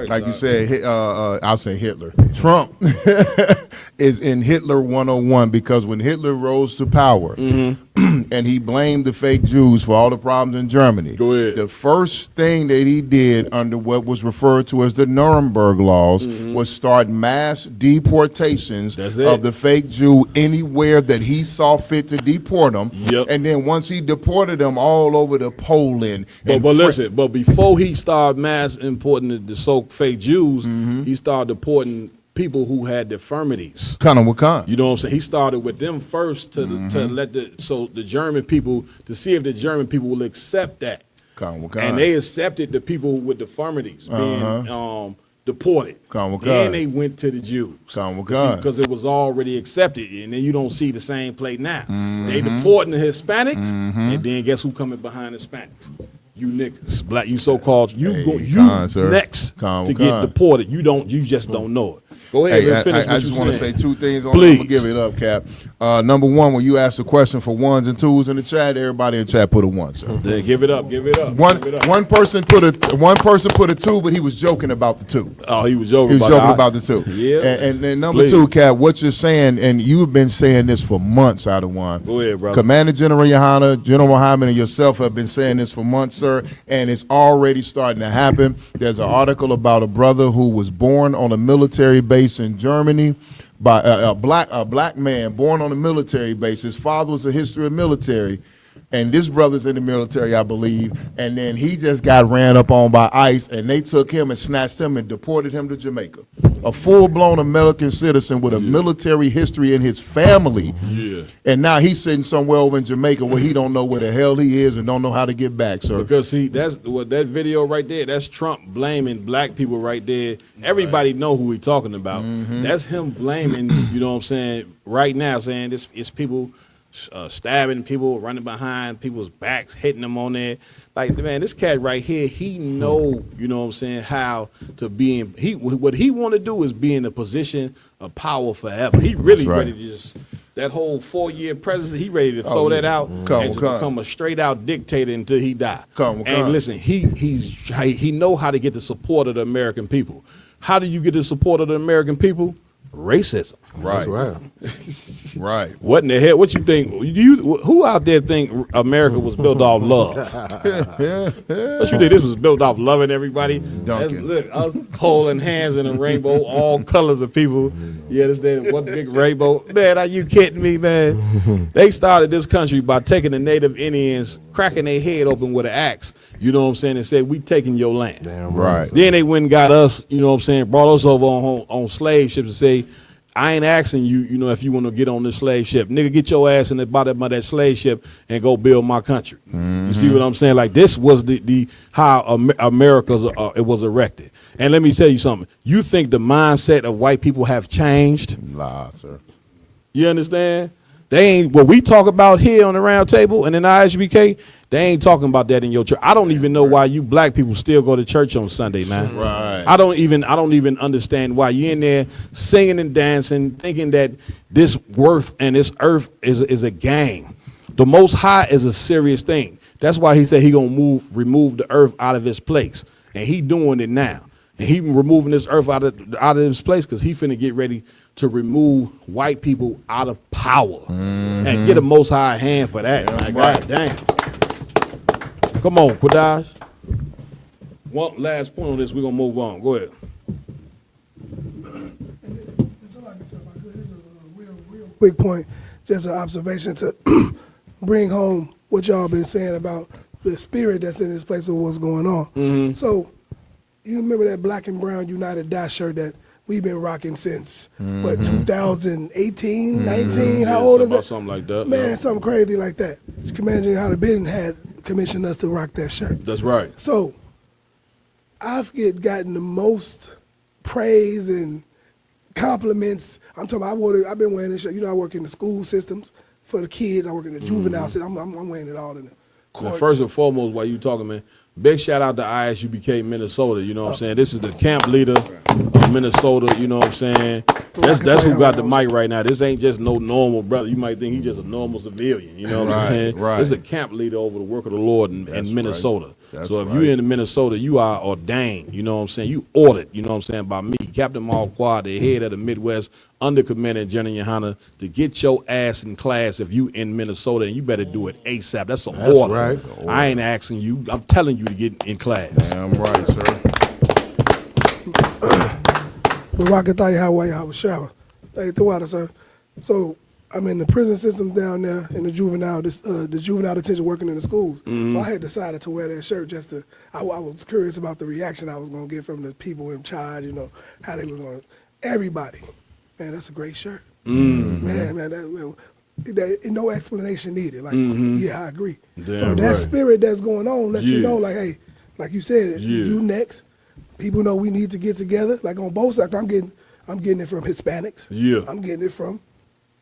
[SPEAKER 14] Like you said, I'll say Hitler. Trump is in Hitler 101 because when Hitler rose to power and he blamed the fake Jews for all the problems in Germany, the first thing that he did under what was referred to as the Nuremberg laws was start mass deportations of the fake Jew anywhere that he saw fit to deport them. And then once he deported them all over to Poland.
[SPEAKER 10] But listen, but before he started mass importing the fake Jews, he started deporting people who had deformities.
[SPEAKER 14] What?
[SPEAKER 10] You know what I'm saying? He started with them first to let the German people, to see if the German people will accept that. And they accepted the people with deformities being deported. Then they went to the Jews. Because it was already accepted. And then you don't see the same play now. They deporting the Hispanics, and then guess who coming behind Hispanics? You niggas, black, you so-called, next to get deported. You just don't know it. Go ahead and finish.
[SPEAKER 14] I just want to say two things on that. I'm gonna give it up, Cap. Number one, when you asked a question for ones and twos in the chat, everybody in the chat put a one, sir.
[SPEAKER 10] Then give it up.
[SPEAKER 14] One person put a two, but he was joking about the two.
[SPEAKER 10] Oh, he was joking.
[SPEAKER 14] About the two.
[SPEAKER 10] Yeah.
[SPEAKER 14] And number two, Cap, what you're saying, and you've been saying this for months, out of one.
[SPEAKER 10] Go ahead, brother.
[SPEAKER 14] Commander General Yohana, General Muhammad, and yourself have been saying this for months, sir, and it's already starting to happen. There's an article about a brother who was born on a military base in Germany by a black man born on a military base. His father was a history of military, and this brother's in the military, I believe, and then he just got ran up on by ICE, and they took him and snatched him and deported him to Jamaica. A full-blown American citizen with a military history in his family. And now he's sitting somewhere over in Jamaica where he don't know where the hell he is and don't know how to get back, sir.
[SPEAKER 10] Because see, that's what that video right there, that's Trump blaming black people right there. Everybody know who he's talking about. That's him blaming, you know what I'm saying, right now, saying it's people stabbing people, running behind people's backs, hitting them on there. Like, man, this cat right here, he know, you know what I'm saying, how to be in, what he want to do is be in a position of power forever. He really ready to just, that whole 4-year presidency, he ready to throw that out and just become a straight out dictator until he die. And listen, he know how to get the support of the American people. How do you get the support of the American people? Racism.
[SPEAKER 14] Right.
[SPEAKER 10] What in the hell? What you think? Who out there think America was built off love? What you think this was built off loving everybody? Look, us holding hands in a rainbow, all colors of people. You understand? One big rainbow. Man, are you kidding me, man? They started this country by taking the native Indians, cracking their head open with an axe. You know what I'm saying? And said, we taking your land.
[SPEAKER 14] Damn right.
[SPEAKER 10] Then they went and got us, you know what I'm saying, brought us over on slave ships and say, I ain't asking you, you know, if you want to get on this slave ship. Nigga, get your ass in the bottom of that slave ship and go build my country. You see what I'm saying? Like, this was the how America's it was erected. And let me tell you something. You think the mindset of white people have changed?
[SPEAKER 14] Nah, sir.
[SPEAKER 10] You understand? They ain't what we talk about here on the round table and in the ISBK. They ain't talking about that in your church. I don't even know why you black people still go to church on Sunday, man.
[SPEAKER 14] Right.
[SPEAKER 10] I don't even understand why you in there singing and dancing, thinking that this worth and this earth is a game. The Most High is a serious thing. That's why he said he gonna remove the earth out of its place, and he doing it now. And he removing this earth out of this place because he finna get ready to remove white people out of power. And get a Most High hand for that. God damn. Come on, Quadash. One last point on this, we're gonna move on. Go ahead.
[SPEAKER 5] Quick point, just an observation to bring home what y'all been saying about the spirit that's in this place of what's going on. So, you remember that black and brown United Die shirt that we've been rocking since, what, 2018, 19? How old is it?
[SPEAKER 10] Something like that.
[SPEAKER 5] Man, something crazy like that. You can imagine how the Ben had commissioned us to rock that shirt.
[SPEAKER 10] That's right.
[SPEAKER 5] So, I've gotten the most praise and compliments. I'm talking about, I've been wearing this shirt. You know, I work in the school systems for the kids. I work in the juvenile system. I'm wearing it all in the courts.
[SPEAKER 10] Now, first and foremost, while you talking, man, big shout out to ISUBK Minnesota. You know what I'm saying? This is the camp leader of Minnesota. You know what I'm saying? That's who got the mic right now. This ain't just no normal brother. You might think he's just a normal civilian. You know what I'm saying?
[SPEAKER 16] Right.
[SPEAKER 10] This is a camp leader over the work of the Lord in Minnesota.
[SPEAKER 16] Right. That's
[SPEAKER 10] So if
[SPEAKER 16] right.
[SPEAKER 10] you're in Minnesota, you are ordained. You know what I'm saying? You ordered. You know what I'm saying? By me, Captain Marquardt, the head of the Midwest Under Commander General Yohana, to get your ass in class if you in Minnesota, and you better do it ASAP. That's an order.
[SPEAKER 16] Right.
[SPEAKER 10] I ain't asking you. I'm telling you to get in class.
[SPEAKER 14] Damn right, sir.
[SPEAKER 5] Barakataya Hawaii Hawashara. Hey, the water, sir. So I'm in the prison systems down there in the juvenile detention working in the schools. So I had decided to wear that shirt just to, I was curious about the reaction I was going to get from the people in charge, you know, how they was going to, everybody. Man, that's a great shirt. Man, no explanation needed. Like, yeah, I agree.
[SPEAKER 10] Damn
[SPEAKER 5] so that
[SPEAKER 10] right.
[SPEAKER 5] spirit that's going on, let you
[SPEAKER 10] Yeah.
[SPEAKER 5] know, like, hey, like you said, you next. People know we need to get together. Like on both sides, I'm getting it from Hispanics.
[SPEAKER 10] Yeah.
[SPEAKER 5] I'm getting it from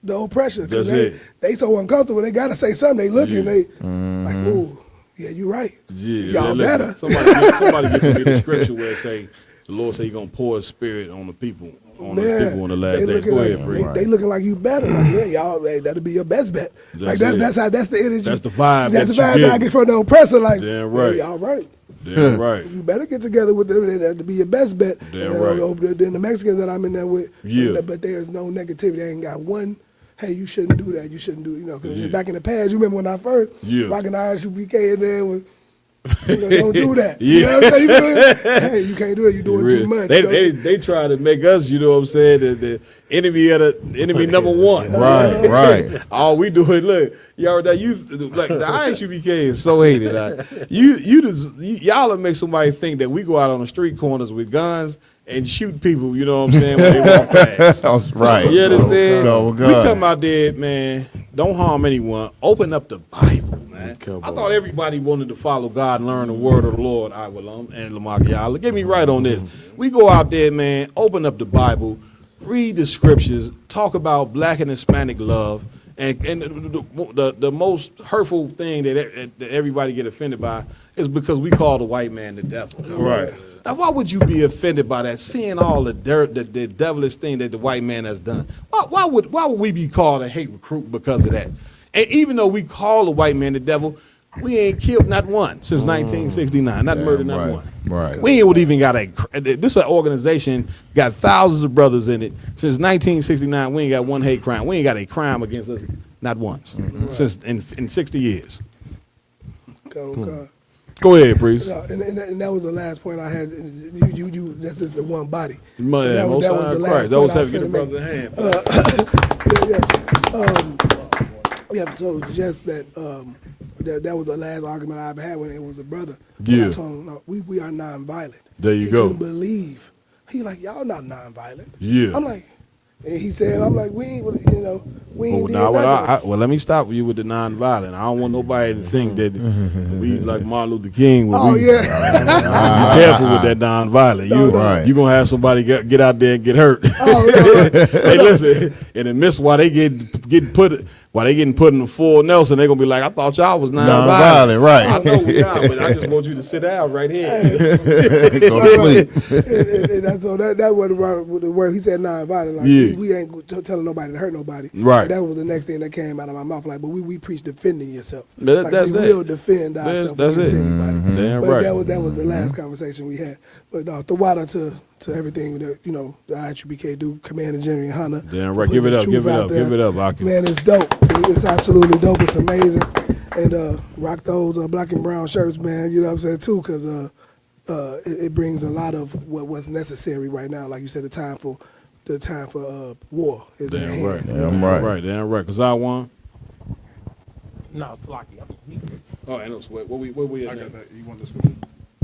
[SPEAKER 5] the oppression.
[SPEAKER 10] That's
[SPEAKER 5] Because
[SPEAKER 10] it.
[SPEAKER 5] they so uncomfortable, they gotta say something. They looking, they like, ooh, yeah, you right.
[SPEAKER 10] Yeah,
[SPEAKER 5] Y'all
[SPEAKER 10] listen,
[SPEAKER 5] better.
[SPEAKER 10] Somebody give me the scripture where it say the Lord say He gonna pour His Spirit on the people, on the people in the last days. Go ahead, Bree.
[SPEAKER 5] They looking like you better. Like, yeah, y'all, hey, that'll be your best bet. Like that's the energy.
[SPEAKER 10] That's the vibe.
[SPEAKER 5] That's the
[SPEAKER 10] that
[SPEAKER 5] vibe
[SPEAKER 10] you
[SPEAKER 5] that I get from the oppressor. Like,
[SPEAKER 10] Damn right.
[SPEAKER 5] hey, y'all right.
[SPEAKER 10] Damn right.
[SPEAKER 5] You better get together with them. That'll be your best bet.
[SPEAKER 10] Damn
[SPEAKER 5] And,
[SPEAKER 10] right.
[SPEAKER 5] Then the Mexicans that I'm in there with.
[SPEAKER 10] Yeah.
[SPEAKER 5] But there's no negativity. They ain't got one. Hey, you shouldn't do that. You shouldn't do. You know, because
[SPEAKER 10] Yeah.
[SPEAKER 5] back in the past, you remember when I first rocking the ISUBK and then was. Don't do that.
[SPEAKER 10] Yeah.
[SPEAKER 5] You know what I'm saying? Hey, you can't do it. You're doing too much.
[SPEAKER 10] They try to make us, you know what I'm saying, the enemy of the enemy number one.
[SPEAKER 14] Right.
[SPEAKER 10] All we do is look, y'all that you like the ISUBK is so hated. Y'all make somebody think that we go out on the street corners with guns and shoot people, you know what I'm saying, when they walk past.
[SPEAKER 14] That's right.
[SPEAKER 10] You understand?
[SPEAKER 14] Oh,
[SPEAKER 10] we
[SPEAKER 14] God.
[SPEAKER 10] come out there, man, don't harm anyone. Open up the Bible, man. I thought everybody wanted to follow God and learn the word of the Lord, I will and Lamakiyala. Get me right on this. We go out there, man, open up the Bible, read the scriptures, talk about black and Hispanic love, and the most hurtful thing that everybody get offended by is because we call the white man the devil.
[SPEAKER 14] Right.
[SPEAKER 10] Now, why would you be offended by that? Seeing all the dirt, the devilish thing that the white man has done. Why would we be called a hate recruit because of that? And even though we call the white man the devil, we ain't killed not one since 1969. Not murdered not one.
[SPEAKER 14] Right.
[SPEAKER 10] We ain't even got this organization got thousands of brothers in it. Since 1969, we ain't got one hate crime. We ain't got a crime against us, not once, since in 60 years. Go ahead, priest.
[SPEAKER 5] And that was the last point I had. You that's just the one body.
[SPEAKER 10] That was the last point I was going to make.
[SPEAKER 5] Yeah, so just that that was the last argument I ever had when it was a brother.
[SPEAKER 10] Yeah.
[SPEAKER 5] I told him, no, we are nonviolent.
[SPEAKER 10] There you
[SPEAKER 5] he
[SPEAKER 10] go.
[SPEAKER 5] Couldn't believe. He like, y'all not nonviolent.
[SPEAKER 10] Yeah.
[SPEAKER 5] I'm like, and he said, I'm like, we ain't did nothing.
[SPEAKER 10] Well, let me stop you with the nonviolent. I don't want nobody to think that we like Martin Luther King.
[SPEAKER 5] Yeah.
[SPEAKER 10] Be careful with that nonviolent. You gonna have somebody get out there and get hurt. Hey, listen, in the midst while they get getting put in the full Nelson, they're gonna be like, I thought y'all was
[SPEAKER 14] Non-violent, right.
[SPEAKER 10] I know we are, but I just want you to sit down right here.
[SPEAKER 14] Go to sleep.
[SPEAKER 5] And so that's what the word he said non-violent. Like we ain't telling nobody to hurt nobody.
[SPEAKER 10] Right.
[SPEAKER 5] Like, that was the next thing that came out of my mouth. Like, but we preach defending yourself.
[SPEAKER 10] That's
[SPEAKER 5] we will defend ourselves against anybody.
[SPEAKER 10] Damn
[SPEAKER 5] but
[SPEAKER 10] right.
[SPEAKER 5] that was the last conversation we had. But no, the water to everything that the IHBK do, Command and General Hunter.
[SPEAKER 10] Damn right. Give it up, Aki.
[SPEAKER 5] Man, it's dope. It's absolutely dope. It's amazing. And rock those black and brown shirts, man. You know what I'm saying too, because it brings a lot of what's necessary right now. Like you said, the time for war is at hand.
[SPEAKER 10] Right. Damn right. Cause I won.
[SPEAKER 18] No, it's lucky.
[SPEAKER 10] Oh, ain't no sweat. What we at?
[SPEAKER 17] I
[SPEAKER 10] now?
[SPEAKER 17] got that. You want the scripture?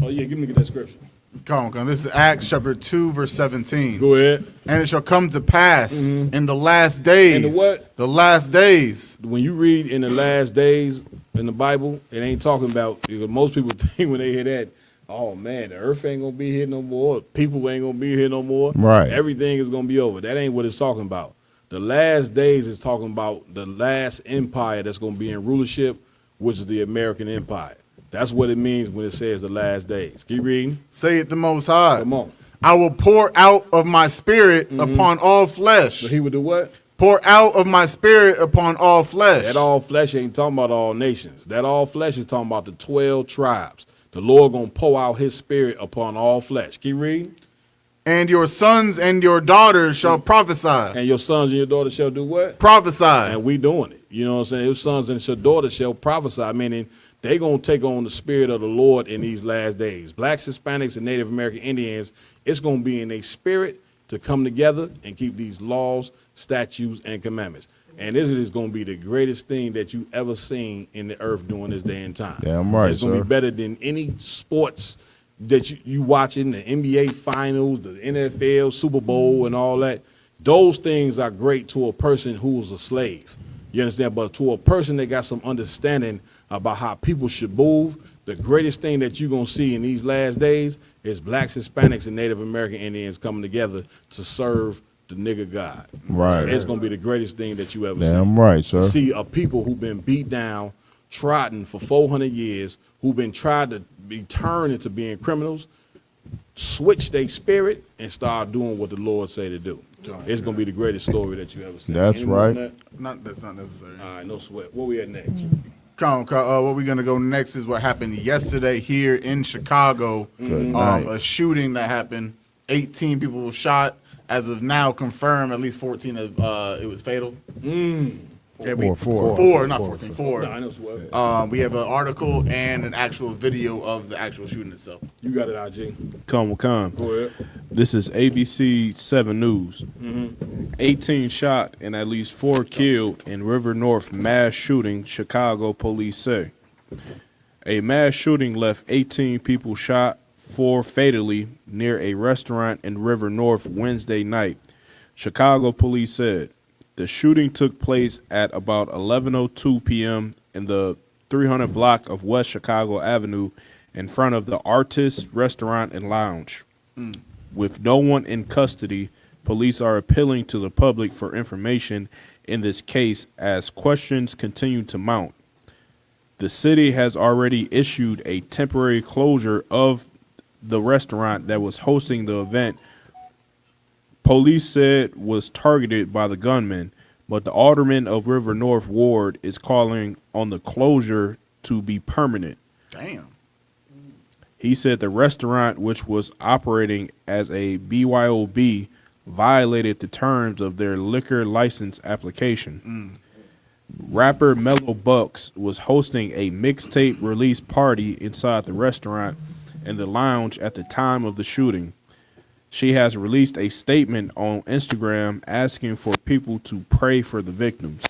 [SPEAKER 10] Oh yeah, give me that scripture.
[SPEAKER 17] Come on. This is Acts chapter 2, verse 17.
[SPEAKER 10] Go ahead.
[SPEAKER 17] And it shall come to pass in the last days.
[SPEAKER 10] In the what?
[SPEAKER 17] The last days.
[SPEAKER 10] When you read in the last days in the Bible, it ain't talking about, because most people think when they hear that, oh man, the earth ain't gonna be here no more, people ain't gonna be here no more.
[SPEAKER 14] Right.
[SPEAKER 10] Everything is gonna be over. That ain't what it's talking about. The last days is talking about the last empire that's gonna be in rulership, which is the American Empire. That's what it means when it says the last days. Keep reading.
[SPEAKER 17] Say it the Most High.
[SPEAKER 10] Come on.
[SPEAKER 17] I will pour out of my spirit upon all flesh.
[SPEAKER 10] So he would do what?
[SPEAKER 17] Pour out of my spirit upon all flesh.
[SPEAKER 10] That all flesh ain't talking about all nations. That all flesh is talking about the 12 tribes. The Lord gonna pour out his spirit upon all flesh. Keep reading.
[SPEAKER 17] And your sons and your daughters shall prophesy.
[SPEAKER 10] And your sons and your daughters shall do what?
[SPEAKER 17] Prophesy.
[SPEAKER 10] And we doing it. You know what I'm saying? Your sons and your daughters shall prophesy, meaning they gonna take on the spirit of the Lord in these last days. Blacks, Hispanics, and Native American Indians, it's gonna be in their spirit to come together and keep these laws, statutes, and commandments. And this is going to be the greatest thing that you ever seen in the earth during this day and time.
[SPEAKER 14] Damn right,
[SPEAKER 10] It's going to be better than any sports that you watching, the NBA Finals, the NFL, Super Bowl, and all that. Those things are great to a person who's a slave. You understand? But to a person that got some understanding about how people should move, the greatest thing that you're going to see in these last days is blacks, Hispanics, and Native American Indians coming together to serve the nigga God.
[SPEAKER 14] Right.
[SPEAKER 10] It's going to be the greatest thing that you ever see.
[SPEAKER 14] Damn right, sir.
[SPEAKER 10] To see a people who've been beat down, trodden for 400 years, who've been tried to be turned into being criminals, switch their spirit and start doing what the Lord say to do. It's going to be the greatest story that you ever seen.
[SPEAKER 14] That's right.
[SPEAKER 17] That's not necessary.
[SPEAKER 10] All right, no sweat. Where we at next?
[SPEAKER 17] What we're gonna go next is what happened yesterday here in Chicago. A shooting that happened. 18 people were shot. As of now, confirmed at least 14 of it was fatal. Four, not 14. Four.
[SPEAKER 10] No, I know sweat.
[SPEAKER 17] We have an article and an actual video of the actual shooting itself.
[SPEAKER 10] You got it, IG.
[SPEAKER 13] Come.
[SPEAKER 10] Go ahead.
[SPEAKER 13] This is ABC 7 News. 18 shot and at least 4 killed in River North mass shooting, Chicago police say. A mass shooting left 18 people shot, 4 fatally, near a restaurant in River North Wednesday night. Chicago police said the shooting took place at about 11:02 p.m. in the 300 block of West Chicago Avenue in front of the Artist Restaurant and Lounge. With no one in custody, police are appealing to the public for information in this case as questions continue to mount. The city has already issued a temporary closure of the restaurant that was hosting the event. Police said was targeted by the gunman, but the alderman of River North Ward is calling on the closure to be permanent.
[SPEAKER 17] Damn.
[SPEAKER 13] He said the restaurant, which was operating as a BYOB, violated the terms of their liquor license application. Rapper Mellow Bucks was hosting a mixtape release party inside the restaurant and the lounge at the time of the shooting. She has released a statement on Instagram asking for people to pray for the victims.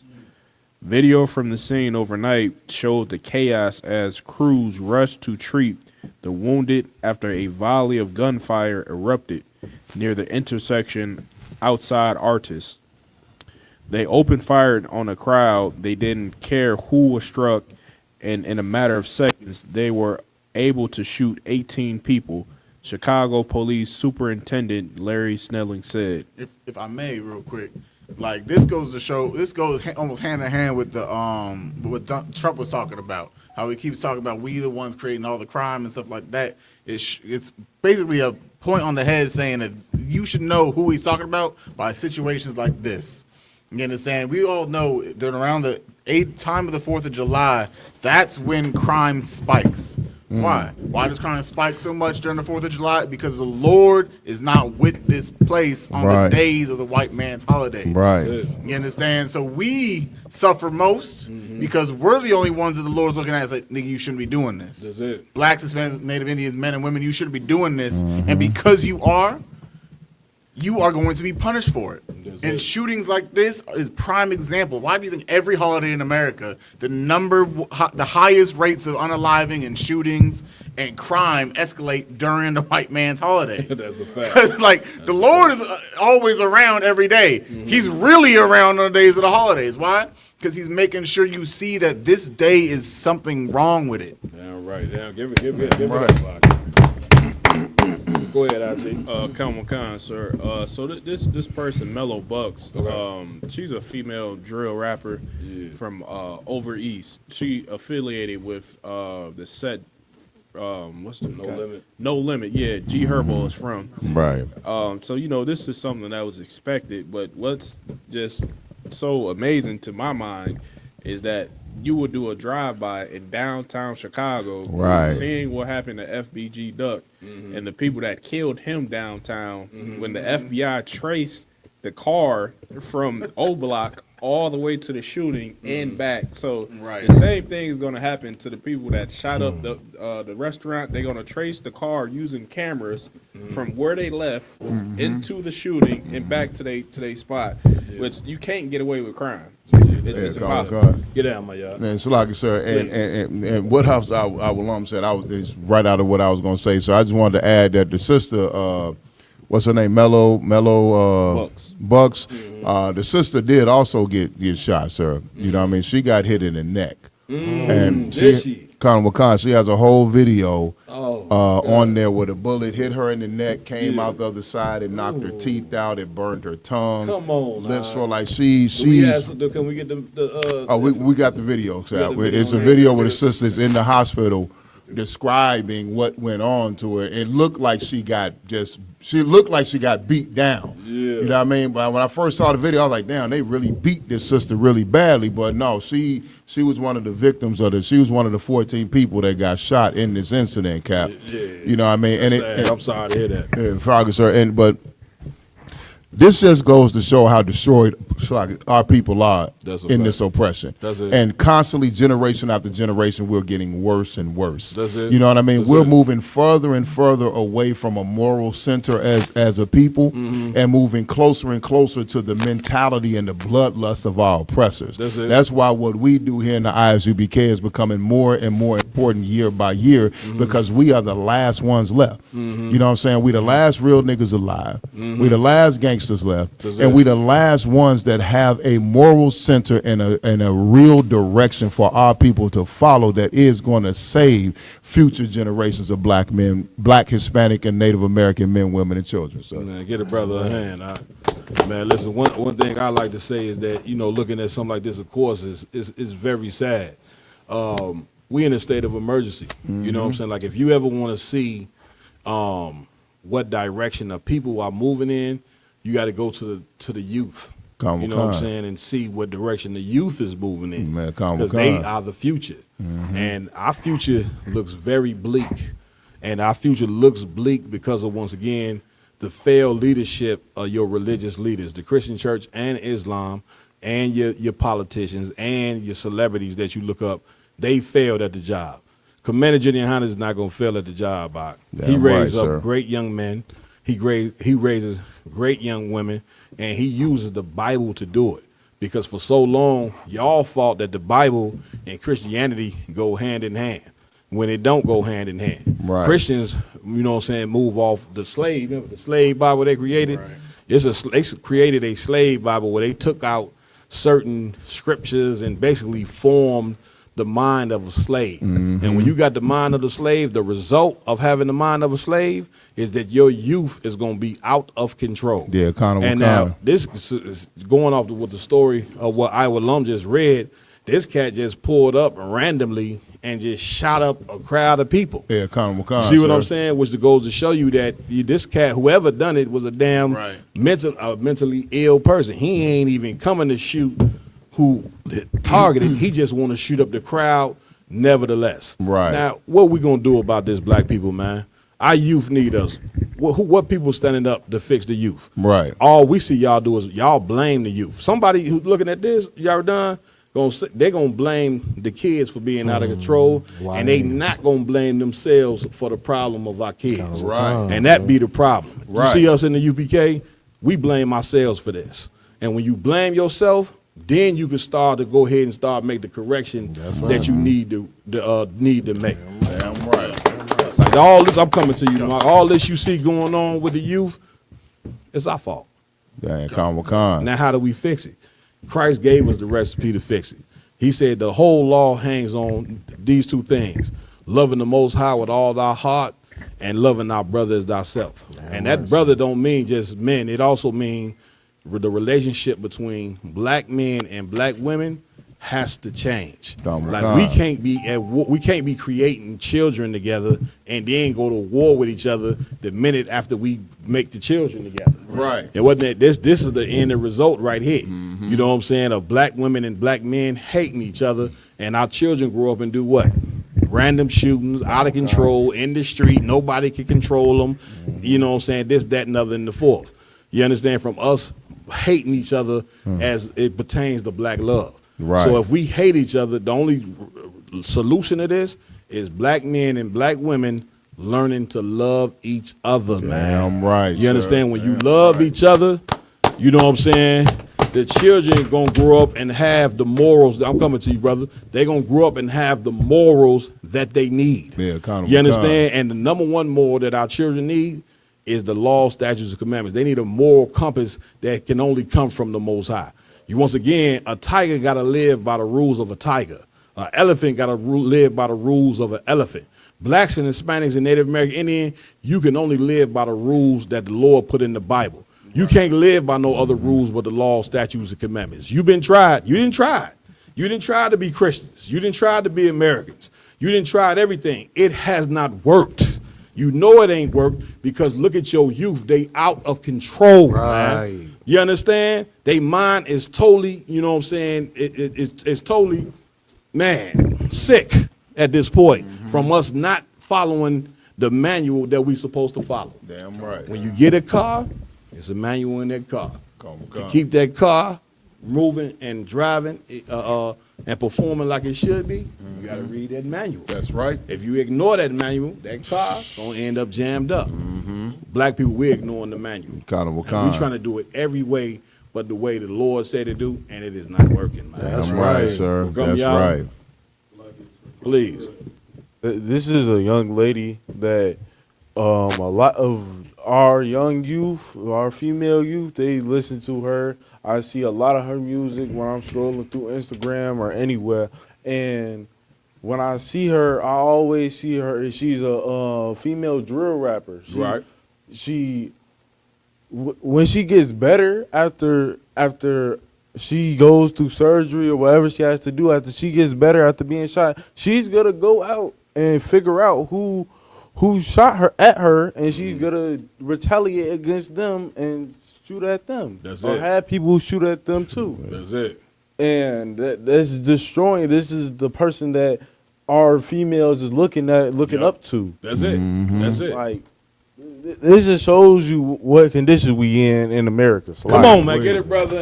[SPEAKER 13] Video from the scene overnight showed the chaos as crews rushed to treat the wounded after a volley of gunfire erupted near the intersection outside Artist. They opened fire on a crowd. They didn't care who was struck, and in a matter of seconds, they were able to shoot 18 people. Chicago Police Superintendent Larry Snelling said.
[SPEAKER 17] If I may, real quick, Like this goes to show. This goes almost hand in hand with the what Trump was talking about. How he keeps talking about we the ones creating all the crime and stuff like that. It's basically a point on the head saying that you should know who he's talking about by situations like this. You understand? We all know that around the time of the 4th of July, that's when crime spikes. Why? Why does crime spike so much during the 4th of July? Because the Lord is not with this place on the days of the white man's holidays.
[SPEAKER 14] Right.
[SPEAKER 17] You understand? So we suffer most because we're the only ones that the Lord's looking at. It's like, nigga, you shouldn't be doing this.
[SPEAKER 10] That's it.
[SPEAKER 17] Blacks, Hispanics, Native Indians, men and women, you shouldn't be doing this. And because you are going to be punished for it. And shootings like this is prime example. Why do you think every holiday in America, the highest rates of unaliving and shootings and crime escalate during the white man's holiday?
[SPEAKER 10] That's a fact.
[SPEAKER 17] Like the Lord is always around every day. He's really around on the days of the holidays. Why? Because he's making sure you see that this day is something wrong with it.
[SPEAKER 10] Damn right. Damn, give it right. Go ahead, RJ.
[SPEAKER 13] Count Khan, sir. So this person, Mellow Bucks, she's a female drill rapper from over east. She affiliated with the set. What's the
[SPEAKER 10] No Limit?
[SPEAKER 13] No Limit. Yeah, G Herbo is from.
[SPEAKER 14] Right.
[SPEAKER 13] So this is something that was expected, but what's just so amazing to my mind is that you would do a drive-by in downtown Chicago, seeing what happened to FBG Duck and the people that killed him downtown when the FBI traced the car from O Block all the way to the shooting and back. So the same thing is going to happen to the people that shot up the restaurant. They're going to trace the car using cameras from where they left into the shooting and back to their spot, which you can't get away with crime. It's impossible.
[SPEAKER 10] Get down, my y'all.
[SPEAKER 14] And so, like, sir, and what else I will said is right out of what I was going to say. So I just wanted to add that the sister, what's her name, Mellow Bucks. The sister did also get shot, sir. You know what I mean? She got hit in the neck, and she has a whole video on there where the bullet hit her in the neck, came out the other side, and knocked her teeth out. It burned her tongue.
[SPEAKER 10] Come on,
[SPEAKER 14] lips
[SPEAKER 10] now.
[SPEAKER 14] were like
[SPEAKER 10] Can we get the?
[SPEAKER 14] we got the video. It's a video where the sister's in the hospital describing what went on to her. It looked like she got beat down. You know what I mean? But when I first saw the video, I was like, damn, they really beat this sister really badly. But no, she was one of the victims she was one of the 14 people that got shot in this incident, Cap. You know what I mean? And
[SPEAKER 10] I'm sorry to hear that.
[SPEAKER 14] But this just goes to show how destroyed our people are in this oppression. And constantly, generation after generation, we're getting worse and worse. You know what I mean? We're moving further and further away from a moral center as a people and moving closer and closer to the mentality and the bloodlust of our oppressors. That's why what we do here in the ISUBK is becoming more and more important year by year because we are the last ones left. You know what I'm saying? We the last real niggas alive. We the last gangsters left, and we the last ones that have a moral center and a real direction for our people to follow that is going to save future generations of black men, black, Hispanic, and Native American men, women, and children. So,
[SPEAKER 10] man, get a brother a hand. Man, listen. One thing I like to say is that looking at something like this, of course, is very sad. We in a state of emergency. You know what I'm saying? Like if you ever want to see what direction the people are moving in, you got to go to the youth. You know what I'm saying, and see what direction the youth is moving in, because they are the future, and our future looks very bleak, and our future looks bleak because of, once again, the failed leadership of your religious leaders, the Christian church and Islam, and your politicians and your celebrities that you look up. They failed at the job. Commander Gideon Hunter is not going to fail at the job. He raises up great young men. He raises great young women, and he uses the Bible to do it. Because for so long, y'all thought that the Bible and Christianity go hand in hand, when it don't go hand in hand. Christians, move off the slave. Remember the slave Bible they created? They created a slave Bible where they took out certain scriptures and basically formed the mind of a slave. And when you got the mind of the slave, the result of having the mind of a slave is that your youth is going to be out of control.
[SPEAKER 14] Yeah, kind of.
[SPEAKER 10] And now this is going off with the story of what Iowa Lum just read. This cat just pulled up randomly and just shot up a crowd of people.
[SPEAKER 14] Yeah, kind of.
[SPEAKER 10] See what I'm saying? Which goes to show you that this cat, whoever done it, was a damn mentally ill person. He ain't even coming to shoot who targeted. He just want to shoot up the crowd. Nevertheless,
[SPEAKER 14] right
[SPEAKER 10] now, what we gonna do about this, black people, man? Our youth need us. What people standing up to fix the youth?
[SPEAKER 14] Right.
[SPEAKER 10] All we see y'all do is y'all blame the youth. Somebody who's looking at this, y'all done. They're gonna blame the kids for being out of control, and they not gonna blame themselves for the problem of our kids.
[SPEAKER 14] Right.
[SPEAKER 10] And that be the problem.
[SPEAKER 14] Right.
[SPEAKER 10] You see us in the UPK, we blame ourselves for this. And when you blame yourself, then you can start to go ahead and start make the correction that you need to make.
[SPEAKER 14] Damn right.
[SPEAKER 10] It's like all this, I'm coming to you. All this you see going on with the youth, it's our fault.
[SPEAKER 14] Damn, con.
[SPEAKER 10] Now, how do we fix it? Christ gave us the recipe to fix it. He said the whole law hangs on these two things: loving the Most High with all thy heart and loving our brother as thyself. And that brother don't mean just men. It also means the relationship between black men and black women has to change. Like we can't be creating children together and then go to war with each other the minute after we make the children together.
[SPEAKER 14] Right.
[SPEAKER 10] It wasn't that this is the end result right here. You know what I'm saying? Of black women and black men hating each other, and our children grow up and do what? Random shootings, out of control, in the street, nobody can control them. You know what I'm saying? This, that, and other, and the fourth. You understand? From us hating each other as it pertains to black love.
[SPEAKER 14] Right.
[SPEAKER 10] So if we hate each other, the only solution to this is black men and black women learning to love each other, man.
[SPEAKER 14] Damn right.
[SPEAKER 10] You understand? When you love each other, you know what I'm saying? The children gonna grow up and have the morals. I'm coming to you, brother. They're gonna grow up and have the morals that they need.
[SPEAKER 14] Yeah, kind of.
[SPEAKER 10] You understand? And the number one moral that our children need is the law, statutes, and commandments. They need a moral compass that can only come from the Most High. You once again, a tiger got to live by the rules of a tiger. An elephant got to live by the rules of an elephant. Blacks and Hispanics and Native American Indian, you can only live by the rules that the Lord put in the Bible. You can't live by no other rules but the law, statutes, and commandments. You've been tried. You didn't try it. You didn't try to be Christians. You didn't try to be Americans. You didn't try everything. It has not worked. You know it ain't worked because look at your youth. They out of control, man. You understand? They mind is totally, you know what I'm saying, it's totally, man, sick at this point from us not following the manual that we supposed to follow.
[SPEAKER 14] Damn right.
[SPEAKER 10] When you get a car, it's a manual in that car. To keep that car moving and driving and performing like it should be, you got to read that manual.
[SPEAKER 14] That's right.
[SPEAKER 10] If you ignore that manual, that car gonna end up jammed up. Black people, we're ignoring the manual. We're trying to do it every way but the way the Lord said to do, and it is not working. Man.
[SPEAKER 14] That's right, sir. That's right.
[SPEAKER 10] Please.
[SPEAKER 20] This is a young lady that a lot of our young youth, our female youth, they listen to her. I see a lot of her music when I'm scrolling through Instagram or anywhere. And when I see her, I always see her. She's a female drill rapper. When she gets better after she goes through surgery or whatever she has to do, after she gets better after being shot, she's gonna go out and figure out who shot her at her, and she's gonna retaliate against them and shoot at them.
[SPEAKER 10] That's
[SPEAKER 20] or
[SPEAKER 10] it.
[SPEAKER 20] have people shoot at them too.
[SPEAKER 10] That's it.
[SPEAKER 20] And that's destroying. This is the person that our females is looking up to.
[SPEAKER 10] That's it. That's it.
[SPEAKER 20] Like, this just shows you what condition we in America. So
[SPEAKER 10] Come on, man, get it, brother.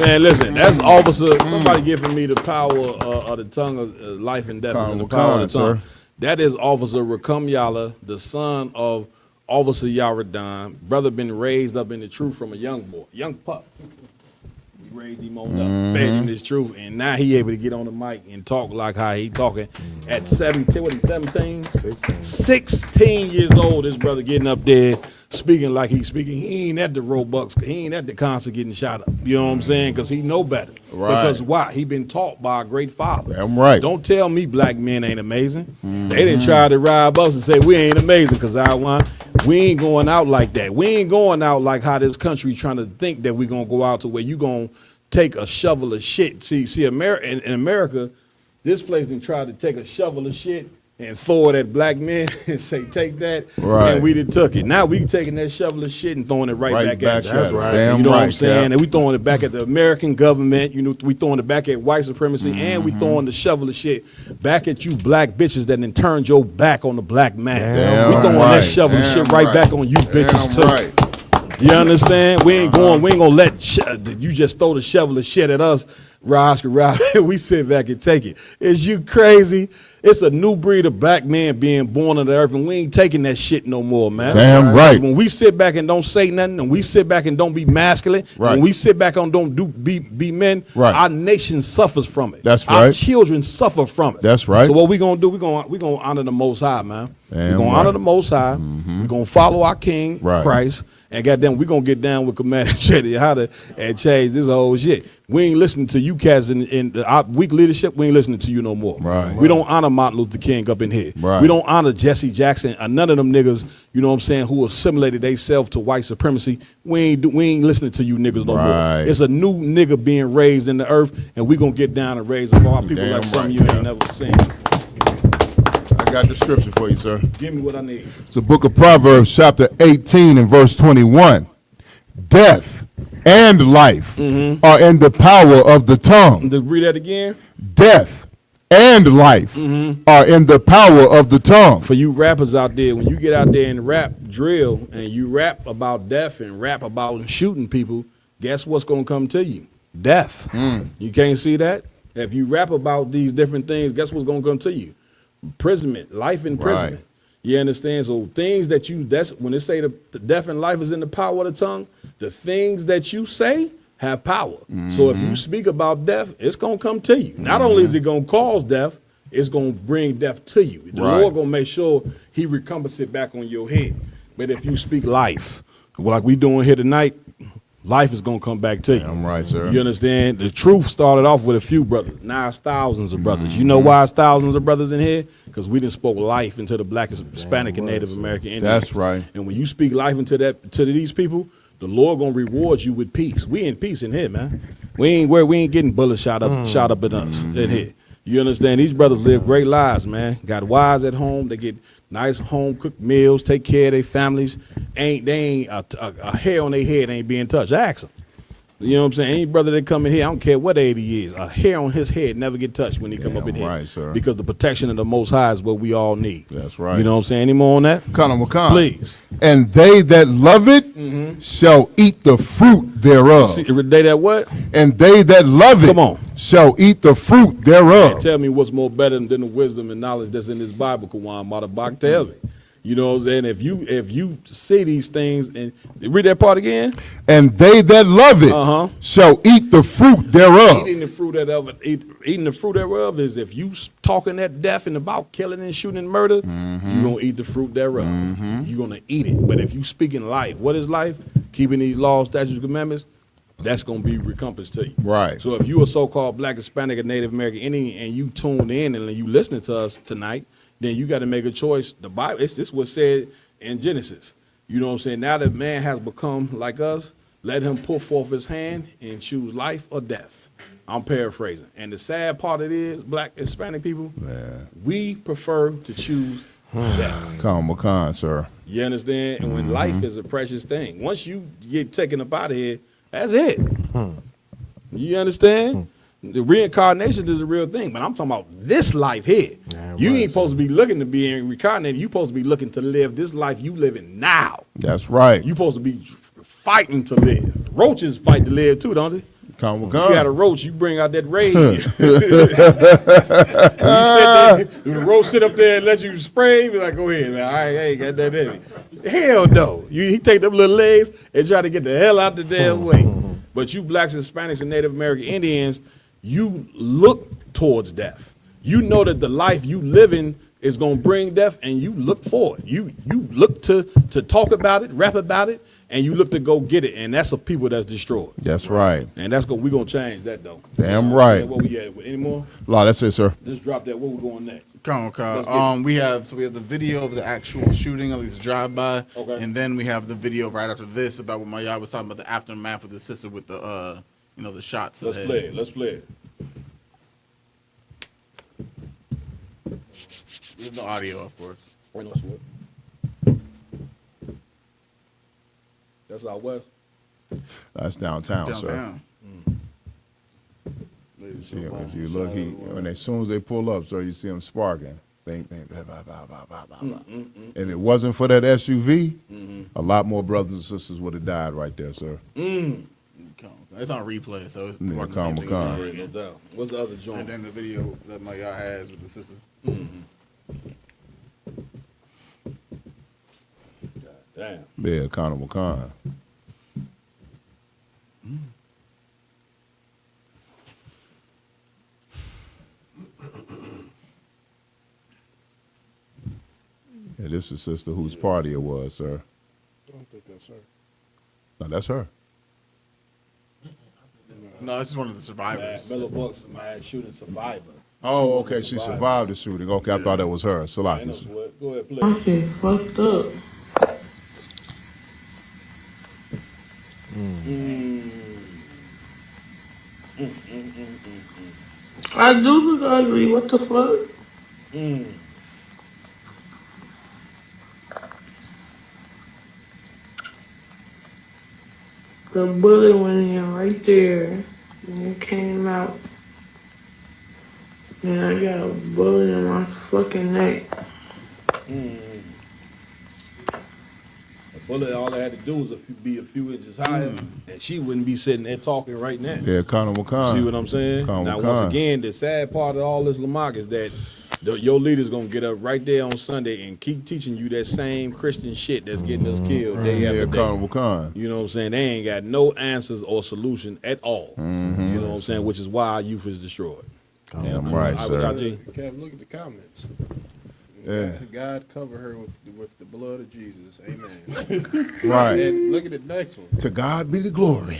[SPEAKER 10] Man, listen, that's officer. Somebody giving me the power of the tongue of life and death, and the power of the tongue. That is Officer Rakam Yala, the son of Officer Yaradan. Brother been raised up in the truth from a young boy, young pup. We raised him on up, fed him this truth, and now he able to get on the mic and talk like how he talking at 17. What he 17? 16 years old. This brother getting up there speaking like he's speaking. He ain't at the Robux. He ain't at the concert getting shot up. You know what I'm saying? Because he know better.
[SPEAKER 14] Right.
[SPEAKER 10] Because why? He been taught by a great father.
[SPEAKER 14] Damn right.
[SPEAKER 10] Don't tell me black men ain't amazing. They didn't try to rob us and say we ain't amazing because we ain't going out like that. We ain't going out like how this country trying to think that we gonna go out to where you gonna take a shovel of shit. See, America in America, this place done tried to take a shovel of shit and throw it at black men and say, take that,
[SPEAKER 14] Right.
[SPEAKER 10] and we done took it. Now we taking that shovel of shit and throwing it right back at you.
[SPEAKER 14] That's right. Damn
[SPEAKER 10] You know what I'm
[SPEAKER 14] right,
[SPEAKER 10] saying?
[SPEAKER 14] Cap.
[SPEAKER 10] And we throwing it back at the American government. You know, we throwing it back at white supremacy, and we throwing the shovel of shit back at you black bitches that then turned your back on the black man.
[SPEAKER 14] Damn
[SPEAKER 10] we throwing
[SPEAKER 14] right.
[SPEAKER 10] that shovel of shit
[SPEAKER 14] Damn
[SPEAKER 10] right
[SPEAKER 14] right.
[SPEAKER 10] back on you bitches
[SPEAKER 14] Damn
[SPEAKER 10] too.
[SPEAKER 14] right.
[SPEAKER 10] You understand? We ain't gonna let you just throw the shovel of shit at us, Oscar. We sit back and take it. Is you crazy? It's a new breed of black men being born on the earth, and we ain't taking that shit no more, man.
[SPEAKER 14] Damn right.
[SPEAKER 10] When we sit back and don't say nothing, and we sit back and don't be masculine,
[SPEAKER 14] Right.
[SPEAKER 10] when we sit back and don't be men,
[SPEAKER 14] Right.
[SPEAKER 10] our nation suffers from it.
[SPEAKER 14] That's
[SPEAKER 10] Our
[SPEAKER 14] right.
[SPEAKER 10] children suffer from it.
[SPEAKER 14] That's right.
[SPEAKER 10] So what we gonna do? We gonna honor the Most High, man.
[SPEAKER 14] Damn
[SPEAKER 10] We're gonna
[SPEAKER 14] right.
[SPEAKER 10] honor the Most High. We're gonna follow our King
[SPEAKER 14] Right.
[SPEAKER 10] Christ, and goddamn, we gonna get down with Commander Chetty how to and change this whole shit. We ain't listening to you cats in our weak leadership. We ain't listening to you no more.
[SPEAKER 14] Right.
[SPEAKER 10] We don't honor Martin Luther King up in here.
[SPEAKER 14] Right.
[SPEAKER 10] We don't honor Jesse Jackson or none of them niggas. You know what I'm saying? Who assimilated themselves to white supremacy. We ain't listening to you niggas no
[SPEAKER 14] Right.
[SPEAKER 10] more. It's a new nigga being raised in the earth, and we gonna get down and raise up our people
[SPEAKER 14] Damn
[SPEAKER 10] like some
[SPEAKER 14] right,
[SPEAKER 10] of you
[SPEAKER 14] Cap.
[SPEAKER 10] ain't never seen.
[SPEAKER 14] I got the scripture for you, sir.
[SPEAKER 10] Give me what I need.
[SPEAKER 14] It's the book of Proverbs, chapter 18 and verse 21. Death and life are in the power of the tongue.
[SPEAKER 10] Read that again.
[SPEAKER 14] Death and life are in the power of the tongue.
[SPEAKER 10] For you rappers out there, when you get out there and rap drill and you rap about death and rap about shooting people, guess what's gonna come to you? Death. You can't see that? If you rap about these different things, guess what's gonna come to you? Imprisonment, life imprisonment.
[SPEAKER 14] Right.
[SPEAKER 10] You understand? So things that that's when they say the death and life is in the power of the tongue, the things that you say have power. So if you speak about death, it's gonna come to you. Not only is it gonna cause death, it's gonna bring death to you. The
[SPEAKER 14] Right.
[SPEAKER 10] Lord gonna make sure He recompense it back on your head. But if you speak life, like we doing here tonight, life is gonna come back to you.
[SPEAKER 14] I'm right, sir.
[SPEAKER 10] You understand? The truth started off with a few brothers. Now it's thousands of brothers. You know why it's thousands of brothers in here? Because we done spoke life into the black, Hispanic, and Native American Indians.
[SPEAKER 14] That's right.
[SPEAKER 10] And when you speak life into these people, the Lord gonna reward you with peace. We in peace in here, man. We ain't getting bullets shot up at us in here. You understand? These brothers live great lives, man. Got wives at home. They get nice home cooked meals, take care of their families. They ain't a hair on their head ain't being touched. Ask them. You know what I'm saying? Any brother that come in here, I don't care what age he is, a hair on his head never get touched when he come up in here.
[SPEAKER 14] Right, sir.
[SPEAKER 10] Because the protection of the Most High is what we all need.
[SPEAKER 14] That's right.
[SPEAKER 10] You know what I'm saying? Any more on that? Please.
[SPEAKER 14] And they that love it shall eat the fruit thereof.
[SPEAKER 10] See, they that what?
[SPEAKER 14] And they that love it
[SPEAKER 10] Come on.
[SPEAKER 14] shall eat the fruit thereof.
[SPEAKER 10] Tell me what's more better than the wisdom and knowledge that's in this Bible, Kawan Matabak. Tell me. You know what I'm saying? If you see these things and read that part again.
[SPEAKER 14] And they that love it shall eat the fruit thereof.
[SPEAKER 10] Eating the fruit thereof is if you talking that death and about killing and shooting and murder, you're gonna eat the fruit thereof. You're gonna eat it. But if you speaking life, what is life? Keeping these laws, statutes, commandments, that's gonna be recompensed to you.
[SPEAKER 14] Right.
[SPEAKER 10] So if you a so-called black, Hispanic, or Native American Indian and you tuned in and you listening to us tonight, then you got to make a choice. The Bible, this was said in Genesis. You know what I'm saying? Now that man has become like us, let him put forth his hand and choose life or death. I'm paraphrasing. And the sad part it is, black, Hispanic people, we prefer to choose death.
[SPEAKER 14] Come on, sir.
[SPEAKER 10] You understand? And when life is a precious thing, once you get taken up out of here, that's it. You understand? The reincarnation is a real thing, but I'm talking about this life here. You ain't supposed to be looking to be reincarnated. You supposed to be looking to live this life you living now.
[SPEAKER 14] That's right.
[SPEAKER 10] You supposed to be fighting to live. Roaches fight to live too, don't they?
[SPEAKER 14] Come.
[SPEAKER 10] You got a roach, you bring out that rage. You sit there, the roach sit up there and let you spray, be like, go ahead, man. I ain't got that in me. Hell no. He take them little legs and try to get the hell out the damn way. But you blacks, Hispanics, and Native American Indians, you look towards death. You know that the life you living is gonna bring death, and you look for it. You look to talk about it, rap about it, and you look to go get it, and that's a people that's destroyed.
[SPEAKER 14] That's right.
[SPEAKER 10] And we gonna change that though.
[SPEAKER 14] Damn right.
[SPEAKER 10] What we at? Any more?
[SPEAKER 14] No, that's it, sir.
[SPEAKER 10] Just drop that. Where we going next?
[SPEAKER 17] Come on, we have the video of the actual shooting, at least drive-by, and then we have the video right after this about what my y'all was talking about, the aftermath with the sister with the the shots.
[SPEAKER 10] Let's play it. Let's play it.
[SPEAKER 17] There's no audio, of course.
[SPEAKER 10] No sweat. That's out west.
[SPEAKER 14] That's downtown, sir.
[SPEAKER 17] Downtown.
[SPEAKER 14] See, if you look, as soon as they pull up, sir, you see them sparking. Bang, bang, blah, blah, blah, blah, blah, blah. And it wasn't for that SUV, a lot more brothers and sisters would have died right there, sir.
[SPEAKER 17] It's on replay, so it's
[SPEAKER 14] Yeah,
[SPEAKER 17] more the same thing over
[SPEAKER 10] No
[SPEAKER 17] again.
[SPEAKER 10] doubt. What's the other joint?
[SPEAKER 17] And then the video that my y'all has with the sister.
[SPEAKER 10] Damn.
[SPEAKER 14] Yeah, Carnival Con. Yeah, this is sister whose party it was, sir.
[SPEAKER 19] I don't think that's her.
[SPEAKER 14] No, that's her.
[SPEAKER 17] No, this is one of the survivors.
[SPEAKER 10] Mellow Bucks, mad shooting survivor.
[SPEAKER 14] Oh, okay, she survived the shooting. Okay, I thought that was her. Salaki.
[SPEAKER 10] Go ahead, play.
[SPEAKER 6] I feel fucked up. I do look ugly. What the fuck? The bullet went in right there, and it came out. And I got a bullet in my fucking neck.
[SPEAKER 10] A bullet, all I had to do was be a few inches higher, and she wouldn't be sitting there talking right now.
[SPEAKER 14] Yeah, Carnival Con.
[SPEAKER 10] See what I'm saying?
[SPEAKER 14] Carnival
[SPEAKER 10] Now, once
[SPEAKER 14] Con.
[SPEAKER 10] again, the sad part of all this, Lamont, is that your leader's gonna get up right there on Sunday and keep teaching you that same Christian shit that's getting us killed day after day.
[SPEAKER 14] Carnival Con.
[SPEAKER 10] You know what I'm saying? They ain't got no answers or solution at all. You know what I'm saying? Which is why our youth is destroyed.
[SPEAKER 14] Damn right, sir.
[SPEAKER 19] Kev, look at the comments.
[SPEAKER 14] Yeah.
[SPEAKER 19] God cover her with the blood of Jesus. Amen.
[SPEAKER 14] Right.
[SPEAKER 19] And look at the next one.
[SPEAKER 14] To God be the glory.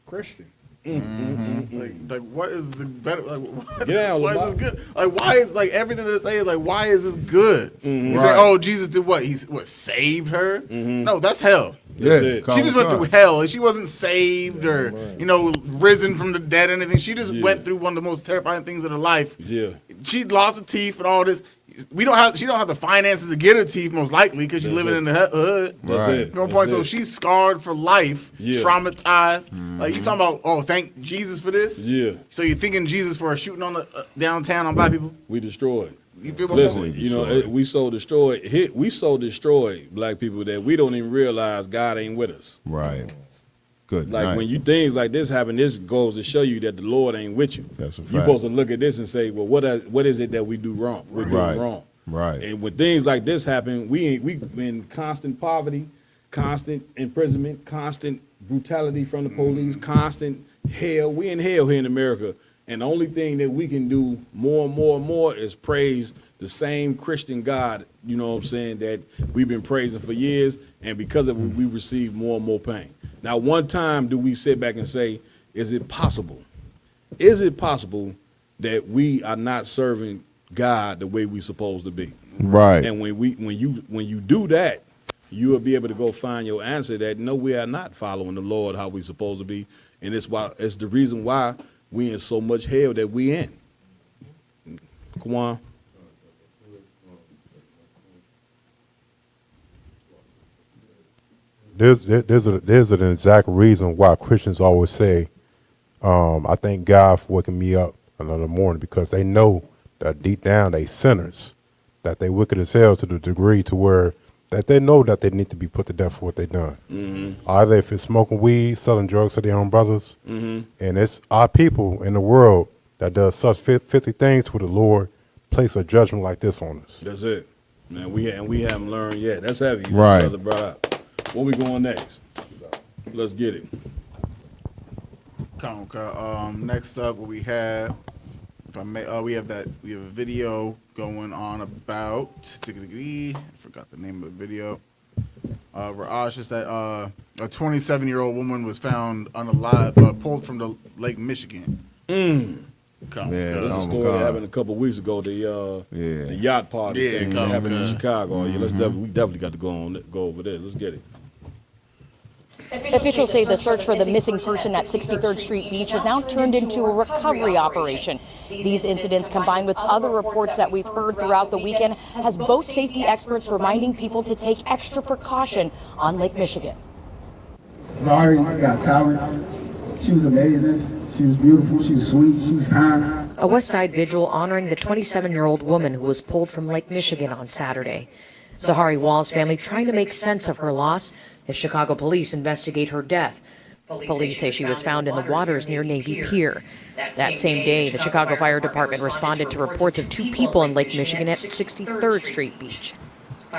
[SPEAKER 19] Christian.
[SPEAKER 17] Like what is the better? Like,
[SPEAKER 10] Get out,
[SPEAKER 17] why is
[SPEAKER 10] Lamont.
[SPEAKER 17] this good? Like why is like everything that they say is like why is this good? You say,
[SPEAKER 14] Right.
[SPEAKER 17] oh, Jesus did what? He saved her? No, that's hell.
[SPEAKER 14] Yeah,
[SPEAKER 10] it.
[SPEAKER 17] She
[SPEAKER 14] Carnival
[SPEAKER 17] just went
[SPEAKER 14] Con.
[SPEAKER 17] through hell. She wasn't saved or risen from the dead or anything. She just went through one of the most terrifying things in her life.
[SPEAKER 10] Yeah.
[SPEAKER 17] She lost her teeth and all this. She don't have the finances to get her teeth most likely because she's living in the hood.
[SPEAKER 10] That's
[SPEAKER 14] Right.
[SPEAKER 10] it.
[SPEAKER 17] No point.
[SPEAKER 10] That's
[SPEAKER 17] So
[SPEAKER 10] it.
[SPEAKER 17] she's scarred for life,
[SPEAKER 10] Yeah.
[SPEAKER 17] traumatized. Like you talking about? Oh, thank Jesus for this.
[SPEAKER 10] Yeah.
[SPEAKER 17] So you're thinking Jesus for shooting on the downtown on black people?
[SPEAKER 10] We destroyed.
[SPEAKER 17] You feel what I'm
[SPEAKER 10] Listen,
[SPEAKER 17] saying?
[SPEAKER 10] we so destroyed. We so destroyed black people that we don't even realize God ain't with us.
[SPEAKER 14] Right. Good
[SPEAKER 10] Like
[SPEAKER 14] night.
[SPEAKER 10] when things like this happen, this goes to show you that the Lord ain't with you.
[SPEAKER 14] That's a
[SPEAKER 10] You're
[SPEAKER 14] fact.
[SPEAKER 10] supposed to look at this and say, well, what is it that we do wrong? We're doing
[SPEAKER 14] Right.
[SPEAKER 10] wrong.
[SPEAKER 14] Right.
[SPEAKER 10] And when things like this happen, we in constant poverty, constant imprisonment, constant brutality from the police, constant hell. We in hell here in America. And the only thing that we can do more and more and more is praise the same Christian God, you know what I'm saying, that we've been praising for years. And because of it, we receive more and more pain. Now, one time do we sit back and say, is it possible? Is it possible that we are not serving God the way we supposed to be?
[SPEAKER 14] Right.
[SPEAKER 10] And when you do that, you will be able to go find your answer that no, we are not following the Lord how we supposed to be. And it's the reason why we in so much hell that we in. Come on.
[SPEAKER 7] There's an exact reason why Christians always say, I thank God for waking me up another morning, because they know that deep down they sinners, that they wicked as hell to the degree to where that they know that they need to be put to death for what they done. Either if it's smoking weed, selling drugs to their own brothers, and it's our people in the world that does such 50 things to the Lord place a judgment like this on us.
[SPEAKER 10] That's it. Man, we haven't learned yet. That's heavy.
[SPEAKER 14] Right.
[SPEAKER 10] Brother brought up. Where we going next? Let's get it.
[SPEAKER 17] Okay. Next up, what we have, if I may, we have a video going on about. I forgot the name of the video. Raj just that a 27-year-old woman was found unalive, pulled from the Lake Michigan.
[SPEAKER 10] There's a story that happened a couple weeks ago. The yacht party thing that happened in Chicago. Yeah, we definitely got to go over there. Let's get it.
[SPEAKER 4] Officials say the search for the missing person at 63rd Street Beach has now turned into a recovery operation. These incidents, combined with other reports that we've heard throughout the weekend, has boat safety experts reminding people to take extra precaution on Lake Michigan.
[SPEAKER 8] Laurie got talent. She was amazing. She was beautiful. She was sweet. She was kind.
[SPEAKER 4] A West Side vigil honoring the 27-year-old woman who was pulled from Lake Michigan on Saturday. Zahari Wall's family trying to make sense of her loss as Chicago police investigate her death. Police say she was found in the waters near Navy Pier. That same day, the Chicago Fire Department responded to reports of 2 people in Lake Michigan at 63rd Street Beach.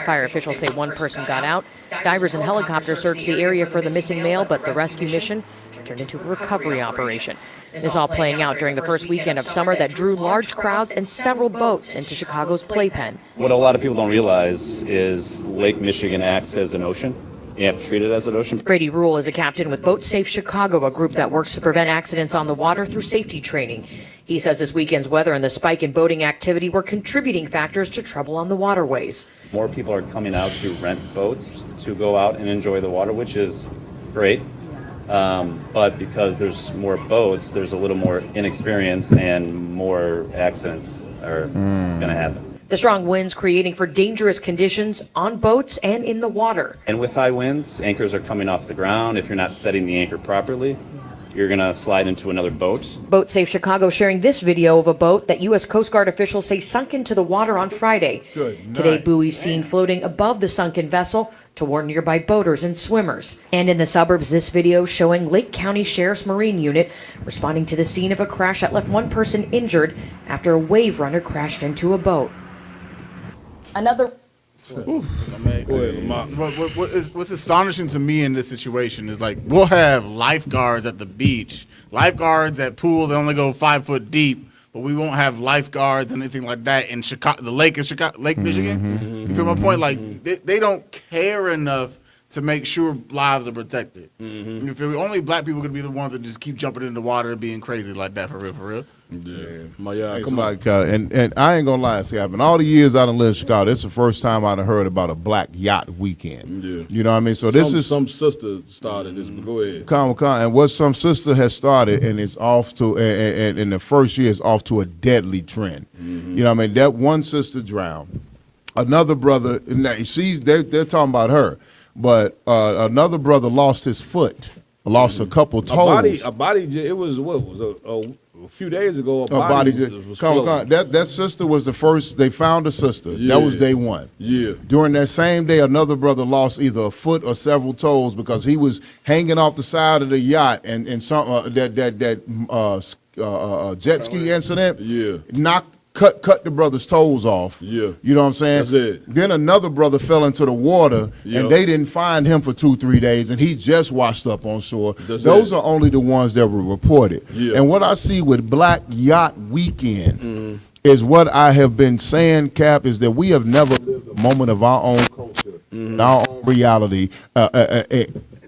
[SPEAKER 4] Fire officials say 1 person got out. Divers and helicopters searched the area for the missing male, but the rescue mission turned into a recovery operation. This all playing out during the first weekend of summer that drew large crowds and several boats into Chicago's playpen.
[SPEAKER 23] What a lot of people don't realize is Lake Michigan acts as an ocean. You have to treat it as an ocean.
[SPEAKER 4] Brady Rule is a captain with Boat Safe Chicago, a group that works to prevent accidents on the water through safety training. He says this weekend's weather and the spike in boating activity were contributing factors to trouble on the waterways.
[SPEAKER 23] More people are coming out to rent boats to go out and enjoy the water, which is great. But because there's more boats, there's a little more inexperience and more accidents are going to happen.
[SPEAKER 4] The strong winds creating for dangerous conditions on boats and in the water.
[SPEAKER 23] And with high winds, anchors are coming off the ground. If you're not setting the anchor properly, you're going to slide into another boat.
[SPEAKER 4] Boat Safe Chicago sharing this video of a boat that U.S. Coast Guard officials say sunk into the water on Friday. Today, buoys seen floating above the sunken vessel to warn nearby boaters and swimmers. And in the suburbs, this video showing Lake County Sheriff's Marine Unit responding to the scene of a crash that left 1 person injured after a wave runner crashed into a boat. Another.
[SPEAKER 17] What's astonishing to me in this situation is like we'll have lifeguards at the beach, lifeguards at pools that only go 5 foot deep, but we won't have lifeguards and anything like that in Chicago, the lake in Chicago, Lake Michigan. You feel my point? Like they don't care enough to make sure lives are protected. You feel me? Only black people could be the ones that just keep jumping in the water and being crazy like that for real.
[SPEAKER 10] Yeah,
[SPEAKER 14] Come on. And I ain't gonna lie, see, I've been all the years I done lived in Chicago. This is the first time I done heard about a black yacht weekend. You know what I mean? So this is
[SPEAKER 10] some sister started this. But go ahead.
[SPEAKER 14] And what some sister has started, and it's off to, and in the first year, it's off to a deadly trend. You know what I mean? That one sister drowned. Another brother, see, they're talking about her, but another brother lost his foot, lost a couple toes.
[SPEAKER 10] A body. It was what was a few days ago.
[SPEAKER 14] That sister was the first. They found a sister.
[SPEAKER 10] Yeah.
[SPEAKER 14] That was day one.
[SPEAKER 10] Yeah.
[SPEAKER 14] During that same day, another brother lost either a foot or several toes because he was hanging off the side of the yacht, and some jet ski incident. Cut the brother's toes off. You know what I'm saying?
[SPEAKER 10] That's it.
[SPEAKER 14] Then another brother fell into the water, and they didn't find him for 2-3 days, and he just washed up on shore. Those are only the ones that were reported. And what I see with Black Yacht Weekend is what I have been saying, Cap, is that we have never lived a moment of our own culture, our own reality, at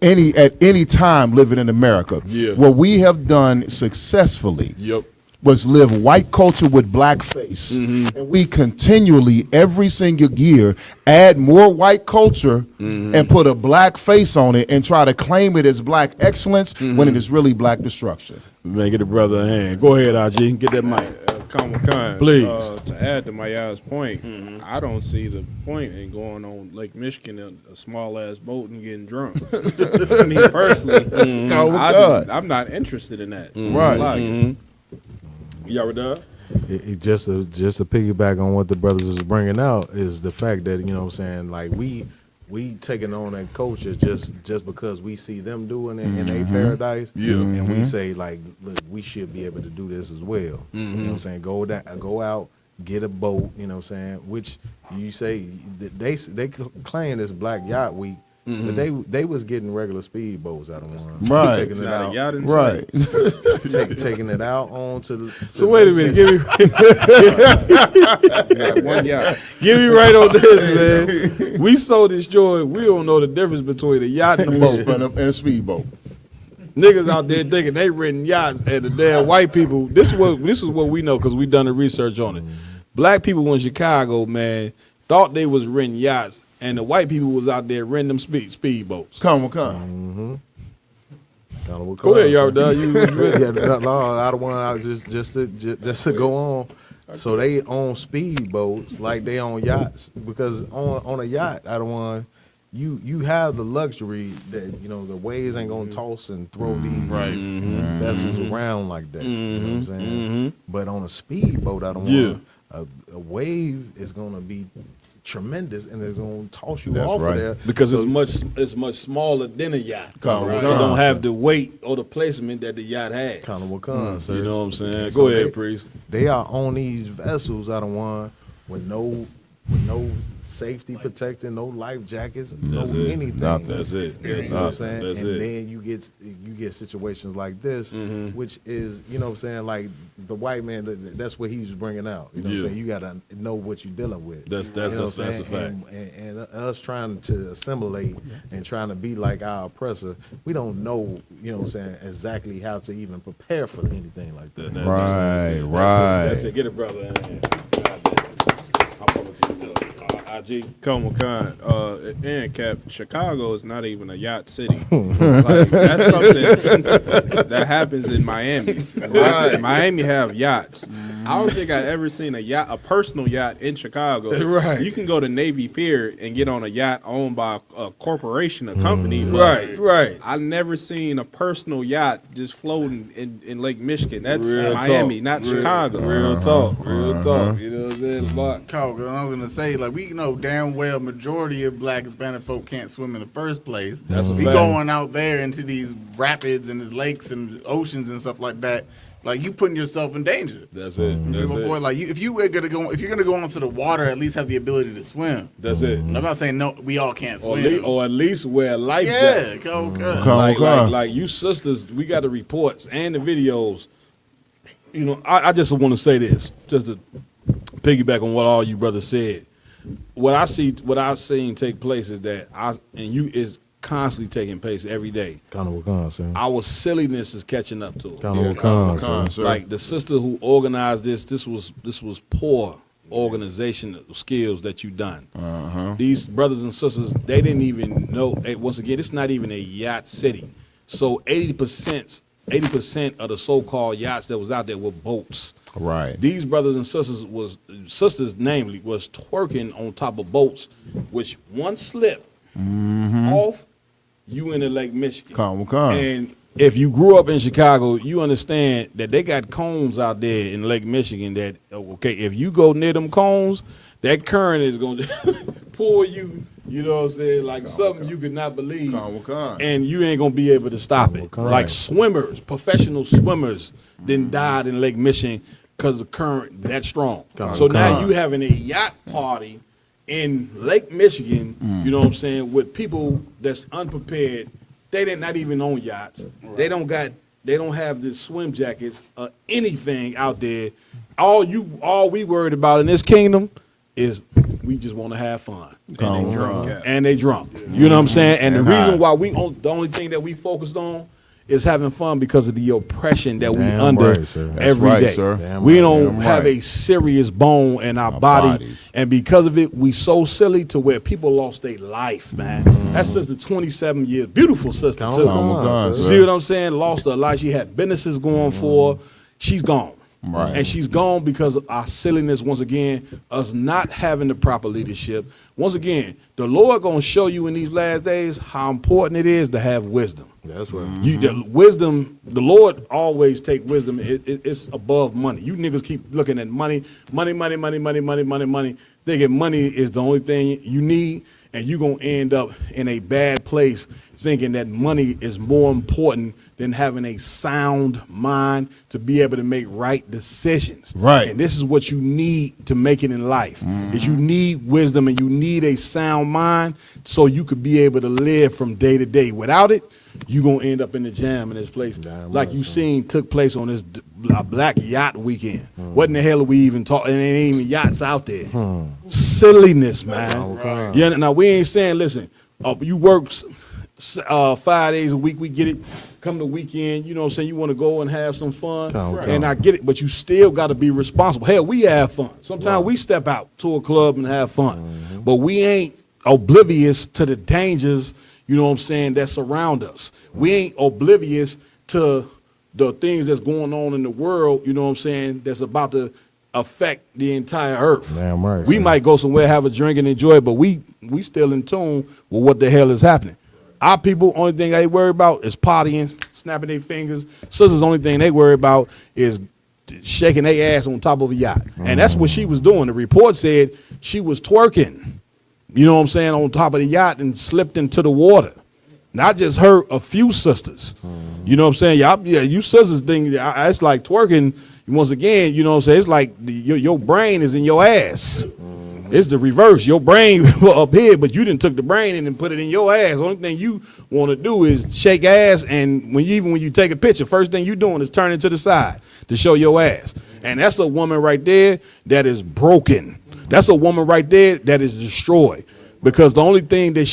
[SPEAKER 14] any time living in America. What we have done successfully was live white culture with black face. And we continually, every single year, add more white culture and put a black face on it and try to claim it as black excellence when it is really black destruction.
[SPEAKER 10] Man, get the brother a hand. Go ahead, RG. Get that mic. Please.
[SPEAKER 13] To add to Maya's point, I don't see the point in going on Lake Michigan in a small ass boat and getting drunk. I mean, personally, I'm not interested in that.
[SPEAKER 14] Right.
[SPEAKER 10] Y'all done?
[SPEAKER 16] Just to piggyback on what the brothers is bringing out is the fact that, you know what I'm saying, like we taking on that culture just because we see them doing it in a paradise, and we say like, look, we should be able to do this as well. You know what I'm saying? Go out, get a boat. You know what I'm saying? Which you say they claim this Black Yacht Week But they was getting regular speedboats out of one.
[SPEAKER 14] Right.
[SPEAKER 16] Taking it
[SPEAKER 13] Not a
[SPEAKER 16] out.
[SPEAKER 13] yacht in
[SPEAKER 14] Right.
[SPEAKER 16] Taking it out onto the.
[SPEAKER 10] So wait a minute, give me
[SPEAKER 13] one yacht.
[SPEAKER 10] Give me right on this, man. We so destroyed, we don't know the difference between a yacht and a boat.
[SPEAKER 14] And speedboat.
[SPEAKER 10] Niggas out there thinking they renting yachts, and the damn white people. This is what we know because we done the research on it. Black people in Chicago, man, thought they was renting yachts, and the white people was out there renting them speedboats.
[SPEAKER 14] Come.
[SPEAKER 16] Go
[SPEAKER 10] ahead, y'all done.
[SPEAKER 16] No, I don't want just to go on. So they own speedboats like they own yachts because on a yacht, I don't want. You have the luxury that the waves ain't gonna toss and throw these vessels around like that. You know what I'm saying? But on a speedboat, I don't want a wave is gonna be tremendous and it's gonna toss you off of there
[SPEAKER 10] because it's much smaller than a yacht. It don't have the weight or the placement that the yacht has.
[SPEAKER 16] Kind of what comes.
[SPEAKER 10] You know what I'm saying?
[SPEAKER 16] So
[SPEAKER 10] Go ahead, Priest.
[SPEAKER 16] They are on these vessels. I don't want with no safety protecting, no life jackets, anything.
[SPEAKER 10] That's it.
[SPEAKER 16] You know what I'm saying?
[SPEAKER 10] That's
[SPEAKER 16] and
[SPEAKER 10] it.
[SPEAKER 16] then you get situations like this, which is, what I'm saying, like the white man, that's what he's bringing out. You know what I'm saying? You got to know what you're dealing with.
[SPEAKER 10] That's a fact.
[SPEAKER 16] And us trying to assimilate and trying to be like our oppressor, we don't know, you know what I'm saying, exactly how to even prepare for anything like that.
[SPEAKER 10] That's it. Get it, brother.
[SPEAKER 13] Come on, and Cap, Chicago is not even a yacht city. Like, that's something that happens in Miami. Right. Miami have yachts. I don't think I've ever seen a personal yacht in Chicago.
[SPEAKER 10] Right.
[SPEAKER 13] You can go to Navy Pier and get on a yacht owned by a corporation, a company.
[SPEAKER 10] Right.
[SPEAKER 13] I've never seen a personal yacht just floating in Lake Michigan. That's
[SPEAKER 10] Real
[SPEAKER 13] Miami,
[SPEAKER 10] talk.
[SPEAKER 13] not Chicago.
[SPEAKER 10] Real talk. You know what I'm saying?
[SPEAKER 17] I was gonna say, like, we know damn well majority of Black Hispanic folk can't swim in the first place.
[SPEAKER 10] That's a
[SPEAKER 17] we
[SPEAKER 10] fact.
[SPEAKER 17] going out there into these rapids and these lakes and oceans and stuff like that. Like, you putting yourself in danger.
[SPEAKER 10] That's it. That's it.
[SPEAKER 17] Boy, like, if you're gonna go onto the water, at least have the ability to swim.
[SPEAKER 10] That's it.
[SPEAKER 17] I'm not saying no, we all can't swim.
[SPEAKER 10] Or at least wear a life
[SPEAKER 17] Yeah,
[SPEAKER 10] jacket. Like you sisters, we got the reports and the videos. You know, I just want to say this, just to piggyback on what all you brothers said. What I've seen take place is that is constantly taking place every day.
[SPEAKER 16] Kind of what comes, sir.
[SPEAKER 10] Our silliness is catching up to it.
[SPEAKER 16] Kind of what comes, sir.
[SPEAKER 10] Like the sister who organized this was poor organizational skills that you done. These brothers and sisters, they didn't even know. Once again, it's not even a yacht city. So 80% of the so-called yachts that was out there were boats.
[SPEAKER 14] Right.
[SPEAKER 10] These brothers and sisters namely was twerking on top of boats, which one slip off, you in the Lake Michigan. And if you grew up in Chicago, you understand that they got cones out there in Lake Michigan that, if you go near them cones, that current is going to pull you, you know what I'm saying, like something you could not believe. And you ain't going to be able to stop it. Like swimmers, professional swimmers, then died in Lake Michigan because the current that strong. So now you having a yacht party in Lake Michigan, you know what I'm saying, with people that's unprepared. They not even own yachts. They don't have the swim jackets or anything out there. All we worried about in this kingdom is we just want to have fun. And they drunk. You know what I'm saying? And the reason why the only thing that we focused on is having fun because of the oppression that we under every day. We don't have a serious bone in our body. And because of it, we so silly to where people lost their life, man. That sister, 27 years, beautiful sister too. You see what I'm saying? Lost her life. She had businesses going for her. She's gone. And she's gone because of our silliness, once again, us not having the proper leadership. Once again, the Lord going to show you in these last days how important it is to have wisdom.
[SPEAKER 16] That's right.
[SPEAKER 10] The Lord always take wisdom. It's above money. You niggas keep looking at money. Thinking money is the only thing you need, and you're going to end up in a bad place thinking that money is more important than having a sound mind to be able to make right decisions.
[SPEAKER 14] Right.
[SPEAKER 10] And this is what you need to make it in life. Is you need wisdom and you need a sound mind so you could be able to live from day to day. Without it, you're going to end up in the jam in this place. Like you seen took place on this Black Yacht Weekend. What in the hell are we even talking? There ain't even yachts out there. Silliness, man. Yeah, now we ain't saying, listen, you work 5 days a week, we get it. Come the weekend, you know what I'm saying, you want to go and have some fun. And I get it, but you still got to be responsible. Hell, we have fun. Sometimes we step out to a club and have fun. But we ain't oblivious to the dangers, you know what I'm saying, that surround us. We ain't oblivious to the things that's going on in the world, you know what I'm saying, that's about to affect the entire earth.
[SPEAKER 16] Damn right.
[SPEAKER 10] We might go somewhere, have a drink and enjoy it, but we still in tune with what the hell is happening. Our people, only thing they worry about is partying, snapping their fingers. Sisters, only thing they worry about is shaking their ass on top of a yacht. And that's what she was doing. The report said she was twerking, you know what I'm saying, on top of the yacht and slipped into the water. Not just her, a few sisters. You know what I'm saying? You sisters think it's like twerking. Once again, you know what I'm saying? It's like your brain is in your ass. It's the reverse. Your brain up here, but you done took the brain and put it in your ass. Only thing you want to do is shake ass, and when you take a picture, first thing you doing is turning to the side to show your ass. And that's a woman right there that is broken. That's a woman right there that is destroyed. Because the only thing that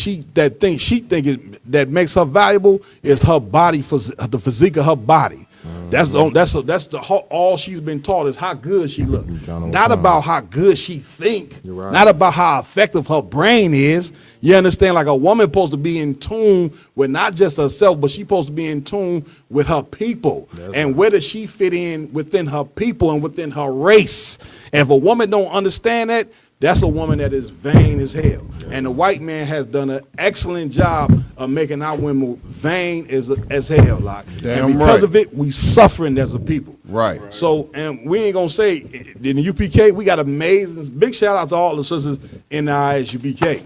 [SPEAKER 10] makes her valuable is her body, the physique of her body. That's all she's been taught is how good she looks. Not about how good she think. Not about how effective her brain is. You understand? Like a woman supposed to be in tune with not just herself, but she's supposed to be in tune with her people. And where does she fit in within her people and within her race? And if a woman don't understand that, that's a woman that is vain as hell. And the white man has done an excellent job of making our women vain as hell. Like. And because of it, we suffering as a people.
[SPEAKER 14] Right.
[SPEAKER 10] So, and we ain't going to say, in the UPK, we got amazing, big shout out to all the sisters in the ISUPK.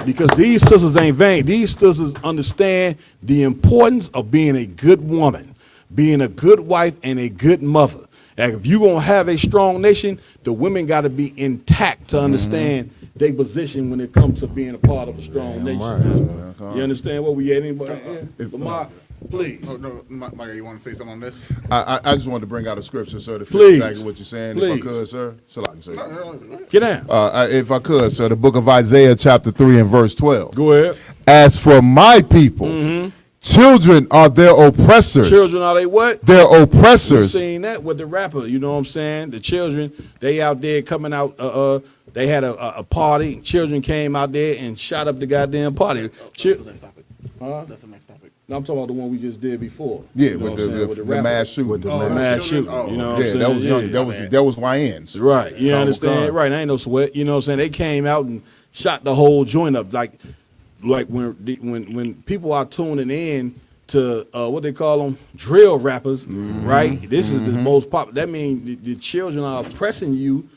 [SPEAKER 10] Because these sisters ain't vain. These sisters understand the importance of being a good woman, being a good wife, and a good mother. And if you're going to have a strong nation, the women got to be intact to understand their position when it comes to being a part of a strong nation. You understand what we at? Anybody? Lamar, please.
[SPEAKER 3] Oh, no, Mike, you want to say something on this?
[SPEAKER 14] I just wanted to bring out a scripture, sir, to fit
[SPEAKER 10] Please.
[SPEAKER 14] exactly what you're saying.
[SPEAKER 10] Please.
[SPEAKER 14] If I could, sir.
[SPEAKER 10] Get down.
[SPEAKER 14] If I could, sir, the book of Isaiah, chapter 3 and verse 12.
[SPEAKER 10] Go ahead.
[SPEAKER 14] As for my people, children are their oppressors.
[SPEAKER 10] Children are they what?
[SPEAKER 14] Their oppressors.
[SPEAKER 10] We seen that with the rapper, you know what I'm saying? The children, they out there coming out, they had a party, children came out there and shot up the goddamn party.
[SPEAKER 3] That's the next topic. That's the next topic.
[SPEAKER 10] No, I'm talking about the one we just did before.
[SPEAKER 14] Yeah,
[SPEAKER 10] You know
[SPEAKER 14] with
[SPEAKER 10] what I'm saying?
[SPEAKER 14] the mass shooting.
[SPEAKER 10] With the mass shooting, you know what I'm
[SPEAKER 14] Yeah,
[SPEAKER 10] saying?
[SPEAKER 14] that was young. That was YNs.
[SPEAKER 10] Right, you understand? Right, I ain't no sweat. You know what I'm saying? They came out and shot the whole joint up. Like when people are tuning in to what they call them, drill rappers, right? This is the most popular. That means the children are oppressing you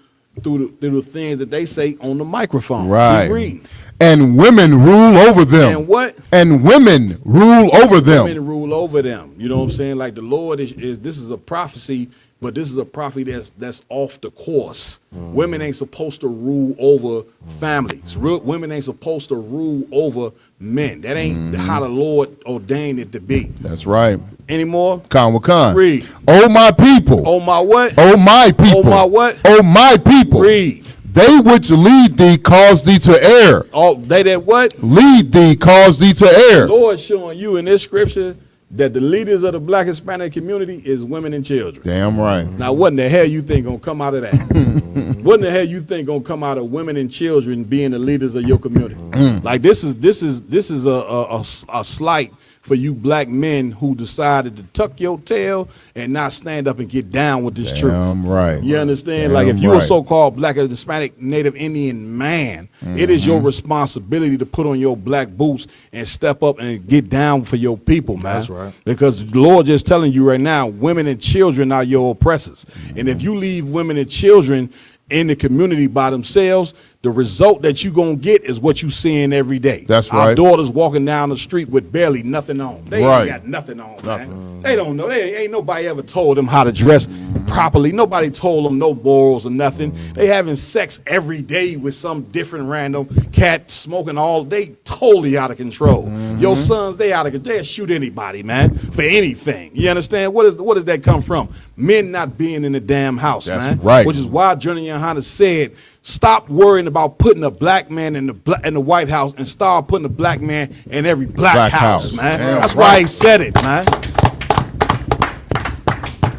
[SPEAKER 10] through the things that they say on the microphone.
[SPEAKER 14] Right.
[SPEAKER 10] Keep reading.
[SPEAKER 14] And women rule over them.
[SPEAKER 10] And what?
[SPEAKER 14] And women rule over them.
[SPEAKER 10] Women rule over them. You know what I'm saying? Like the Lord is this is a prophecy, but this is a prophecy that's off the course. Women ain't supposed to rule over families. Women ain't supposed to rule over men. That ain't how the Lord ordained it to be.
[SPEAKER 14] That's right.
[SPEAKER 10] Anymore?
[SPEAKER 14] Con.
[SPEAKER 10] Read.
[SPEAKER 14] Oh my people.
[SPEAKER 10] Oh my what?
[SPEAKER 14] Oh my people.
[SPEAKER 10] Oh my what?
[SPEAKER 14] Oh my people.
[SPEAKER 10] Read.
[SPEAKER 14] They which lead thee cause thee to err.
[SPEAKER 10] Oh, they that what?
[SPEAKER 14] Lead thee cause thee to err.
[SPEAKER 10] The Lord showing you in this scripture that the leaders of the Black Hispanic community is women and children.
[SPEAKER 14] Damn right.
[SPEAKER 10] Now, what in the hell you think gonna come out of that? What in the hell you think gonna come out of women and children being the leaders of your community? Like this is a slight for you black men who decided to tuck your tail and not stand up and get down with this truth.
[SPEAKER 14] Right.
[SPEAKER 10] You understand?
[SPEAKER 14] Damn
[SPEAKER 10] like if you're a
[SPEAKER 14] right.
[SPEAKER 10] so-called Black or Hispanic Native Indian man, it is your responsibility to put on your black boots and step up and get down for your people, man.
[SPEAKER 16] That's right.
[SPEAKER 10] Because the Lord just telling you right now, women and children are your oppressors. And if you leave women and children in the community by themselves, the result that you gonna get is what you seeing every day.
[SPEAKER 14] That's
[SPEAKER 10] Our
[SPEAKER 14] right.
[SPEAKER 10] daughters walking down the street with barely nothing on. They
[SPEAKER 14] Right.
[SPEAKER 10] ain't got nothing on, man. They don't know. Ain't nobody ever told them how to dress properly. Nobody told them no morals or nothing. They having sex every day with some different random cat smoking all. They totally out of control. Your sons, they out of control. They'll shoot anybody, man, for anything. You understand? What does that come from? Men not being in the damn house,
[SPEAKER 14] That's
[SPEAKER 10] man.
[SPEAKER 14] right.
[SPEAKER 10] Which is why Johnny Yohana said, stop worrying about putting a black man in the White House and start putting a black man in every black house, man.
[SPEAKER 14] Damn
[SPEAKER 10] That's
[SPEAKER 14] right.
[SPEAKER 10] why he said it, man.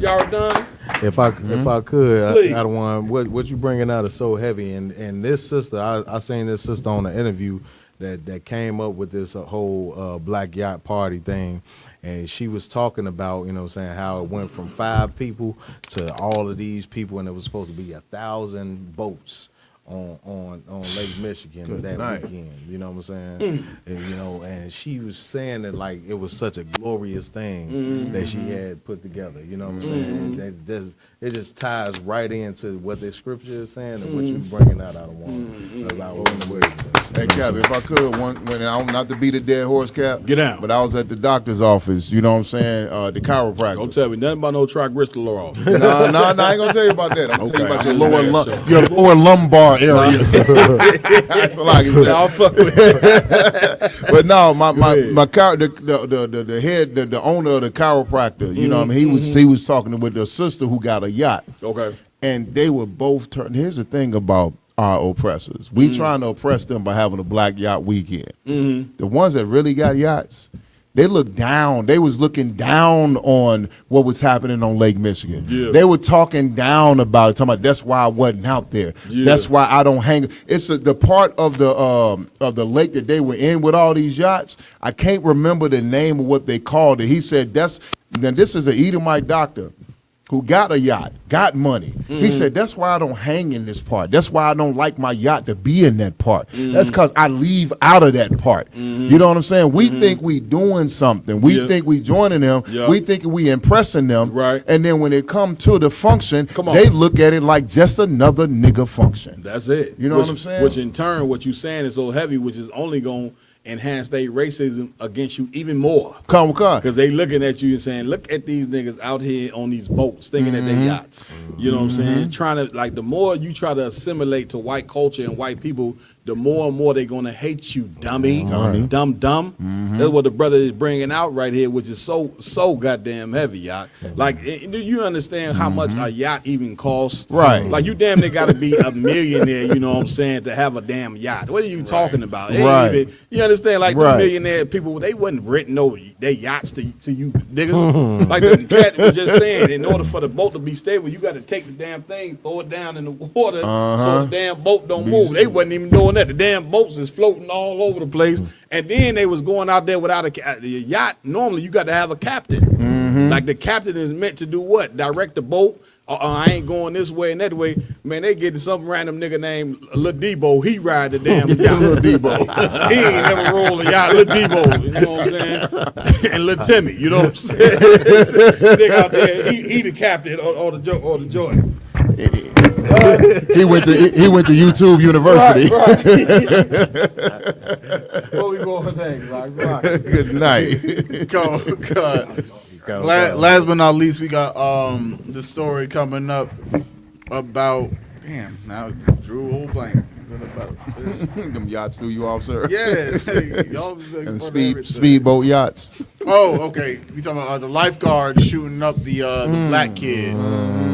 [SPEAKER 10] Y'all done?
[SPEAKER 16] If I could,
[SPEAKER 10] Please.
[SPEAKER 16] I don't want what you bringing out is so heavy, and this sister, I seen this sister on an interview that came up with this whole black yacht party thing, and she was talking about, you know what I'm saying, how it went from 5 people to all of these people, and it was supposed to be 1,000 boats on Lake Michigan
[SPEAKER 14] Good
[SPEAKER 16] that
[SPEAKER 14] night.
[SPEAKER 16] weekend. You know what I'm saying? And, you know, and she was saying that like it was such a glorious thing that she had put together. You know what I'm saying? It just ties right into what the scripture is saying and what you bringing out. I don't want about
[SPEAKER 14] Hey, Cap, if I could, when I not to beat a dead horse, Cap.
[SPEAKER 10] Get out.
[SPEAKER 14] But I was at the doctor's office. You know what I'm saying? The chiropractor.
[SPEAKER 10] Don't tell me nothing about no triglycerol.
[SPEAKER 14] No, I ain't gonna tell you about that. I'm gonna tell you about your
[SPEAKER 10] Okay.
[SPEAKER 14] lower lumbar areas. That's all I can say.
[SPEAKER 10] I'll fuck with it.
[SPEAKER 14] But no, the head, the owner of the chiropractor, you know what I mean? He was talking with the sister who got a yacht.
[SPEAKER 10] Okay.
[SPEAKER 14] And they were both turned. Here's the thing about our oppressors. We trying to oppress them by having a black yacht weekend. The ones that really got yachts, they look down. They was looking down on what was happening on Lake Michigan.
[SPEAKER 10] Yeah.
[SPEAKER 14] They were talking down about it, talking about that's why I wasn't out there.
[SPEAKER 10] Yeah.
[SPEAKER 14] That's why I don't hang. It's the part of the lake that they were in with all these yachts. I can't remember the name of what they called it. He said then this is an Edomite doctor who got a yacht, got money. He said, that's why I don't hang in this part. That's why I don't like my yacht to be in that part. That's because I leave out of that part. You know what I'm saying? We think we doing something. We think we joining them. We think we impressing them.
[SPEAKER 10] Right.
[SPEAKER 14] And then when it come to the function, they look at it like just another nigga function.
[SPEAKER 10] That's it.
[SPEAKER 14] You know what I'm saying?
[SPEAKER 10] Which in turn, what you saying is so heavy, which is only going to enhance their racism against you even more.
[SPEAKER 14] Come.
[SPEAKER 10] Because they looking at you and saying, look at these niggas out here on these boats, thinking that they yachts. You know what I'm saying? Trying to, like, the more you try to assimilate to white culture and white people, the more and more they're going to hate you, dummy. Dumb. That's what the brother is bringing out right here, which is so goddamn heavy, yacht. Like, do you understand how much a yacht even costs?
[SPEAKER 14] Right.
[SPEAKER 10] Like, you damn near got to be a millionaire, you know what I'm saying, to have a damn yacht. What are you talking about? It ain't
[SPEAKER 14] Right.
[SPEAKER 10] even, you understand? Like,
[SPEAKER 14] Right.
[SPEAKER 10] the millionaire people, they wasn't renting no their yachts to you niggas. Like the cat was just saying, in order for the boat to be stable, you got to take the damn thing, throw it down in the water, so the damn boat don't move. They wasn't even doing that. The damn boats is floating all over the place, and then they was going out there without a yacht. Normally, you got to have a captain. Like the captain is meant to do what? Direct the boat. I ain't going this way and that way. Man, they get some random nigga named Lil Debo. He ride the damn yacht.
[SPEAKER 14] Lil Debo.
[SPEAKER 10] He ain't never rolled a yacht. Lil Debo, you know what I'm saying? And Lil Timmy, you know what I'm saying? Nigga out there, he the captain or the joint.
[SPEAKER 14] He went to YouTube University.
[SPEAKER 10] Where we going next, Rock?
[SPEAKER 14] Good night.
[SPEAKER 17] Go. Last but not least, we got the story coming up about now Drew old blank.
[SPEAKER 14] Them yachts threw you off, sir.
[SPEAKER 17] Yeah, y'all
[SPEAKER 14] and speedboat yachts.
[SPEAKER 17] Oh, okay. We talking about the lifeguard shooting up the black kids.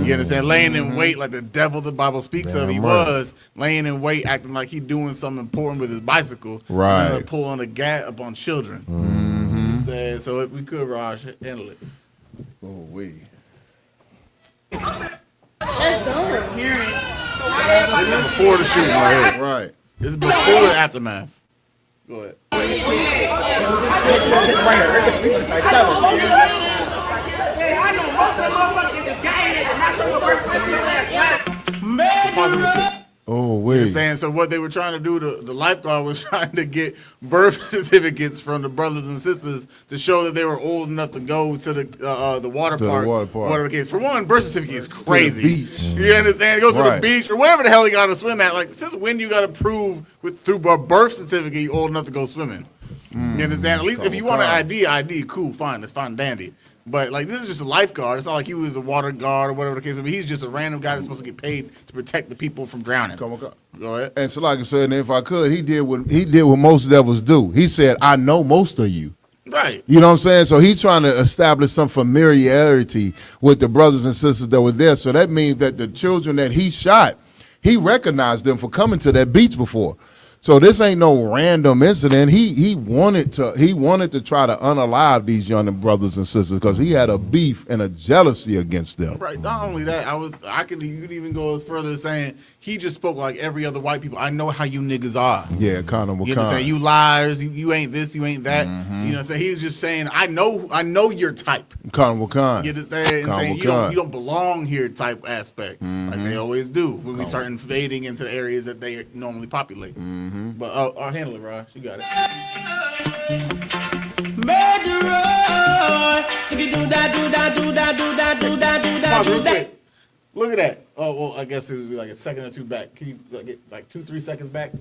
[SPEAKER 17] You understand? Laying in wait like the devil the Bible speaks of. He was laying in wait, acting like he doing something important with his bicycle.
[SPEAKER 14] Right.
[SPEAKER 17] Pulling a gat upon children. So if we could, Raj, handle it.
[SPEAKER 14] Oh, we.
[SPEAKER 17] This is before the shooting right here.
[SPEAKER 14] Right.
[SPEAKER 17] This is before the aftermath. Go ahead.
[SPEAKER 14] Oh, wait. Wait.
[SPEAKER 17] Just saying. So what they were trying to do, the lifeguard was trying to get birth certificates from the brothers and sisters to show that they were old enough to go to the water park. Whatever the case. For one, birth certificate is crazy.
[SPEAKER 14] To the beach.
[SPEAKER 17] You understand? Go to the
[SPEAKER 14] Right.
[SPEAKER 17] beach or wherever the hell he got to swim at. Like, since when you got to prove through a birth certificate you old enough to go swimming? You understand? At least if you want an ID, cool, fine, that's fine and dandy. But like, this is just a lifeguard. It's not like he was a water guard or whatever the case may be. He's just a random guy that's supposed to get paid to protect the people from drowning. Go ahead.
[SPEAKER 14] And so, like I said, if I could, he did what most devils do. He said, "I know most of you."
[SPEAKER 17] Right.
[SPEAKER 14] You know what I'm saying? So he's trying to establish some familiarity with the brothers and sisters that were there. So that means that the children that he shot, he recognized them for coming to that beach before. So this ain't no random incident. He wanted to try to unalive these young brothers and sisters because he had a beef and a jealousy against them.
[SPEAKER 17] Right. Not only that, you could even go as further as saying he just spoke like every other white people. I know how you niggas are.
[SPEAKER 14] Yeah, kind of.
[SPEAKER 17] You know what I'm saying? You liars. You ain't this. You ain't that. You know what I'm saying? He's just saying I know your type.
[SPEAKER 14] Kind of kind.
[SPEAKER 17] You understand? And saying you don't belong here type aspect like they always do when we start invading into the areas that they normally populate. But I'll handle it, Raj. You got it. Pause real quick. Look at that. Oh, well, I guess it would be like a second or two back. Can you get like 2-3 seconds back?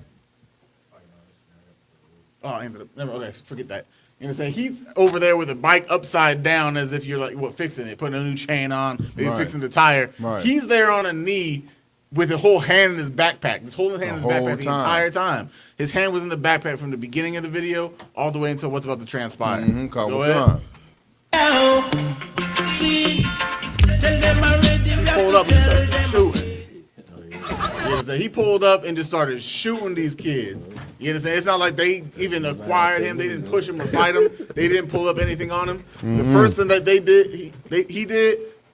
[SPEAKER 17] Oh, I ended up. Never. Okay, forget that. You know what I'm saying? He's over there with a bike upside down as if you're like, fixing it, putting a new chain on, maybe fixing the tire.
[SPEAKER 14] Right.
[SPEAKER 17] He's there on a knee with a whole hand in his backpack. He's holding his hand in his backpack the entire time. His hand was in the backpack from the beginning of the video all the way until what's about to transpire. Go ahead. Pulled up and started shooting. You know, he pulled up and just started shooting these kids. You know what I'm saying? It's not like they even acquired him. They didn't push him or fight him. They didn't pull up anything on him. The first thing that they did,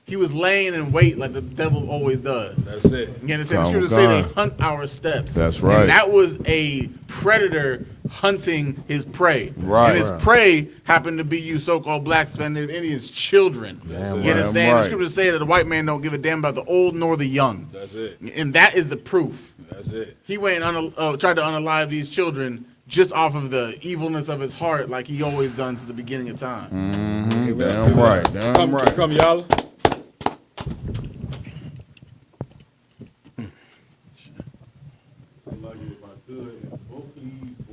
[SPEAKER 17] he was laying in wait like the devil always does.
[SPEAKER 10] That's it.
[SPEAKER 17] You know what I'm saying? The scriptures say they hunt our steps.
[SPEAKER 14] That's right.
[SPEAKER 17] And that was a predator hunting his prey.
[SPEAKER 14] Right.
[SPEAKER 17] And his prey happened to be you so-called blacks, Native Indians, children.
[SPEAKER 14] Damn
[SPEAKER 17] You understand?
[SPEAKER 14] right.
[SPEAKER 17] The scriptures say that the white man don't give a damn about the old nor the young.
[SPEAKER 10] That's it.
[SPEAKER 17] And that is the proof.
[SPEAKER 10] That's it.
[SPEAKER 17] He went and tried to unalive these children just off of the evilness of his heart like he always done since the beginning of time.
[SPEAKER 14] Damn right. Damn right.
[SPEAKER 10] Come, y'all.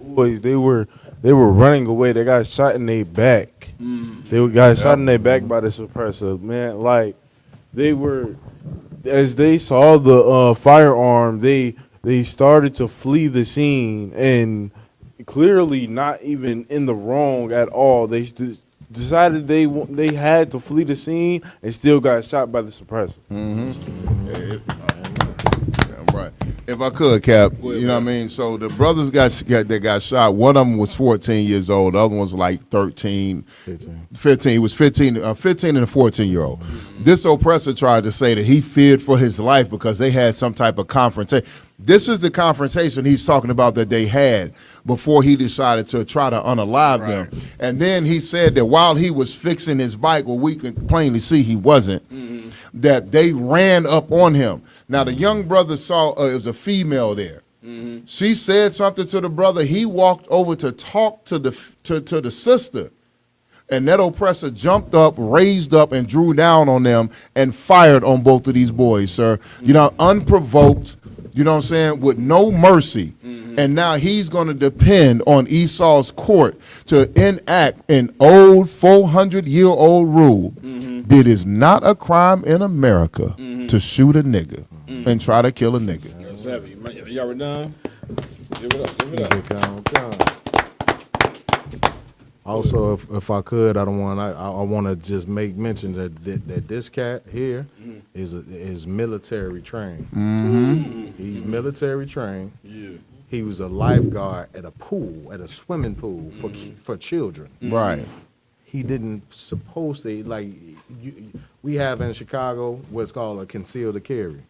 [SPEAKER 20] Boys, they were running away. They got shot in their back. They got shot in their back by the suppressor. Man, like they were, as they saw the firearm, they started to flee the scene, and clearly not even in the wrong at all. They decided they had to flee the scene and still got shot by the suppressor.
[SPEAKER 14] Damn right. If I could, Cap, you know what I mean? So the brothers that got shot, one of them was 14 years old. The other one was like 13, 15. He was 15 and a 14-year-old. This oppressor tried to say that he feared for his life because they had some type of confrontation. This is the confrontation he's talking about that they had before he decided to try to unalive them. And then he said that while he was fixing his bike, well, we can plainly see he wasn't, that they ran up on him. Now, the young brother saw it was a female there. She said something to the brother. He walked over to talk to the sister. And that oppressor jumped up, raised up, and drew down on them and fired on both of these boys, sir. You know, unprovoked, you know what I'm saying, with no mercy. And now he's going to depend on Esau's court to enact an old 400-year-old rule. It is not a crime in America to shoot a nigga and try to kill a nigga.
[SPEAKER 10] That's heavy. Y'all were done? Give it up. Give it up.
[SPEAKER 16] Also, if I could, I want to just make mention that this cat here is military trained. He's military trained.
[SPEAKER 10] Yeah.
[SPEAKER 16] He was a lifeguard at a pool, at a swimming pool for children.
[SPEAKER 14] Right.
[SPEAKER 16] He didn't supposed to we have in Chicago what's called a concealed to carry.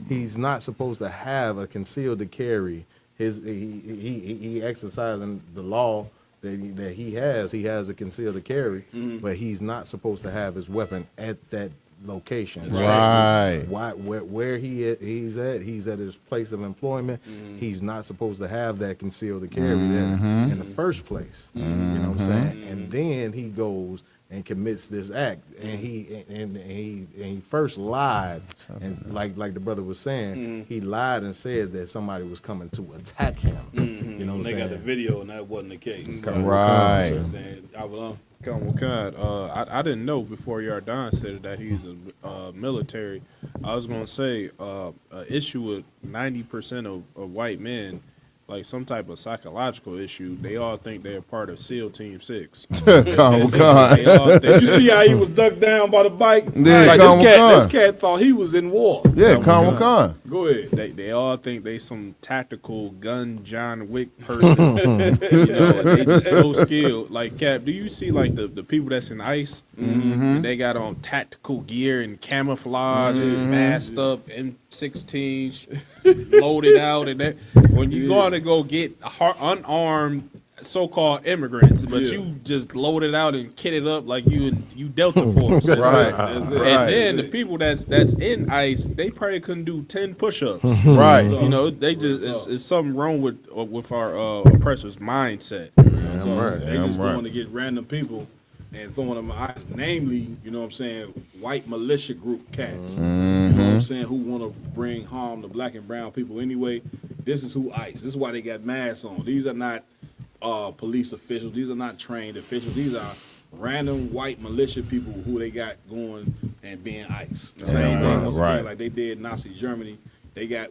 [SPEAKER 16] He's not supposed to have a concealed to carry. He exercising the law that he has a concealed to carry, but he's not supposed to have his weapon at that
[SPEAKER 14] location.
[SPEAKER 12] Right.
[SPEAKER 14] Why? Where he's at his place of employment. He's not supposed to have that concealed carry there in the first place. You know what I'm saying? And then he goes and commits this act, and he first lied, and like the brother was saying, he lied and said that somebody was coming to attack him. You know what I'm
[SPEAKER 10] They
[SPEAKER 14] saying?
[SPEAKER 10] got the video, and that wasn't the case.
[SPEAKER 12] Right.
[SPEAKER 13] I didn't know before Yardan said that he's a military. I was gonna say an issue with 90% of white men, like some type of psychological issue. They all think they're part of SEAL Team 6.
[SPEAKER 12] They all think-
[SPEAKER 10] Did you see how he was ducked down by the bike?
[SPEAKER 12] Yeah,
[SPEAKER 10] Like,
[SPEAKER 12] Khan.
[SPEAKER 10] this cat thought he was in war.
[SPEAKER 12] Yeah, Khan.
[SPEAKER 10] Go ahead.
[SPEAKER 13] They all think they some tactical gun John Wick person. They just so skilled. Like, Cap, do you see like the people that's in ICE? They got on tactical gear and camouflage and masked up M16s loaded out, and that when you go to go get unarmed so-called immigrants, but you just loaded out and kitted up like you Delta Force.
[SPEAKER 12] Right.
[SPEAKER 13] And then the people that's in ICE, they probably couldn't do 10 push-ups.
[SPEAKER 12] Right.
[SPEAKER 13] So, they just it's something wrong with our oppressors' mindset.
[SPEAKER 10] They just going to get random people and throwing them out, namely, you know what I'm saying, white militia group cats. You know what I'm saying, who want to bring harm to black and brown people anyway. This is who ICE. This is why they got masks on. These are not police officials. These are not trained officials. These are random white militia people who they got going and being ICE. The same thing once again, like they did Nazi Germany. They got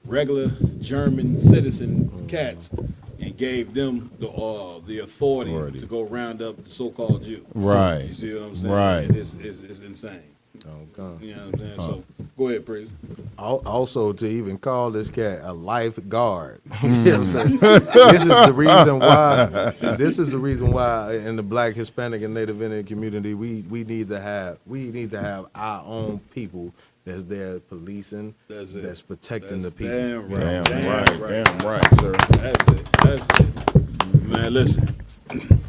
[SPEAKER 10] regular German citizen cats and gave them the authority to go round up the so-called Jew.
[SPEAKER 12] Right.
[SPEAKER 10] You see what I'm saying?
[SPEAKER 12] Right.
[SPEAKER 10] And it's insane.
[SPEAKER 14] Okay.
[SPEAKER 10] You know what I'm saying? So go ahead, Prince.
[SPEAKER 14] Also, to even call this cat a lifeguard, you know what I'm saying? This is the reason why. This is the reason why in the Black, Hispanic, and Native Indian community, we need to have our own people that's there policing, that's protecting the people.
[SPEAKER 10] Damn right.
[SPEAKER 12] Damn right, sir.
[SPEAKER 10] That's it. Man, listen.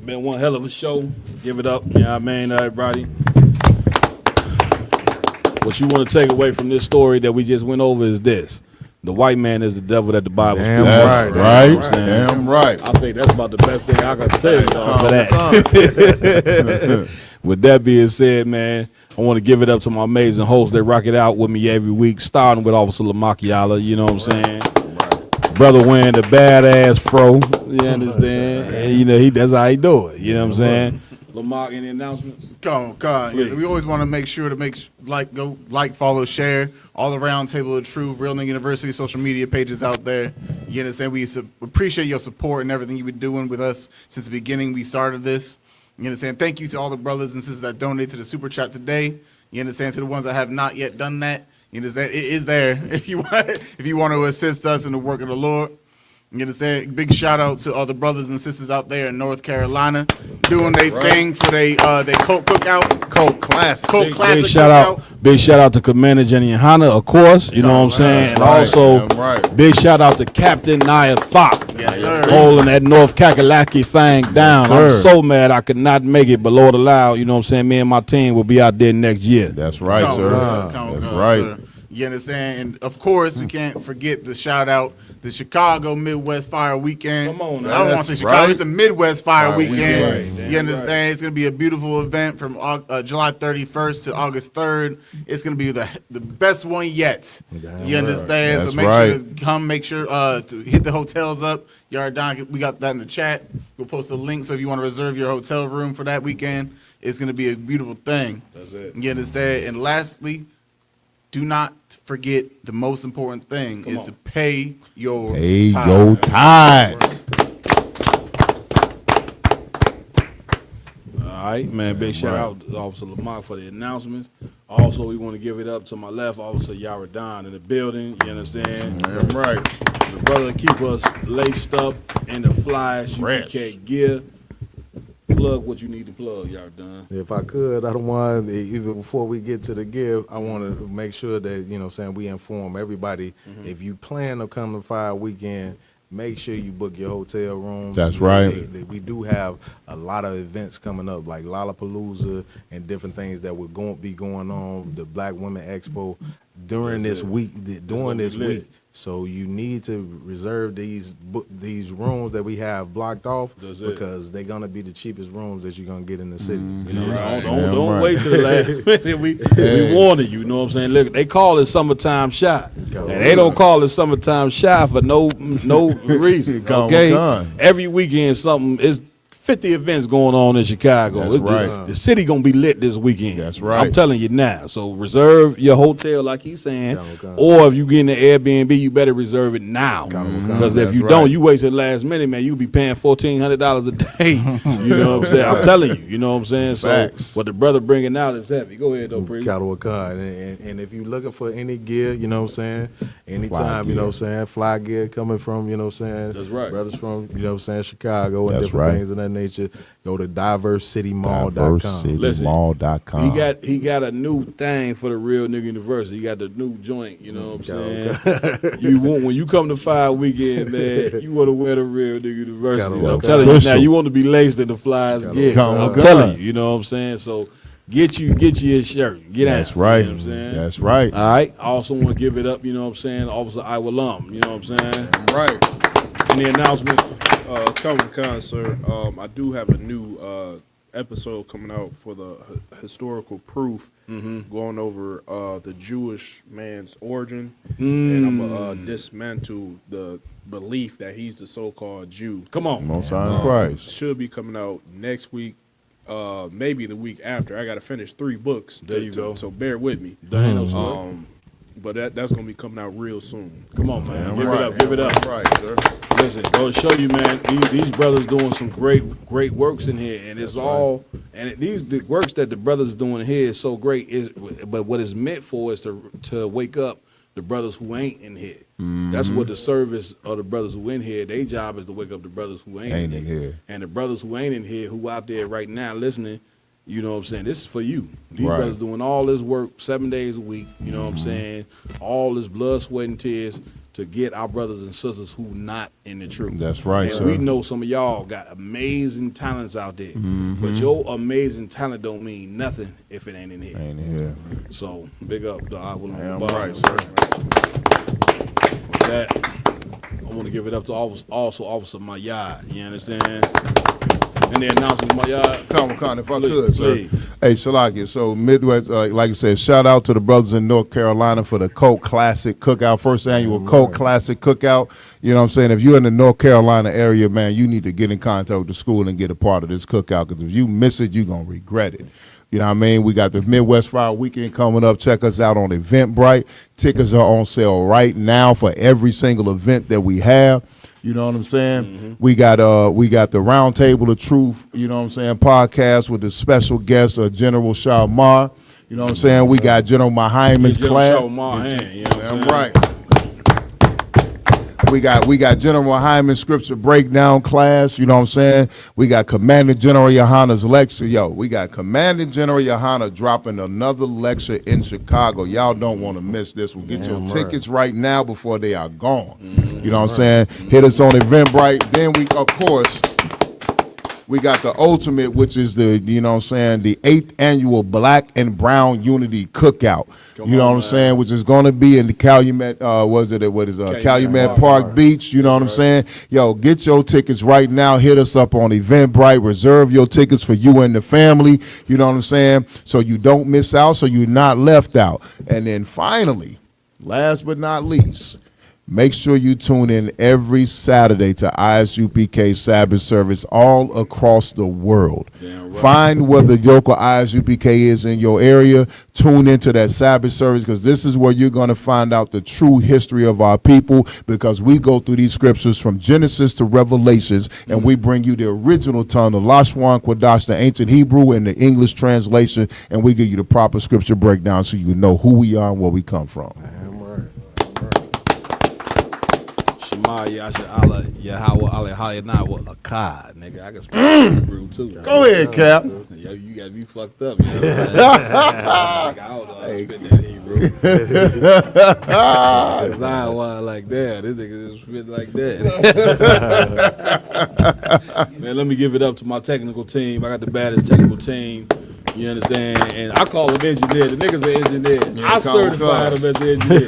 [SPEAKER 10] Been one hell of a show. Give it up. You know what I mean, everybody. What you want to take away from this story that we just went over is this. The white man is the devil that the Bible speaks.
[SPEAKER 12] Damn right.
[SPEAKER 10] I think that's about the best thing I got to tell you for that. With that being said, man, I want to give it up to my amazing hosts that rock it out with me every week, starting with Officer Lamakiala, you know what I'm saying? Brother wearing the badass fro, you understand? And, that's how he do it, you know what I'm saying? Lamar, any announcements?
[SPEAKER 17] Come on. Yes, we always want to make sure to go follow, share all the Round Table of Truth, Real Nigga University social media pages out there. You understand? We appreciate your support and everything you've been doing with us since the beginning we started this. You understand? Thank you to all the brothers and sisters that donated to the super chat today. You understand? To the ones that have not yet done that. You understand? It is there if you want to assist us in the work of the Lord. You understand? Big shout out to all the brothers and sisters out there in North Carolina doing their thing for they Coke Cookout.
[SPEAKER 12] Coke Classic.
[SPEAKER 10] Big shout out to Commander Jenny Hanna, of course. You know what I'm saying? And also, big shout out to Captain Nia Thop.
[SPEAKER 17] Yes, sir.
[SPEAKER 10] Holding that North Kakalaki thing down. I'm
[SPEAKER 12] Yes,
[SPEAKER 10] so mad I could not make it, but Lord allow, you know what I'm saying? Me and my team will be out there next year.
[SPEAKER 12] That's right, sir. That's right.
[SPEAKER 17] Sir. You understand? And of course, we can't forget the shout out the Chicago Midwest Fire Weekend.
[SPEAKER 10] Come on,
[SPEAKER 17] I don't want to say Chicago.
[SPEAKER 12] right.
[SPEAKER 17] It's a Midwest Fire Weekend.
[SPEAKER 10] Right.
[SPEAKER 17] You understand? It's going to be a beautiful event from July 31st to August 3rd. It's going to be the best one yet. You understand?
[SPEAKER 12] That's
[SPEAKER 17] so make
[SPEAKER 12] right.
[SPEAKER 17] sure to come. Make sure to hit the hotels up. Yardan, we got that in the chat. We'll post a link so if you want to reserve your hotel room for that weekend, it's going to be a beautiful thing.
[SPEAKER 10] That's it.
[SPEAKER 17] You understand? And lastly, do not forget the most important thing is to pay your
[SPEAKER 12] tithes.
[SPEAKER 10] All right, man. Big shout out to Officer Lamar for the announcements. Also, we want to give it up to my left, Officer Yaradan in the building. You understand?
[SPEAKER 12] Damn right.
[SPEAKER 10] The brother keep us laced up in the flyest UPK gear. Plug what you need to plug, Yaradan.
[SPEAKER 14] If I could, I don't want, even before we get to the give, I want to make sure that, we inform everybody, if you plan to come to Fire Weekend,
[SPEAKER 16] make sure you book your hotel rooms.
[SPEAKER 14] That's right.
[SPEAKER 16] We do have a lot of events coming up, like Lollapalooza and different things that will be going on. The Black Women Expo during this week. So you need to reserve these rooms that we have blocked off because they're gonna be the cheapest rooms that you're gonna get in the city. You know what I'm saying?
[SPEAKER 10] Don't wait till the last minute. We warning you. You know what I'm saying? Look, they call it summertime shy, and they don't call it summertime shy for no reason. Okay, every weekend something is. 50 events going on in Chicago.
[SPEAKER 14] That's right.
[SPEAKER 10] The city gonna be lit this weekend.
[SPEAKER 14] That's right.
[SPEAKER 10] I'm telling you now. So reserve your hotel, like he's saying, or if you get in the Airbnb, you better reserve it now. Because if you don't, you wait till the last minute, man. You'll be paying $1,400 a day. You know what I'm saying? I'm telling you. You know what I'm saying?
[SPEAKER 14] Facts.
[SPEAKER 10] So what the brother bringing out is heavy. Go ahead, though, Priest.
[SPEAKER 16] And if you're looking for any gear, you know what I'm saying? Anytime, you know what I'm saying? Fly gear coming from, you know what I'm saying?
[SPEAKER 10] That's right.
[SPEAKER 16] Brothers from, you know what I'm saying, Chicago and
[SPEAKER 14] That's
[SPEAKER 16] different
[SPEAKER 14] right.
[SPEAKER 16] things of that nature. Go to diversitymall.com.
[SPEAKER 14] Diversitymall.com.
[SPEAKER 10] He got a new thing for the Real Nigga University. He got the new joint, you know what I'm saying? When you come to 5 weekend, man, you want to wear the Real Nigga University. I'm telling you now, you want to be laced in the flies get. I'm telling you, you know what I'm saying? So get you a shirt. Get out.
[SPEAKER 14] That's right.
[SPEAKER 10] You know what I'm saying?
[SPEAKER 14] That's right.
[SPEAKER 10] All right. I also want to give it up, you know what I'm saying, Officer Iowa Lum, you know what I'm saying?
[SPEAKER 14] Right.
[SPEAKER 10] Any announcement?
[SPEAKER 13] Calvin Khan, sir. I do have a new episode coming out for the historical proof, going over the Jewish man's origin, and I'm gonna dismantle the belief that he's the so-called Jew.
[SPEAKER 10] Come on,
[SPEAKER 14] Most High in Christ.
[SPEAKER 13] Should be coming out next week, maybe the week after. I got to finish 3 books.
[SPEAKER 10] There you go.
[SPEAKER 13] So bear with me. But that's gonna be coming out real soon.
[SPEAKER 10] Come on, man.
[SPEAKER 14] Damn
[SPEAKER 10] Give
[SPEAKER 14] right.
[SPEAKER 10] it up. Give it up.
[SPEAKER 14] Right, sir.
[SPEAKER 10] Listen, go to show you, man. These brothers doing some great works in here, and it's the works that the brothers doing here is so great. But what it's meant for is to wake up the brothers who ain't in here. That's what the service of the brothers who in here. Their job is to wake up the brothers who ain't in here. And the brothers who ain't in here, who out there right now listening. You know what I'm saying? This is for you. These brothers doing all this work 7 days a week, you know what I'm saying? All this blood, sweat, and tears to get our brothers and sisters who not in the truth.
[SPEAKER 14] That's right,
[SPEAKER 10] and
[SPEAKER 14] sir.
[SPEAKER 10] we know some of y'all got amazing talents out there. But your amazing talent don't mean nothing if it ain't in here.
[SPEAKER 14] Ain't in here.
[SPEAKER 10] So, big up the I will
[SPEAKER 14] Damn
[SPEAKER 10] Bob.
[SPEAKER 14] right, sir.
[SPEAKER 10] With that, I want to give it up to Officer Mayad. You understand? And the announcements, Mayad.
[SPEAKER 14] Khan, if I could, sir. Hey, Shalakia, so Midwest, like I said, shout out to the brothers in North Carolina for the Coke Classic Cookout, first annual Coke Classic Cookout. You know what I'm saying? If you're in the North Carolina area, man, you need to get in contact with the school and get a part of this cookout, because if you miss it, you're going to regret it. You know what I mean? We got the Midwest Fire Weekend coming up. Check us out on Eventbrite. Tickets are on sale right now for every single event that we have. You know what I'm saying? We got the Round Table of Truth, you know what I'm saying, podcast with the special guest General Sharmar. You know what I'm saying? We got General Mahaiman's class. That's right. We got General Hyman's scripture breakdown class, you know what I'm saying? We got Commander General Yohana's lecture. We got Commander General Yohana dropping another lecture in Chicago. Y'all don't want to miss this one. Get your tickets right now before they are gone. You know what I'm saying? Hit us on Eventbrite. Then of course, we got the ultimate, which is the 8th annual Black and Brown Unity Cookout. You know what I'm saying? Which is going to be in the Calumet, Calumet Park Beach. You know what I'm saying? Yo, get your tickets right now. Hit us up on Eventbrite. Reserve your tickets for you and the family. You know what I'm saying? So you don't miss out, so you're not left out. And then finally, last but not least, make sure you tune in every Saturday to ISUPK Sabbath service all across the world. Find where the local ISUPK is in your area. Tune into that Sabbath service, because this is where you're going to find out the true history of our people, because we go through these scriptures from Genesis to Revelations, and we bring you the original tongue, the Lashwan Kodash, the ancient Hebrew, and the English translation, and we give you the proper scripture breakdown so you know who we are and where we come from.
[SPEAKER 10] Shema Yasha Allah Yahweh Alehayana with a cod, nigga. I can speak Hebrew too.
[SPEAKER 14] Go ahead, Cap.
[SPEAKER 10] Yo, you got me fucked up. You know what I'm saying? I don't know how to spit that Hebrew. bro. Cause I was like that. This nigga just spit like that. Man, let me give it up to my technical team. I got the baddest technical team. You understand? And I call him engineer. The nigga's an engineer.
[SPEAKER 14] Yeah,
[SPEAKER 10] I certified him as an engineer.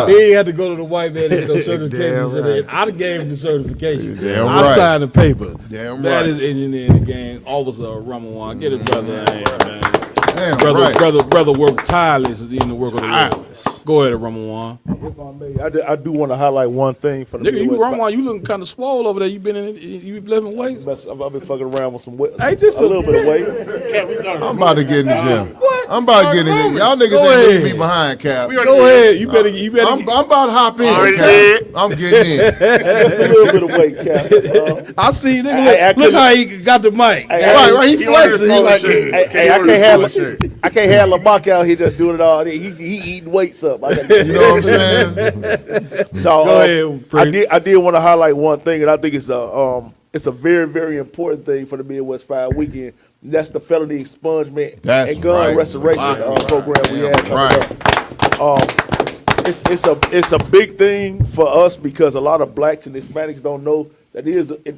[SPEAKER 10] He ain't had to go to the white man to get those certifications. I gave him the certification. I signed the paper. That is engineer in the game. Officer Ramawan. Get it, brother. Man. Brother worked tirelessly in the work of the Lord. Go ahead, Ramawan.
[SPEAKER 2] If I may, I do want to highlight one thing for the
[SPEAKER 10] nigga. You Ramawan, you looking kind of swole over there. You been in? You lifting weight?
[SPEAKER 2] I've been fucking around with some weight. Hey, this a little bit of weight.
[SPEAKER 14] I'm about to get in the gym. I'm about to get in the gym. Y'all niggas ain't leaving me behind, Cap.
[SPEAKER 10] Go ahead. You better.
[SPEAKER 14] I'm about to hop in, Cap. I'm getting in.
[SPEAKER 2] Just a little bit of weight, Cap.
[SPEAKER 10] I see, nigga. Look how he got the mic.
[SPEAKER 14] Right. He flexing. He like,
[SPEAKER 2] hey, I can't have Lamont out here just doing it all. He eating weights up.
[SPEAKER 14] You know what I'm saying?
[SPEAKER 2] No,
[SPEAKER 10] Go ahead.
[SPEAKER 2] I did want to highlight one thing, and I think it's a very, very important thing for the Midwest 5 weekend. And that's the felony expungement and gun restoration program we have coming up. It's a big thing for us because a lot of blacks and Hispanics don't know that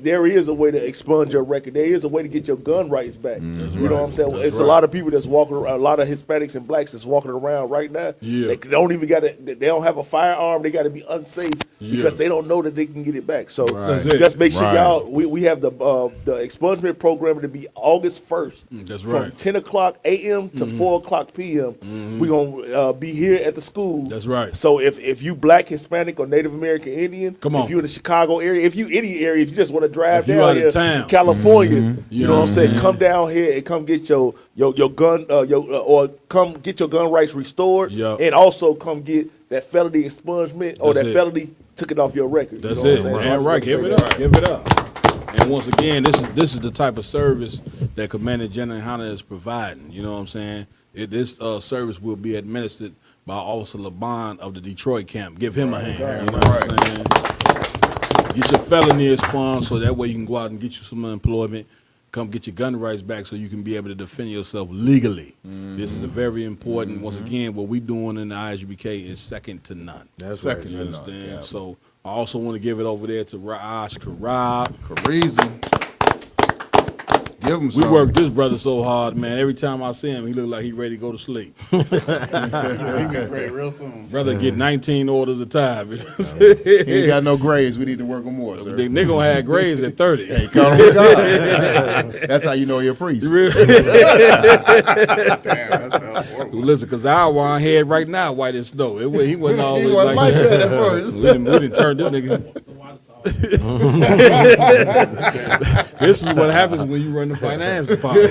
[SPEAKER 2] there is a way to expunge your record. There is a way to get your gun rights back. You know what I'm saying? It's a lot of people that's walking around, a lot of Hispanics and blacks that's walking around right now. They don't even they don't have a firearm. They got to be unsafe because they don't know that they can get it back. So just make sure y'all, we have the expungement program to be August 1st. From 10 o'clock a.m. to 4 o'clock p.m. We're going to be here at the school.
[SPEAKER 10] That's right.
[SPEAKER 2] So if you black, Hispanic, or Native American Indian, if you're in the Chicago area, if you any area, if you just want to drive down here, California, you know what I'm saying, come down here and come get your gun, or come get your gun rights restored, and also come get that felony expungement or that felony took it off your record.
[SPEAKER 10] That's
[SPEAKER 2] you know
[SPEAKER 10] it. Man, right. Give it up. Give it up. And once again, this is the type of service that Commander General Hunter is providing. You know what I'm saying? This service will be administered by Officer LeBon of the Detroit camp. Give him a hand. You know what I'm saying? Get your felony expunged so that way you can go out and get you some employment. Come get your gun rights back so you can be able to defend yourself legally. This is a very important. Once again, what we doing in the ISUBK is second to none.
[SPEAKER 14] That's second
[SPEAKER 10] you
[SPEAKER 14] to
[SPEAKER 10] understand?
[SPEAKER 14] none. Yeah.
[SPEAKER 10] So I also want to give it over there to Raj Karab.
[SPEAKER 14] Give him
[SPEAKER 10] We
[SPEAKER 14] some.
[SPEAKER 10] work this brother so hard, man. Every time I see him, he look like he ready to go to sleep.
[SPEAKER 17] He get ready real soon.
[SPEAKER 10] Brother get 19 orders a time.
[SPEAKER 14] He ain't got no grades. We need to work on more, sir.
[SPEAKER 10] They gonna have grades at 30.
[SPEAKER 14] Hey, call him God. That's how you know you're a priest.
[SPEAKER 10] Listen, because our head right now white as snow. He wasn't always
[SPEAKER 14] wasn't like that at first.
[SPEAKER 10] We didn't turn this nigga. This is what happens when you run the finance department.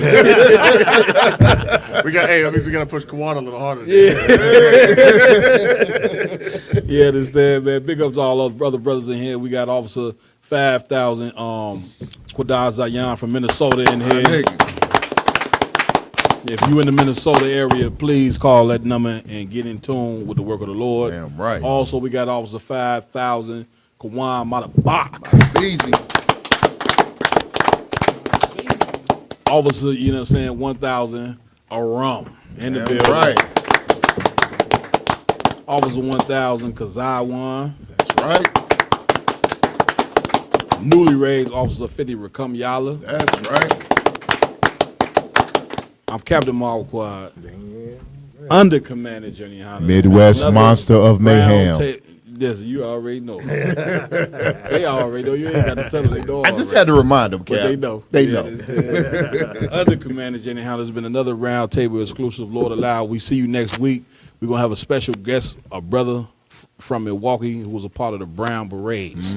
[SPEAKER 17] we gotta push Kawada a little harder.
[SPEAKER 10] Yeah, understand, man. Big ups to all those brothers in here. We got Officer 5,000 Kwadar Zayan from Minnesota in here. If you in the Minnesota area, please call that number and get in tune with the work of the Lord.
[SPEAKER 14] Damn right.
[SPEAKER 10] Also, we got Officer 5,000 Kawan Malabak.
[SPEAKER 14] Easy.
[SPEAKER 10] Officer, you know what I'm saying, 1,000 Aram in the building.
[SPEAKER 14] Right.
[SPEAKER 10] Officer 1,000 Kazawan.
[SPEAKER 14] That's right.
[SPEAKER 10] Newly raised Officer 50 Rakam Yala.
[SPEAKER 14] That's right.
[SPEAKER 10] I'm Captain Marquardt. Under Commander Johnny Hunter.
[SPEAKER 14] Midwest Monster of Mayhem.
[SPEAKER 10] Yes, you already know. They already know. You ain't got to tell them. They know.
[SPEAKER 14] I just had to remind them, Cap.
[SPEAKER 10] But they know.
[SPEAKER 14] They know.
[SPEAKER 10] Under Commander Jenny Hunter has been another round table exclusive. Lord allow. We see you next week. We're gonna have a special guest, a brother from Milwaukee who was a part of the Brown Berets.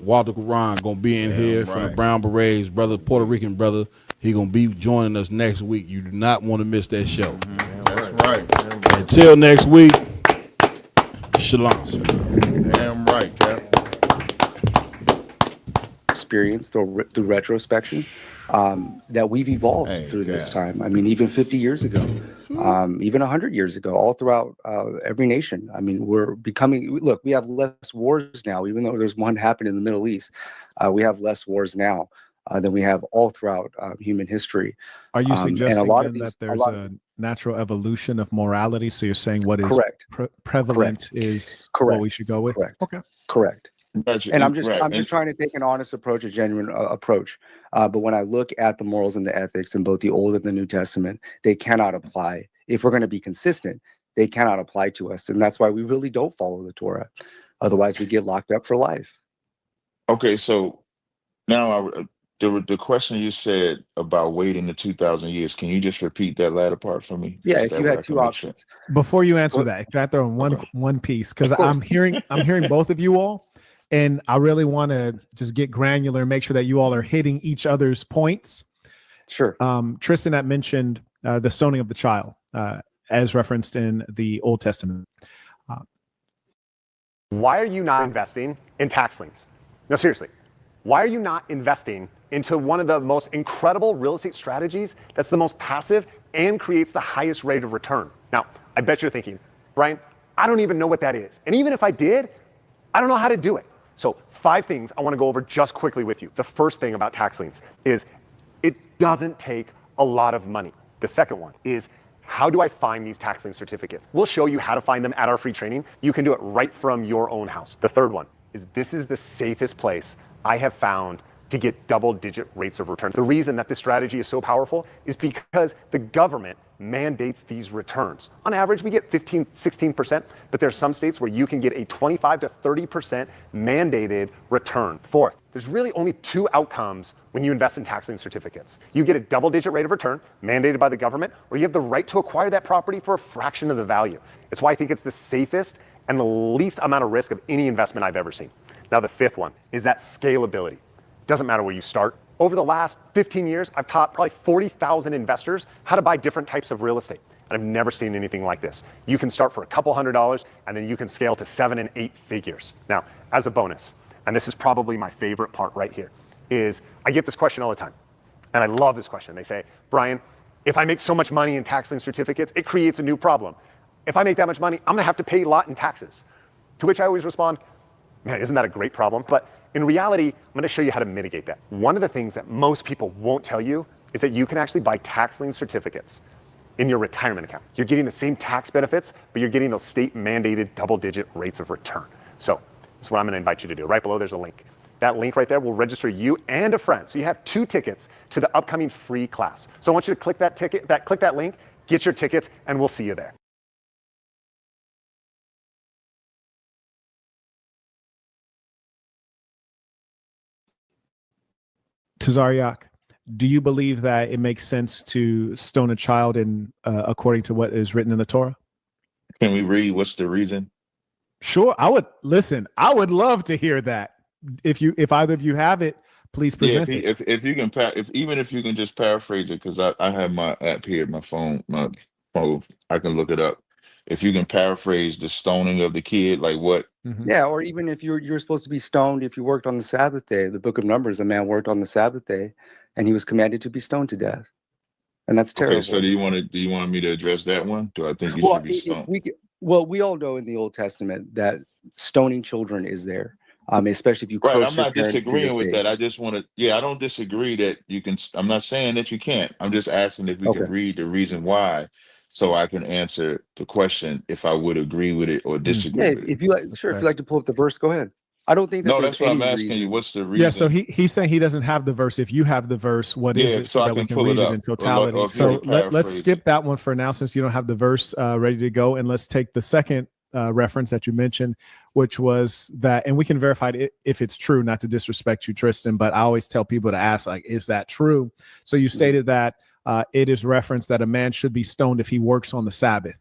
[SPEAKER 10] Walter Quran gonna be in here from the Brown Berets, brother, Puerto Rican brother. He gonna be joining us next week. You do not want to miss that show.
[SPEAKER 14] That's right.
[SPEAKER 10] Until next week. Shalom.
[SPEAKER 14] Damn right, Cap.
[SPEAKER 9] Experience through retrospection that we've evolved through this time. I mean, even 50 years ago, even 100 years ago, all throughout every nation. I mean, we're becoming, look, we have less wars now, even though there's one happened in the Middle East. We have less wars now. than we have all throughout human history.
[SPEAKER 11] Are you
[SPEAKER 9] And a
[SPEAKER 11] suggesting
[SPEAKER 9] lot
[SPEAKER 11] then
[SPEAKER 9] of these,
[SPEAKER 11] that there's a natural evolution of morality? So you're saying what is
[SPEAKER 9] correct,
[SPEAKER 11] prevalent is what we should go with?
[SPEAKER 9] correct,
[SPEAKER 11] Okay.
[SPEAKER 9] correct.
[SPEAKER 12] Gotcha.
[SPEAKER 9] And I'm just
[SPEAKER 12] Right.
[SPEAKER 9] I'm just trying to take an honest approach, a genuine approach. But when I look at the morals and the ethics in both the Old and the New Testament, they cannot apply. If we're going to be consistent, they cannot apply to us, and that's why we really don't follow the Torah. Otherwise, we get locked up for life.
[SPEAKER 12] Okay, so now the question you said about waiting the 2,000 years, can you just repeat that latter part for me?
[SPEAKER 9] Yeah,
[SPEAKER 12] Just
[SPEAKER 9] if
[SPEAKER 12] that
[SPEAKER 9] you
[SPEAKER 12] way
[SPEAKER 9] had
[SPEAKER 12] I can
[SPEAKER 9] two
[SPEAKER 12] make sure.
[SPEAKER 9] options.
[SPEAKER 11] Before you answer that, can I throw in one piece? Because
[SPEAKER 9] Of course.
[SPEAKER 11] I'm hearing both of you all, and I really want to just get granular and make sure that you all are hitting each other's points.
[SPEAKER 9] Sure.
[SPEAKER 11] Tristan had mentioned the stoning of the child, as referenced in the Old Testament.
[SPEAKER 15] Why are you not investing in tax liens? No, seriously. Why are you not investing into one of the most incredible real estate strategies that's the most passive and creates the highest rate of return? Now, I bet you're thinking, Brian, I don't even know what that is. And even if I did, I don't know how to do it. So 5 things I want to go over just quickly with you. The first thing about tax liens is it doesn't take a lot of money. The second one is, how do I find these tax lien certificates? We'll show you how to find them at our free training. You can do it right from your own house. The third one is, this is the safest place I have found to get double-digit rates of return. The reason that this strategy is so powerful is because the government mandates these returns. On average, we get 15, 16%, but there are some states where you can get a 25 to 30% mandated return. Fourth, there's really only 2 outcomes when you invest in tax lien certificates. You get a double-digit rate of return mandated by the government, or you have the right to acquire that property for a fraction of the value. It's why I think it's the safest and the least amount of risk of any investment I've ever seen. Now, the fifth one is that scalability. Doesn't matter where you start. Over the last 15 years, I've taught probably 40,000 investors how to buy different types of real estate. And I've never seen anything like this. You can start for a couple $100s, and then you can scale to 7 and 8 figures. Now, as a bonus, and this is probably my favorite part right here, is I get this question all the time. And I love this question. They say, Brian, if I make so much money in tax lien certificates, it creates a new problem. If I make that much money, I'm gonna have to pay a lot in taxes. To which I always respond, man, isn't that a great problem? But in reality, I'm gonna show you how to mitigate that. One of the things that most people won't tell you is that you can actually buy tax lien certificates in your retirement account. You're getting the same tax benefits, but you're getting those state mandated double-digit rates of return. So that's what I'm gonna invite you to do. Right below, there's a link. That link right there will register you and a friend. So you have 2 tickets to the upcoming free class. So I want you to click that link, get your tickets, and we'll see you there.
[SPEAKER 11] Tazariak, do you believe that it makes sense to stone a child in according to what is written in the Torah?
[SPEAKER 12] Can we read what's the reason?
[SPEAKER 11] Sure, I would listen. I would love to hear that. If either of you have it, please present it.
[SPEAKER 12] If you can even if you can just paraphrase it, because I have my app here, my phone, I can look it up. If you can paraphrase the stoning of the kid, like what?
[SPEAKER 9] Yeah, or even if you're supposed to be stoned if you worked on the Sabbath day. The book of Numbers, a man worked on the Sabbath day, and he was commanded to be stoned to death. And that's terrible.
[SPEAKER 12] Okay, so do you want me to address that one? Do I think you should be stoned?
[SPEAKER 9] We all know in the Old Testament that stoning children is there, especially if you
[SPEAKER 12] Right,
[SPEAKER 9] curse
[SPEAKER 12] I'm
[SPEAKER 9] your
[SPEAKER 12] not
[SPEAKER 9] parents to
[SPEAKER 12] disagreeing
[SPEAKER 9] your
[SPEAKER 12] with
[SPEAKER 9] face.
[SPEAKER 12] that. I just want to, I don't disagree that you can. I'm not saying that you can't. I'm just asking if we can read the reason why, so I can answer the question if I would agree with it or disagree.
[SPEAKER 9] Yeah,
[SPEAKER 12] with it.
[SPEAKER 9] if you like, sure. If you like to pull up the verse, go ahead. I don't think that
[SPEAKER 12] No,
[SPEAKER 9] there's
[SPEAKER 12] that's what I'm
[SPEAKER 9] any
[SPEAKER 12] asking
[SPEAKER 9] reason.
[SPEAKER 12] you. What's the reason?
[SPEAKER 11] Yeah, so he's saying he doesn't have the verse. If you have the verse, what is it,
[SPEAKER 12] so I
[SPEAKER 11] that we
[SPEAKER 12] can
[SPEAKER 11] can
[SPEAKER 12] pull it
[SPEAKER 11] read it
[SPEAKER 12] up.
[SPEAKER 11] in totality?
[SPEAKER 12] Or if you
[SPEAKER 11] So
[SPEAKER 12] can
[SPEAKER 11] let's
[SPEAKER 12] paraphrase
[SPEAKER 11] skip that one for now, since you don't have the verse ready to go, and let's take the second reference that you mentioned, which was that, and we can verify it if it's true. Not to disrespect you, Tristan, but I always tell people to ask, like, is that true? So you stated that it is referenced that a man should be stoned if he works on the Sabbath.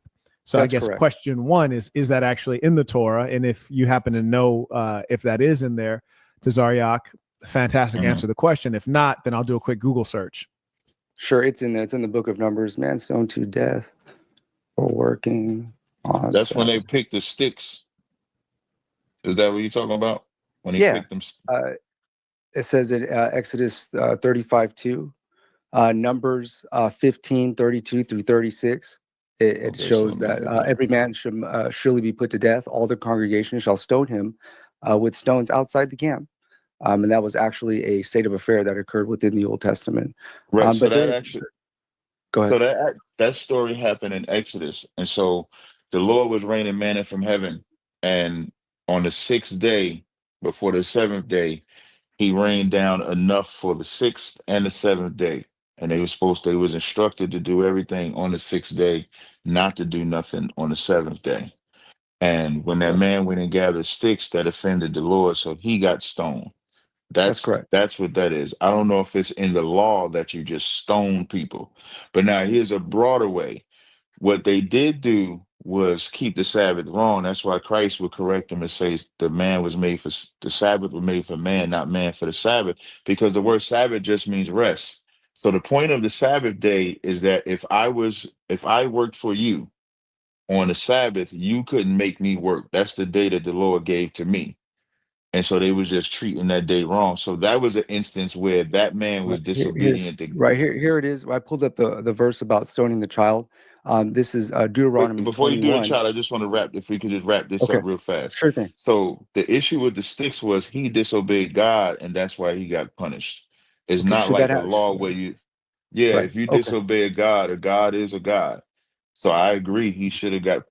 [SPEAKER 11] So
[SPEAKER 9] That's
[SPEAKER 11] I guess
[SPEAKER 9] correct.
[SPEAKER 11] question one is that actually in the Torah? And if you happen to know if that is in there, Tazariak, fantastic answer to the question. If not, then I'll do a quick Google search.
[SPEAKER 9] Sure, it's in there. It's in the book of Numbers. Man stoned to death for working on
[SPEAKER 12] That's when they
[SPEAKER 9] Sabbath.
[SPEAKER 12] pick the sticks. Is that what you're talking about? When he
[SPEAKER 9] Yeah.
[SPEAKER 12] picked them?
[SPEAKER 9] It says in Exodus 35:2, Numbers 15:32 through 36. It shows that every man should surely be put to death. All the congregation shall stone him with stones outside the camp. And that was actually a state of affair that occurred within the Old Testament.
[SPEAKER 1] Right. So
[SPEAKER 9] But
[SPEAKER 1] that
[SPEAKER 9] there,
[SPEAKER 1] actually,
[SPEAKER 9] go ahead.
[SPEAKER 1] so that story happened in Exodus, and so the Lord was raining manna from heaven, and on the sixth day, before the seventh day, He rained down enough for the sixth and the seventh day. And they was instructed to do everything on the sixth day, not to do nothing on the seventh day. And when that man went and gathered sticks, that offended the Lord, so he got stoned.
[SPEAKER 9] That's correct.
[SPEAKER 1] That's what that is. I don't know if it's in the law that you just stone people. But now here's a broader way. What they did do was keep the Sabbath wrong. That's why Christ would correct them and say the Sabbath was made for man, not man for the Sabbath, because the word Sabbath just means rest. So the point of the Sabbath day is that if I worked for you on the Sabbath, you couldn't make me work. That's the day that the Lord gave to me. And so they was just treating that day wrong. So that was an instance where that man was disobedient to
[SPEAKER 9] Here it is. I pulled up the verse about stoning the child. This is Deuteronomy
[SPEAKER 1] Before you do the
[SPEAKER 9] 21.
[SPEAKER 1] child, I just want to if we could just wrap this
[SPEAKER 9] Okay.
[SPEAKER 1] up real fast.
[SPEAKER 9] Sure thing.
[SPEAKER 1] So the issue with the sticks was he disobeyed God, and that's why he got punished. It's
[SPEAKER 9] Okay,
[SPEAKER 1] not
[SPEAKER 9] should
[SPEAKER 1] like
[SPEAKER 9] that
[SPEAKER 1] a
[SPEAKER 9] have?
[SPEAKER 1] law where if you
[SPEAKER 9] Right. Okay.
[SPEAKER 1] disobey a God is a God. So I agree he should have got